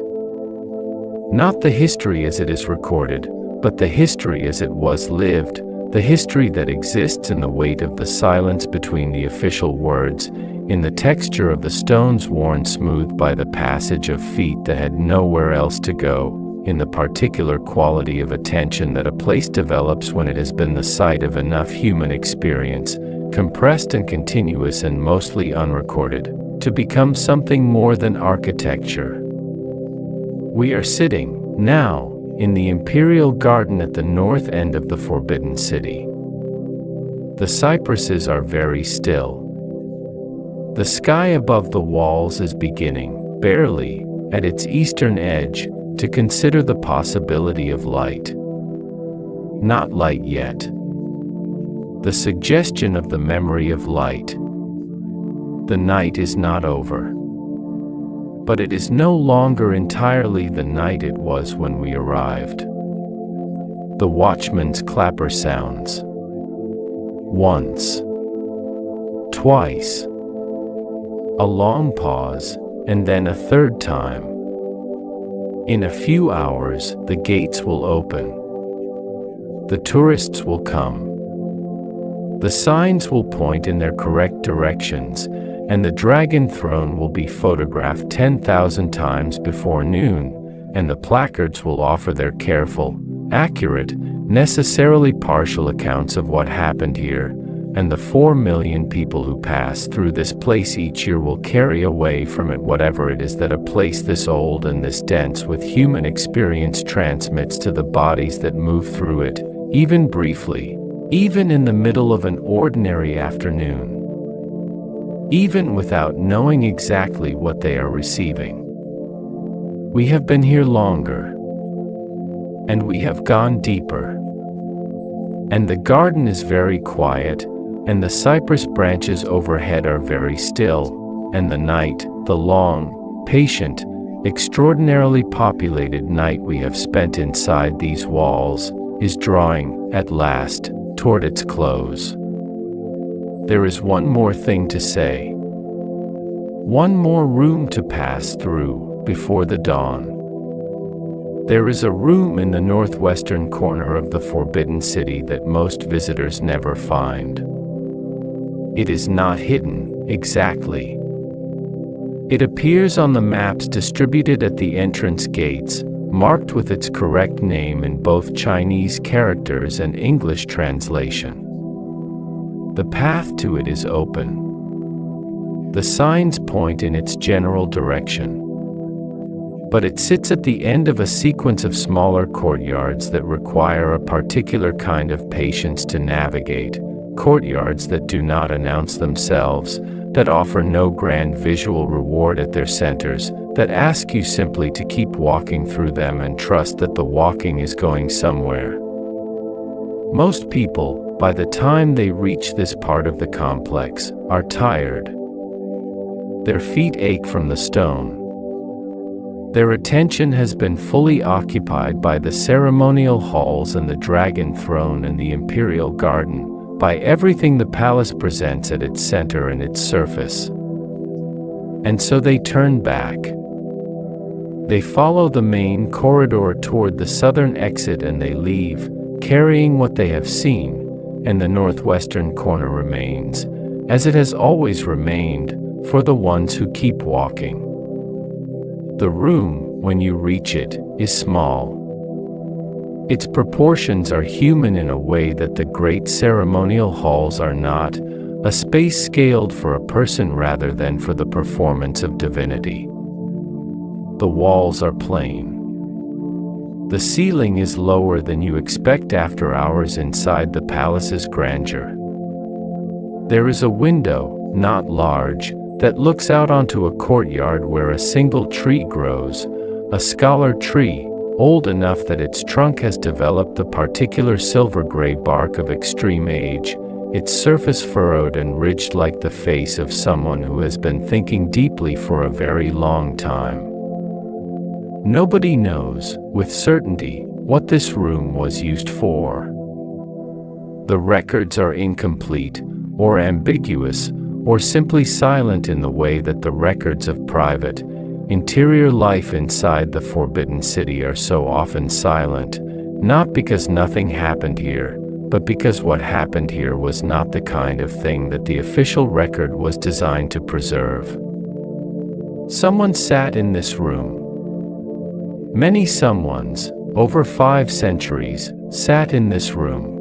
Not the history as it is recorded, but the history as it was lived, the history that exists in the weight of the silence between the official words, in the texture of the stones worn smooth by the passage of feet that had nowhere else to go, in the particular quality of attention that a place develops when it has been the site of enough human experience, compressed and continuous and mostly unrecorded, to become something more than architecture. We are sitting, now, in the imperial garden at the north end of the Forbidden City. The cypresses are very still. The sky above the walls is beginning, barely, at its eastern edge, to consider the possibility of light. Not light yet. The suggestion of the memory of light. The night is not over. But it is no longer entirely the night it was when we arrived. The watchman's clapper sounds. Once. Twice. A long pause, and then a third time. In a few hours, the gates will open. The tourists will come. The signs will point in their correct directions, and the dragon throne will be photographed 10,000 times before noon, and the placards will offer their careful, accurate, necessarily partial accounts of what happened here, and the 4 million people who pass through this place each year will carry away from it whatever it is that a place this old and this dense with human experience transmits to the bodies that move through it, even briefly, even in the middle of an ordinary afternoon, even without knowing exactly what they are receiving. We have been here longer, and we have gone deeper. And the garden is very quiet, and the cypress branches overhead are very still, and the night, the long, patient, extraordinarily populated night we have spent inside these walls, is drawing, at last, toward its close. There is one more thing to say. One more room to pass through, before the dawn. There is a room in the northwestern corner of the Forbidden City that most visitors never find. It is not hidden, exactly. It appears on the maps distributed at the entrance gates, marked with its correct name in both Chinese characters and English translation. The path to it is open. The signs point in its general direction. But it sits at the end of a sequence of smaller courtyards that require a particular kind of patience to navigate, courtyards that do not announce themselves, that offer no grand visual reward at their centers, that ask you simply to keep walking through them and trust that the walking is going somewhere. Most people, by the time they reach this part of the complex, are tired. Their feet ache from the stone. Their attention has been fully occupied by the ceremonial halls and the dragon throne and the imperial garden, by everything the palace presents at its center and its surface. And so they turn back. They follow the main corridor toward the southern exit and they leave, carrying what they have seen, and the northwestern corner remains, as it has always remained, for the ones who keep walking. The room, when you reach it, is small. Its proportions are human in a way that the great ceremonial halls are not, a space scaled for a person rather than for the performance of divinity. The walls are plain. The ceiling is lower than you expect after hours inside the palace's grandeur. There is a window, not large, that looks out onto a courtyard where a single tree grows, a scholar tree, old enough that its trunk has developed the particular silver-gray bark of extreme age, its surface furrowed and ridged like the face of someone who has been thinking deeply for a very long time. Nobody knows, with certainty, what this room was used for. The records are incomplete, or ambiguous, or simply silent in the way that the records of private, interior life inside the Forbidden City are so often silent, not because nothing happened here, but because what happened here was not the kind of thing that the official record was designed to preserve. Someone sat in this room. Many someones, over 5 centuries, sat in this room.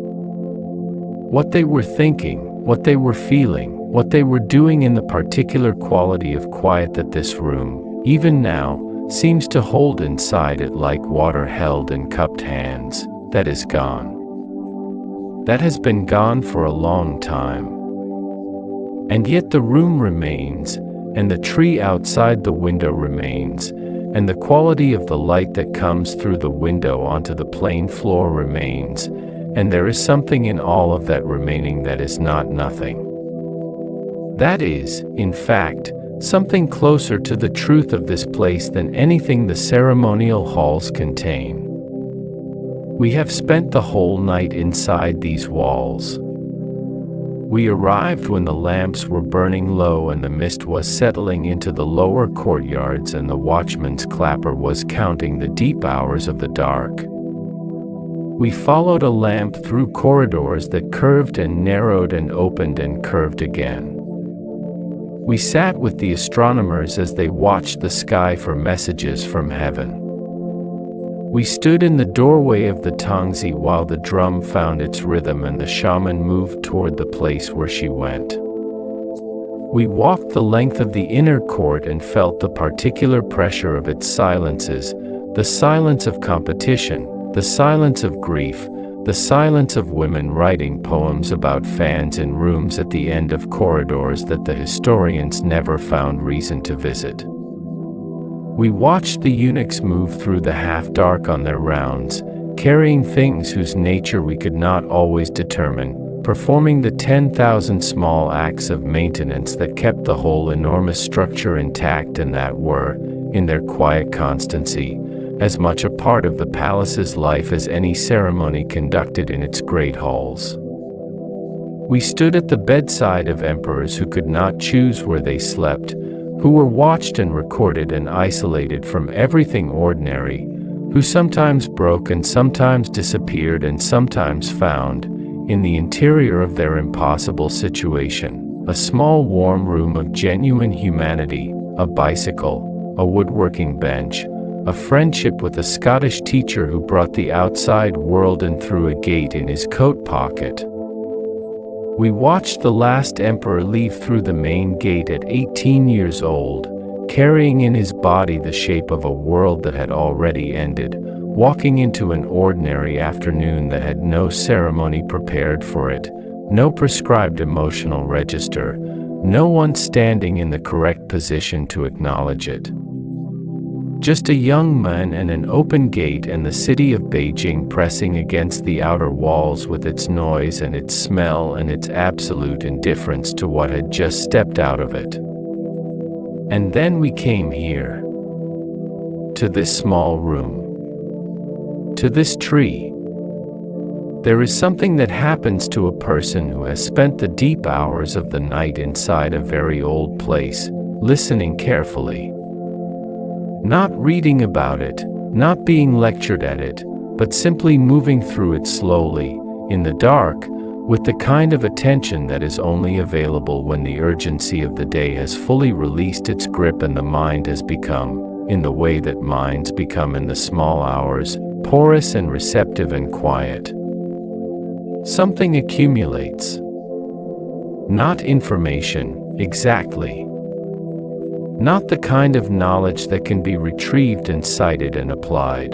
What they were thinking, what they were feeling, what they were doing in the particular quality of quiet that this room, even now, seems to hold inside it like water held in cupped hands, that is gone. that has been gone for a long time. And yet the room remains, and the tree outside the window remains, and the quality of the light that comes through the window onto the plain floor remains, and there is something in all of that remaining that is not nothing. That is, in fact, something closer to the truth of this place than anything the ceremonial halls contain. We have spent the whole night inside these walls. We arrived when the lamps were burning low and the mist was settling into the lower courtyards and the watchman's clapper was counting the deep hours of the dark. We followed a lamp through corridors that curved and narrowed and opened and curved again. We sat with the astronomers as they watched the sky for messages from heaven. We stood in the doorway of the Tongzi while the drum found its rhythm and the shaman moved toward the place where she went. We walked the length of the inner court and felt the particular pressure of its silences, the silence of competition, the silence of grief, the silence of women writing poems about fans in rooms at the end of corridors that the historians never found reason to visit. We watched the eunuchs move through the half-dark on their rounds, carrying things whose nature we could not always determine, performing the 10,000 small acts of maintenance that kept the whole enormous structure intact and that were, in their quiet constancy, as much a part of the palace's life as any ceremony conducted in its great halls. We stood at the bedside of emperors who could not choose where they slept, who were watched and recorded and isolated from everything ordinary, who sometimes broke and sometimes disappeared and sometimes found, in the interior of their impossible situation, a small warm room of genuine humanity, a bicycle, a woodworking bench, a friendship with a Scottish teacher who brought the outside world in through a gate in his coat pocket. We watched the last emperor leave through the main gate at 18 years old, carrying in his body the shape of a world that had already ended, walking into an ordinary afternoon that had no ceremony prepared for it, no prescribed emotional register, no one standing in the correct position to acknowledge it. Just a young man and an open gate and the city of Beijing pressing against the outer walls with its noise and its smell and its absolute indifference to what had just stepped out of it. And then we came here. To this small room. To this tree. There is something that happens to a person who has spent the deep hours of the night inside a very old place, listening carefully. Not reading about it, not being lectured at it, but simply moving through it slowly, in the dark, with the kind of attention that is only available when the urgency of the day has fully released its grip and the mind has become, in the way that minds become in the small hours, porous and receptive and quiet. Something accumulates. Not information, exactly. Not the kind of knowledge that can be retrieved and cited and applied.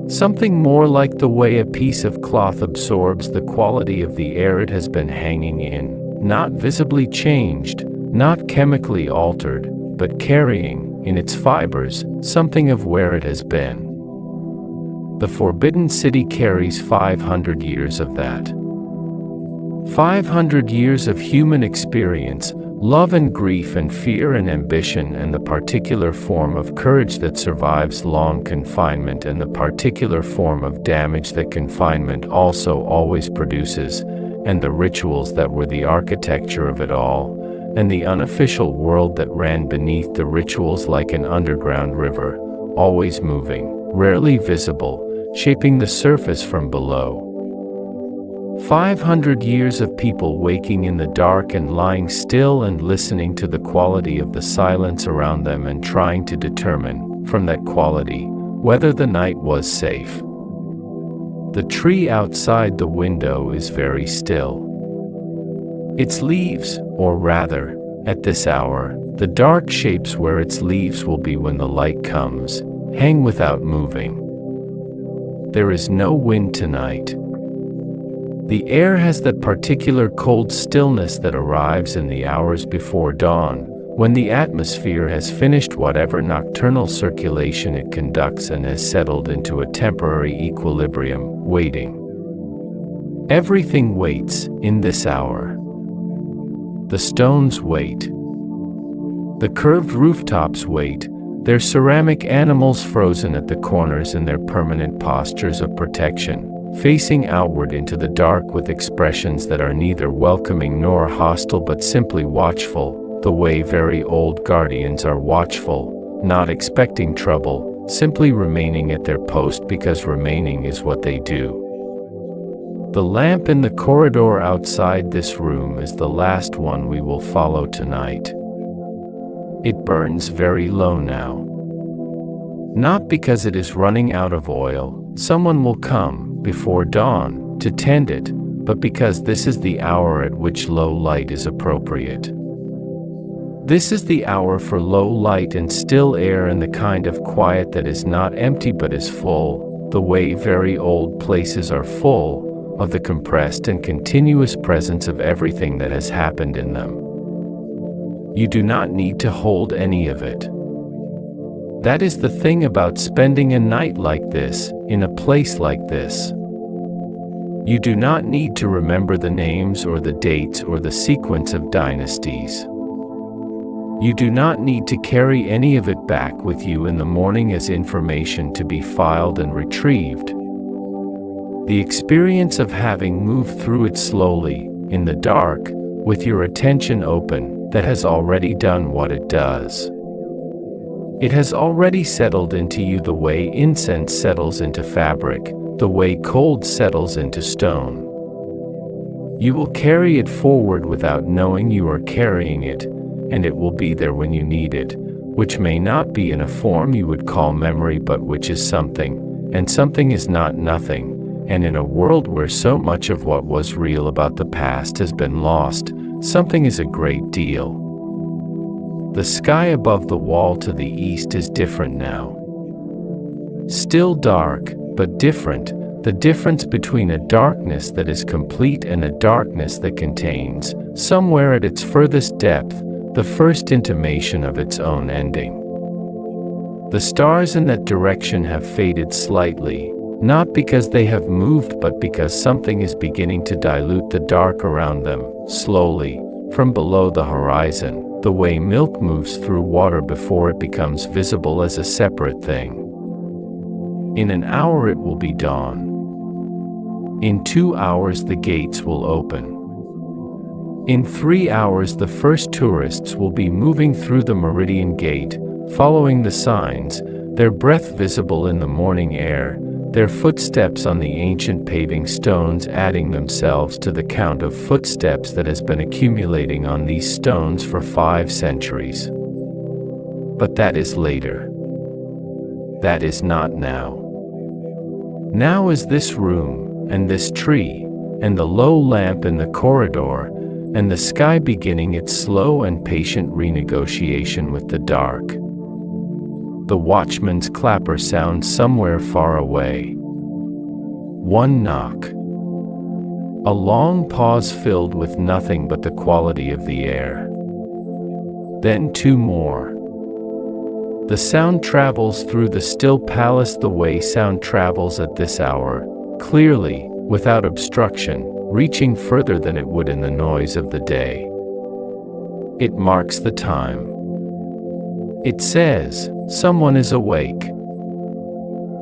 Something more like the way a piece of cloth absorbs the quality of the air it has been hanging in, not visibly changed, not chemically altered, but carrying, in its fibers, something of where it has been. The Forbidden City carries 500 years of that. 500 years of human experience, love and grief and fear and ambition and the particular form of courage that survives long confinement and the particular form of damage that confinement also always produces, and the rituals that were the architecture of it all, and the unofficial world that ran beneath the rituals like an underground river, always moving, rarely visible, shaping the surface from below. 500 years of people waking in the dark and lying still and listening to the quality of the silence around them and trying to determine, from that quality, whether the night was safe. The tree outside the window is very still. Its leaves, or rather, at this hour, the dark shapes where its leaves will be when the light comes, hang without moving. There is no wind tonight. The air has that particular cold stillness that arrives in the hours before dawn, when the atmosphere has finished whatever nocturnal circulation it conducts and has settled into a temporary equilibrium, waiting. Everything waits in this hour. The stones wait. The curved rooftops wait, their ceramic animals frozen at the corners in their permanent postures of protection, facing outward into the dark with expressions that are neither welcoming nor hostile but simply watchful, the way very old guardians are watchful, not expecting trouble, simply remaining at their post because remaining is what they do. The lamp in the corridor outside this room is the last one we will follow tonight. It burns very low now. Not because it is running out of oil, someone will come, before dawn, to tend it, but because this is the hour at which low light is appropriate. This is the hour for low light and still air and the kind of quiet that is not empty but is full, the way very old places are full, of the compressed and continuous presence of everything that has happened in them. You do not need to hold any of it. That is the thing about spending a night like this, in a place like this. You do not need to remember the names or the dates or the sequence of dynasties. You do not need to carry any of it back with you in the morning as information to be filed and retrieved. The experience of having moved through it slowly, in the dark, with your attention open, that has already done what it does. It has already settled into you the way incense settles into fabric, the way cold settles into stone. You will carry it forward without knowing you are carrying it, and it will be there when you need it, which may not be in a form you would call memory but which is something, and something is not nothing. And in a world where so much of what was real about the past has been lost, something is a great deal. The sky above the wall to the east is different now. Still dark, but different, the difference between a darkness that is complete and a darkness that contains, somewhere at its furthest depth, the first intimation of its own ending. The stars in that direction have faded slightly, not because they have moved but because something is beginning to dilute the dark around them, slowly, from below the horizon, the way milk moves through water before it becomes visible as a separate thing. In an hour it will be dawn. In 2 hours the gates will open. In 3 hours the first tourists will be moving through the Meridian Gate, following the signs, their breath visible in the morning air, their footsteps on the ancient paving stones adding themselves to the count of footsteps that has been accumulating on these stones for 5 centuries. But that is later. That is not now. Now is this room, and this tree, and the low lamp in the corridor, and the sky beginning its slow and patient renegotiation with the dark. The watchman's clapper sounds somewhere far away. One knock. A long pause filled with nothing but the quality of the air. Then 2 more. The sound travels through the still palace the way sound travels at this hour, clearly, without obstruction, reaching further than it would in the noise of the day. It marks the time. It says, someone is awake.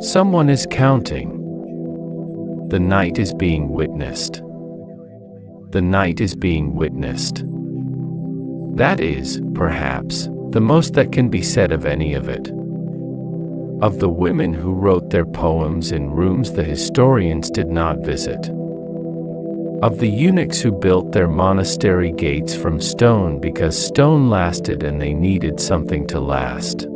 Someone is counting. The night is being witnessed. The night is being witnessed. That is, perhaps, the most that can be said of any of it. Of the women who wrote their poems in rooms the historians did not visit. Of the eunuchs who built their monastery gates from stone because stone lasted and they needed something to last.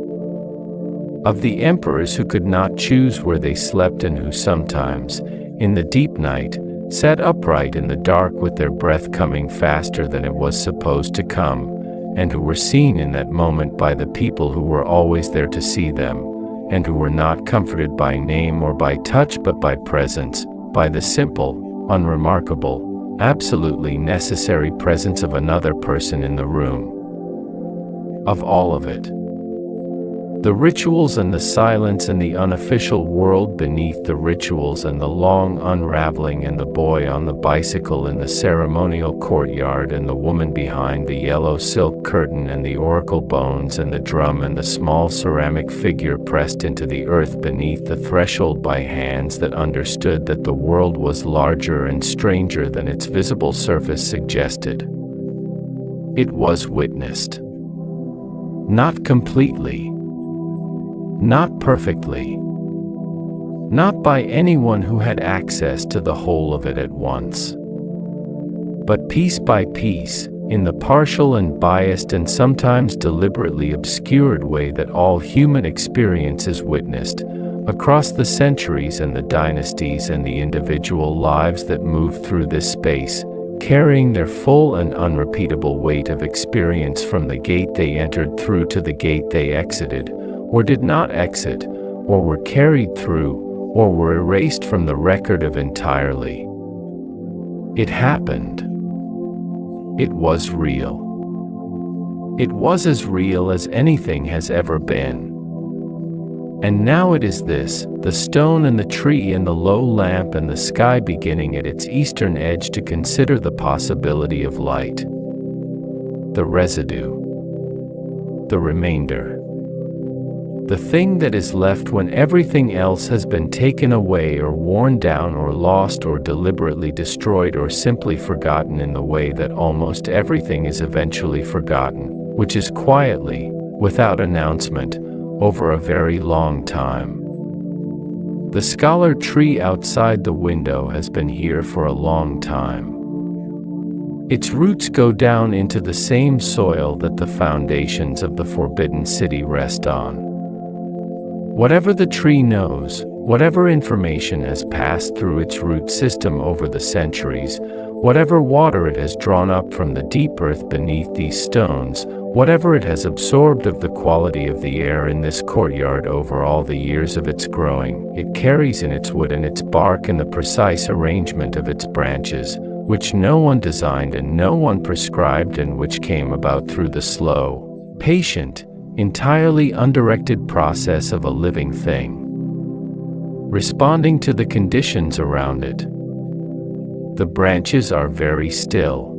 Of the emperors who could not choose where they slept and who sometimes, in the deep night, sat upright in the dark with their breath coming faster than it was supposed to come, and who were seen in that moment by the people who were always there to see them, and who were not comforted by name or by touch but by presence, by the simple, unremarkable, absolutely necessary presence of another person in the room. Of all of it. The rituals and the silence and the unofficial world beneath the rituals and the long unraveling and the boy on the bicycle in the ceremonial courtyard and the woman behind the yellow silk curtain and the oracle bones and the drum and the small ceramic figure pressed into the earth beneath the threshold by hands that understood that the world was larger and stranger than its visible surface suggested. It was witnessed. Not completely. Not perfectly. Not by anyone who had access to the whole of it at once. But piece by piece, in the partial and biased and sometimes deliberately obscured way that all human experience is witnessed, across the centuries and the dynasties and the individual lives that move through this space, carrying their full and unrepeatable weight of experience from the gate they entered through to the gate they exited, or did not exit, or were carried through, or were erased from the record of entirely. It happened. It was real. It was as real as anything has ever been. And now it is this, the stone and the tree and the low lamp and the sky beginning at its eastern edge to consider the possibility of light. The residue. The remainder. The thing that is left when everything else has been taken away or worn down or lost or deliberately destroyed or simply forgotten in the way that almost everything is eventually forgotten, which is quietly, without announcement, over a very long time. The scholar tree outside the window has been here for a long time. Its roots go down into the same soil that the foundations of the Forbidden City rest on. Whatever the tree knows, whatever information has passed through its root system over the centuries, whatever water it has drawn up from the deep earth beneath these stones, whatever it has absorbed of the quality of the air in this courtyard over all the years of its growing, it carries in its wood and its bark and the precise arrangement of its branches, which no one designed and no one prescribed and which came about through the slow, patient, entirely undirected process of a living thing, responding to the conditions around it. The branches are very still.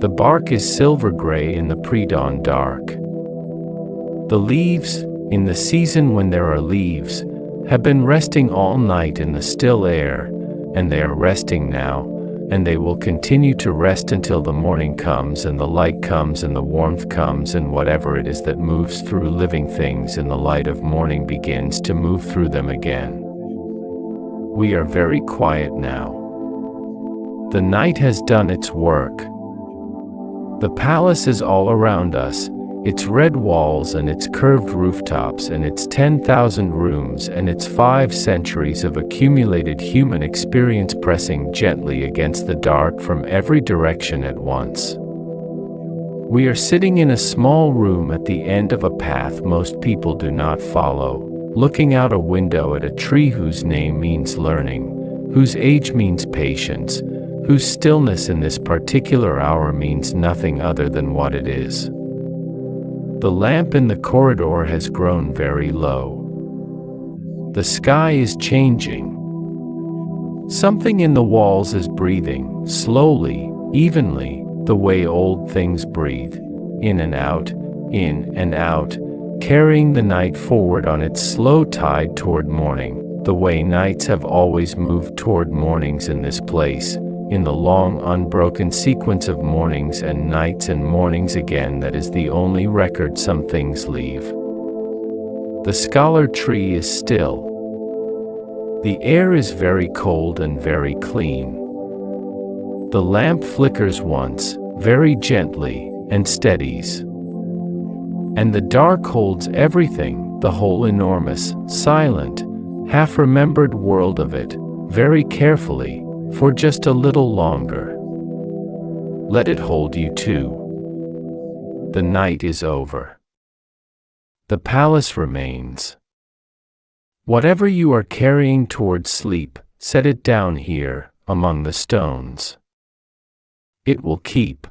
The bark is silver gray in the pre-dawn dark. The leaves, in the season when there are leaves, have been resting all night in the still air, and they are resting now, and they will continue to rest until the morning comes and the light comes and the warmth comes and whatever it is that moves through living things in the light of morning begins to move through them again. We are very quiet now. The night has done its work. The palace is all around us, its red walls and its curved rooftops and its 10,000 rooms and its 5 centuries of accumulated human experience pressing gently against the dark from every direction at once. We are sitting in a small room at the end of a path most people do not follow, looking out a window at a tree whose name means learning, whose age means patience, whose stillness in this particular hour means nothing other than what it is. The lamp in the corridor has grown very low. The sky is changing. Something in the walls is breathing, slowly, evenly, the way old things breathe, in and out, carrying the night forward on its slow tide toward morning, the way nights have always moved toward mornings in this place, in the long unbroken sequence of mornings and nights and mornings again that is the only record some things leave. The scholar tree is still. The air is very cold and very clean. The lamp flickers once, very gently, and steadies. And the dark holds everything, the whole enormous, silent, half-remembered world of it, very carefully, for just a little longer. Let it hold you too. The night is over. The palace remains. Whatever you are carrying towards sleep, set it down here, among the stones. It will keep